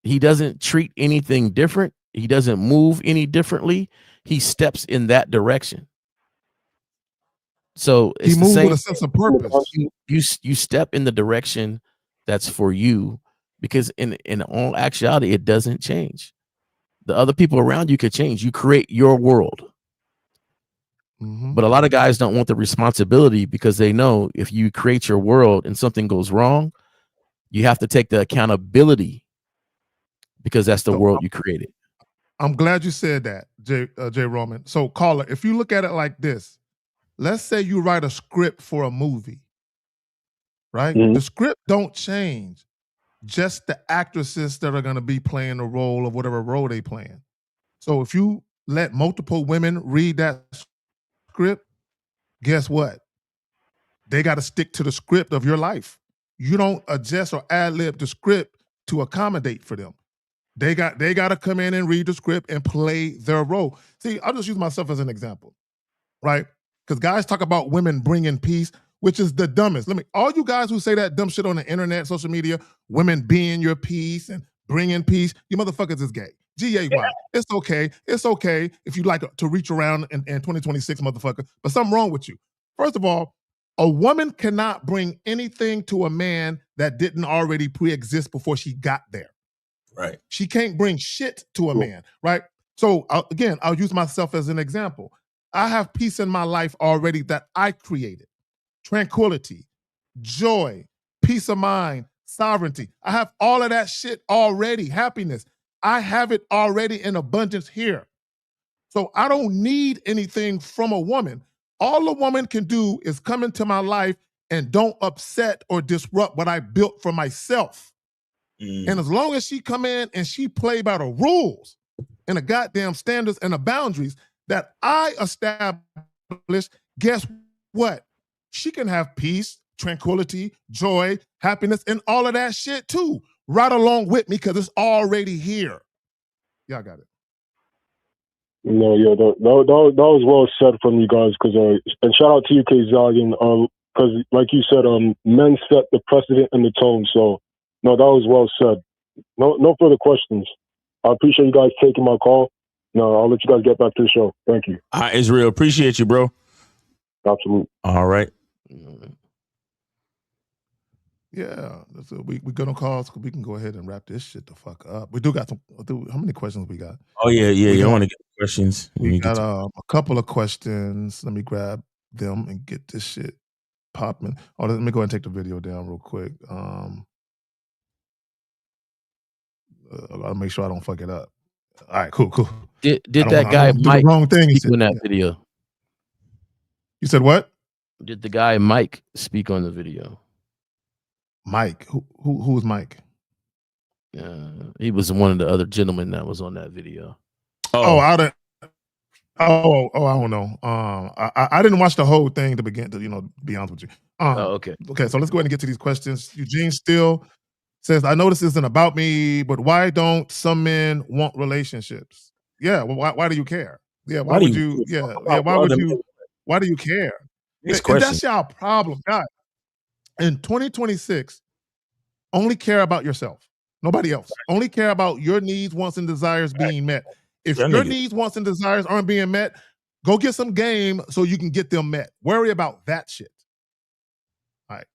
He doesn't treat anything different. He doesn't move any differently. He steps in that direction. So it's he the moves same. with a sense of purpose. You step in the direction that's for you, because in all actuality, it doesn't change. The other people around you could change. You create your world. But a lot of guys don't want the responsibility, because they know if you create your world and something goes wrong, you have to take the accountability, because that's the world you created. I'm glad you said that, Jay Roman. So, caller, if you look at it like this, let's say you write a script for a movie, right? The script don't change, just the actresses that are going to be playing the role of whatever role they playing. So if you let multiple women read that script, guess what? They got to stick to the script of your life. You don't adjust or ad-lib the script to accommodate for them. They got to come in and read the script and play their role. See, I'll just use myself as an example, right? Because guys talk about women bringing peace, which is the dumbest. All you guys who say that dumb shit on the internet, social media, women being your peace and bringing peace, you motherfuckers is gay. G-A-Y. It's okay. It's okay if you like to reach around in 2026, motherfucker, but something wrong with you. First of all, a woman cannot bring anything to a man that didn't already pre-exist before she got there. Right. She can't bring shit to a man, right? So again, I'll use myself as an example. I have peace in my life already that I created. Tranquility, joy, peace of mind, sovereignty. I have all of that shit already. Happiness. I have it already in abundance here. So I don't need anything from a woman. All a woman can do is come into my life and don't upset or disrupt what I built for myself. And as long as she come in and she play by the rules and the goddamn standards and the boundaries that I established, guess what? She can have peace, tranquility, joy, happiness, and all of that shit too, right along with me because it's already here. Y'all got it. No, yeah, that was well said from you guys. And shout out to you, K. Zaggin, because like you said, men set the precedent and the tone. So, no, that was well said. No further questions. I appreciate you guys taking my call. No, I'll let you guys get back to the show. Thank you. Israel, appreciate you, bro. Absolutely. All right. Yeah, we gonna call. We can go ahead and wrap this shit the fuck up. We do got some. How many questions we got? Oh yeah. You want to get questions? We got a couple of questions. Let me grab them and get this shit popping. Oh, let me go ahead and take the video down real quick. I'll make sure I don't fuck it up. All right, cool. Did that guy Mike the wrong thing speak on that video? You said what? Did the guy Mike speak on the video? Mike, who was Mike? He was one of the other gentlemen that was on that video. I don't know. I didn't watch the whole thing to begin to, be honest with you. Okay. Okay, so let's go ahead and get to these questions. Eugene Steele says, I know this isn't about me, but why don't some men want relationships? Yeah, well, why do you care? Yeah, why would you? Yeah, why do you care? And that's y'all problem, guys. In 2026, only care about yourself. Nobody else. Only care about your needs, wants, and desires being met. If your needs, wants, and desires aren't being met, go get some game so you can get them met. Worry about that shit. All right.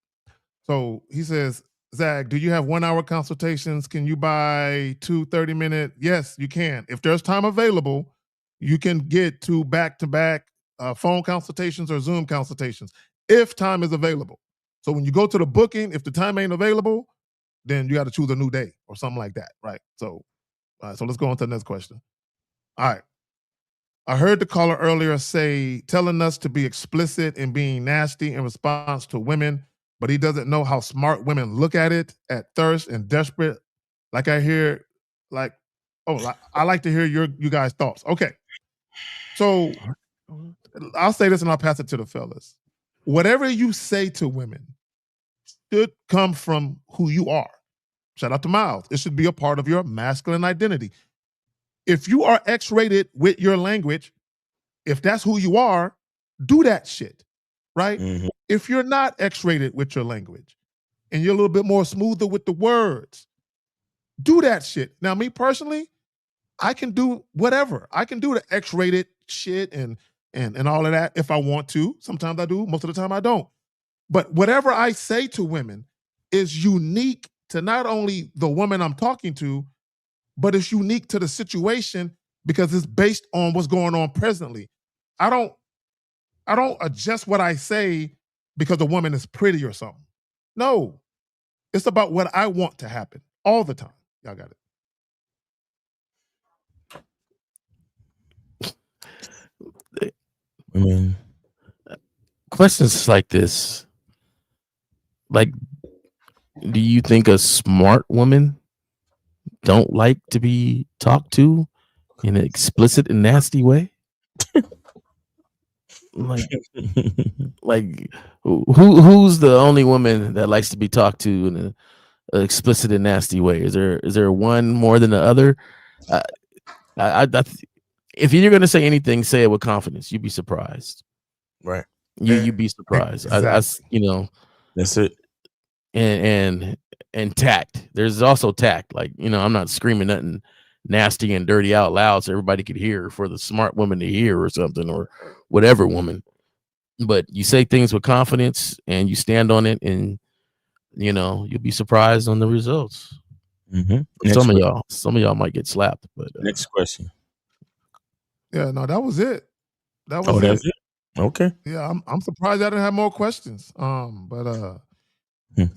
So he says, Zag, do you have 1 hour consultations? Can you buy 2 30-minute? Yes, you can. If there's time available, you can get 2 back-to-back phone consultations or Zoom consultations if time is available. So when you go to the booking, if the time ain't available, then you got to choose a new day or something like that, right? So, so let's go on to the next question. All right. I heard the caller earlier say, telling us to be explicit and being nasty in response to women, but he doesn't know how smart women look at it, at thirst and desperate. Like I hear, I like to hear you guys' thoughts. Okay. So I'll say this and I'll pass it to the fellas. Whatever you say to women should come from who you are. Shout out to Miles. It should be a part of your masculine identity. If you are X-rated with your language, if that's who you are, do that shit, right? Mm-hmm. If you're not X-rated with your language and you're a little bit more smoother with the words, do that shit. Now, me personally, I can do whatever. I can do the X-rated shit and all of that if I want to. Sometimes I do. Most of the time I don't. But whatever I say to women is unique to not only the woman I'm talking to, but it's unique to the situation because it's based on what's going on presently. I don't adjust what I say because a woman is pretty or something. No, it's about what I want to happen all the time. Y'all got it. I mean, questions like this, like, do you think a smart woman don't like to be talked to in an explicit and nasty way? like who's the only woman that likes to be talked to in an explicit and nasty way? Is there one more than the other? If you're going to say anything, say it with confidence. You'd be surprised. Right. You'd be surprised. Exactly. That's it. And tact. There's also tact. Like, I'm not screaming nothing nasty and dirty out loud so everybody could hear, for the smart woman to hear or something, or whatever woman. But you say things with confidence and you stand on it, and you'll be surprised on the results. Mm-hmm. Some of y'all might get slapped. But next question. Yeah, no, that was it. That's it. Okay. Yeah, I'm surprised I didn't have more questions. But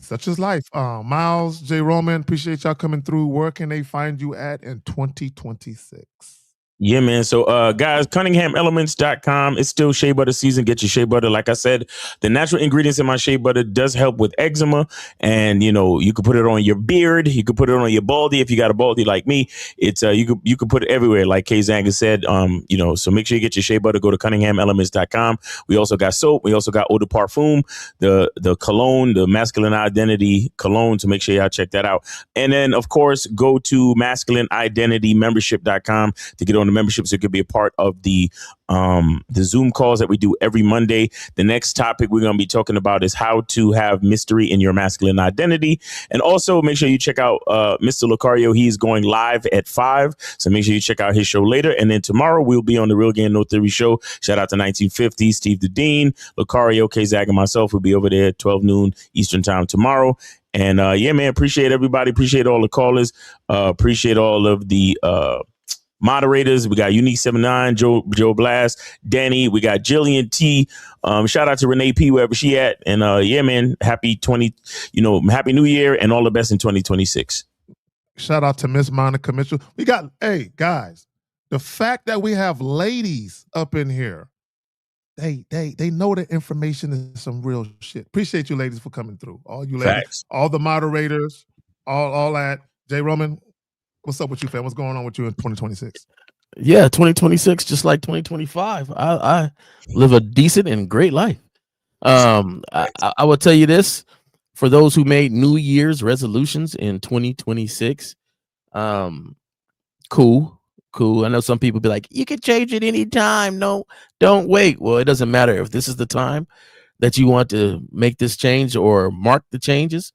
such is life. Miles J. Roman, appreciate y'all coming through. Where can they find you at in 2026? Yeah, man. So, guys, CunninghamElements.com. It's still shea butter season. Get your shea butter. Like I said, the natural ingredients in my shea butter does help with eczema. And, you could put it on your beard. You could put it on your baldy. If you got a baldy like me, it's you could put it everywhere. Like Kay Zanga said, so make sure you get your shea butter. Go to CunninghamElements.com. We also got soap. We also got eau de parfum, the cologne, the masculine identity cologne. So make sure y'all check that out. And then, of course, go to masculineidentitymembership.com to get on the membership, so it could be a part of the Zoom calls that we do every Monday. The next topic we're going to be talking about is how to have mystery in your masculine identity. And also make sure you check out Mr. Lucario. He's going live at 5. So make sure you check out his show later. And then tomorrow we'll be on the Real Game No Theory show. Shout out to 1950, Steve the Dean, Lucario, K-Zag, and myself will be over there at 12 noon Eastern time tomorrow. And yeah, man, appreciate everybody. Appreciate all the callers. Appreciate all of the moderators. We got Unique 79, Joe Blast, Danny. We got Jillian T. Shout out to Renee P, wherever she at. And yeah, man, happy New Year and all the best in 2026. Shout out to Miss Monica Mitchell. We got, hey guys, the fact that we have ladies up in here, they know the information is some real shit. Appreciate you ladies for coming through. All you ladies, Facts. all the moderators, all that. J. Roman, what's up with you, fam? What's going on with you in 2026? Yeah, 2026, just like 2025. I live a decent and great life. I will tell you this, for those who made New Year's resolutions in 2026, cool. I know some people be like, you can change it anytime. No, don't wait. Well, it doesn't matter if this is the time that you want to make this change or mark the changes.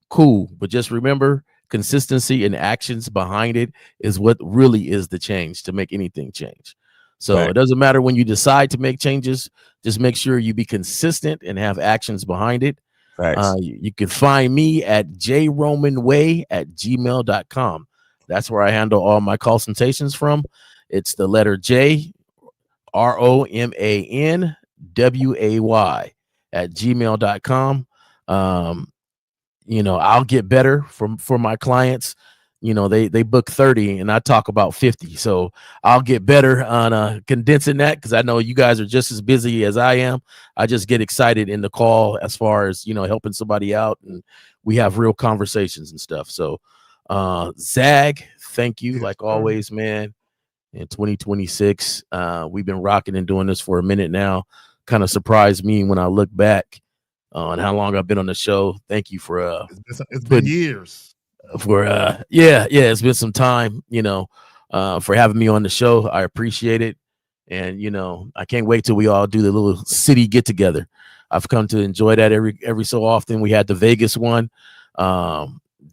Cool. But just remember, consistency and actions behind it is what really is the change to make anything change. So It doesn't matter when you decide to make changes, just make sure you be consistent and have actions behind it. You can find me at jromanway@gmail.com. That's where I handle all my consultations from. It's the letter J, ROMANWAY @gmail.com. I'll get better for my clients. They book 30 and I talk about 50. So I'll get better on condensing that, because I know you guys are just as busy as I am. I just get excited in the call as far as, helping somebody out, and we have real conversations and stuff. So Zag, thank you, like always, man. In 2026, we've been rocking and doing this for a minute now. Kind of surprised me when I look back on how long I've been on the show. Thank you for it's been years. It's been some time, for having me on the show. I appreciate it. And I can't wait till we all do the little city get together. I've come to enjoy that every so often. We had the Vegas one,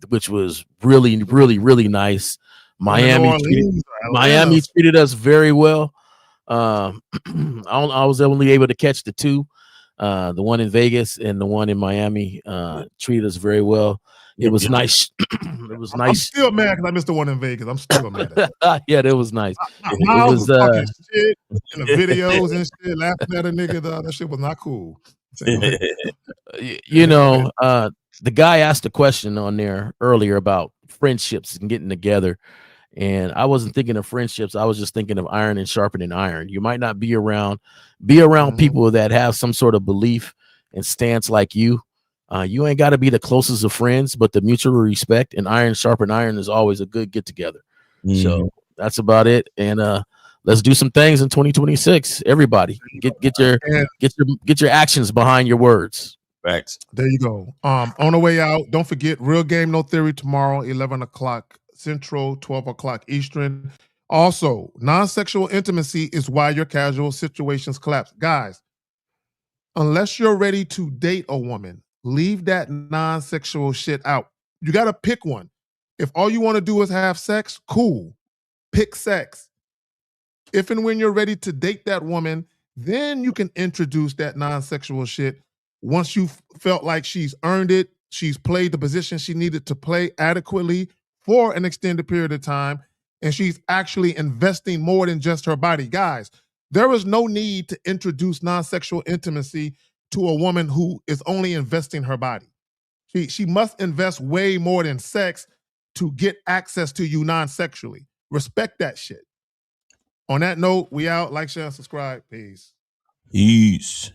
which was really, really, really nice. Miami treated us very well. I was only able to catch the two. The one in Vegas and the one in Miami treated us very well. It was nice. It was nice. I'm still mad because I missed the one in Vegas. I'm still mad at that. Yeah, that was nice. Miles was talking shit in the videos and shit, laughing at a nigga. That shit was not cool. The guy asked a question on there earlier about friendships and getting together. And I wasn't thinking of friendships. I was just thinking of iron and sharpening iron. You might not be around people that have some sort of belief and stance like you. You ain't got to be the closest of friends, but the mutual respect and iron sharpen iron is always a good get together. So that's about it. And let's do some things in 2026. Everybody, get your actions behind your words. Facts. There you go. On the way out, don't forget Real Game No Theory tomorrow, 11 o'clock Central, 12 o'clock Eastern. Also, non-sexual intimacy is why your casual situations collapse. Guys, unless you're ready to date a woman, leave that non-sexual shit out. You got to pick one. If all you want to do is have sex, cool. Pick sex. If and when you're ready to date that woman, then you can introduce that non-sexual shit. Once you felt like she's earned it, she's played the position she needed to play adequately for an extended period of time, and she's actually investing more than just her body. Guys, there is no need to introduce non-sexual intimacy to a woman who is only investing her body. She must invest way more than sex to get access to you non-sexually. Respect that shit. On that note, we out. Like, share, and subscribe. Peace. Peace.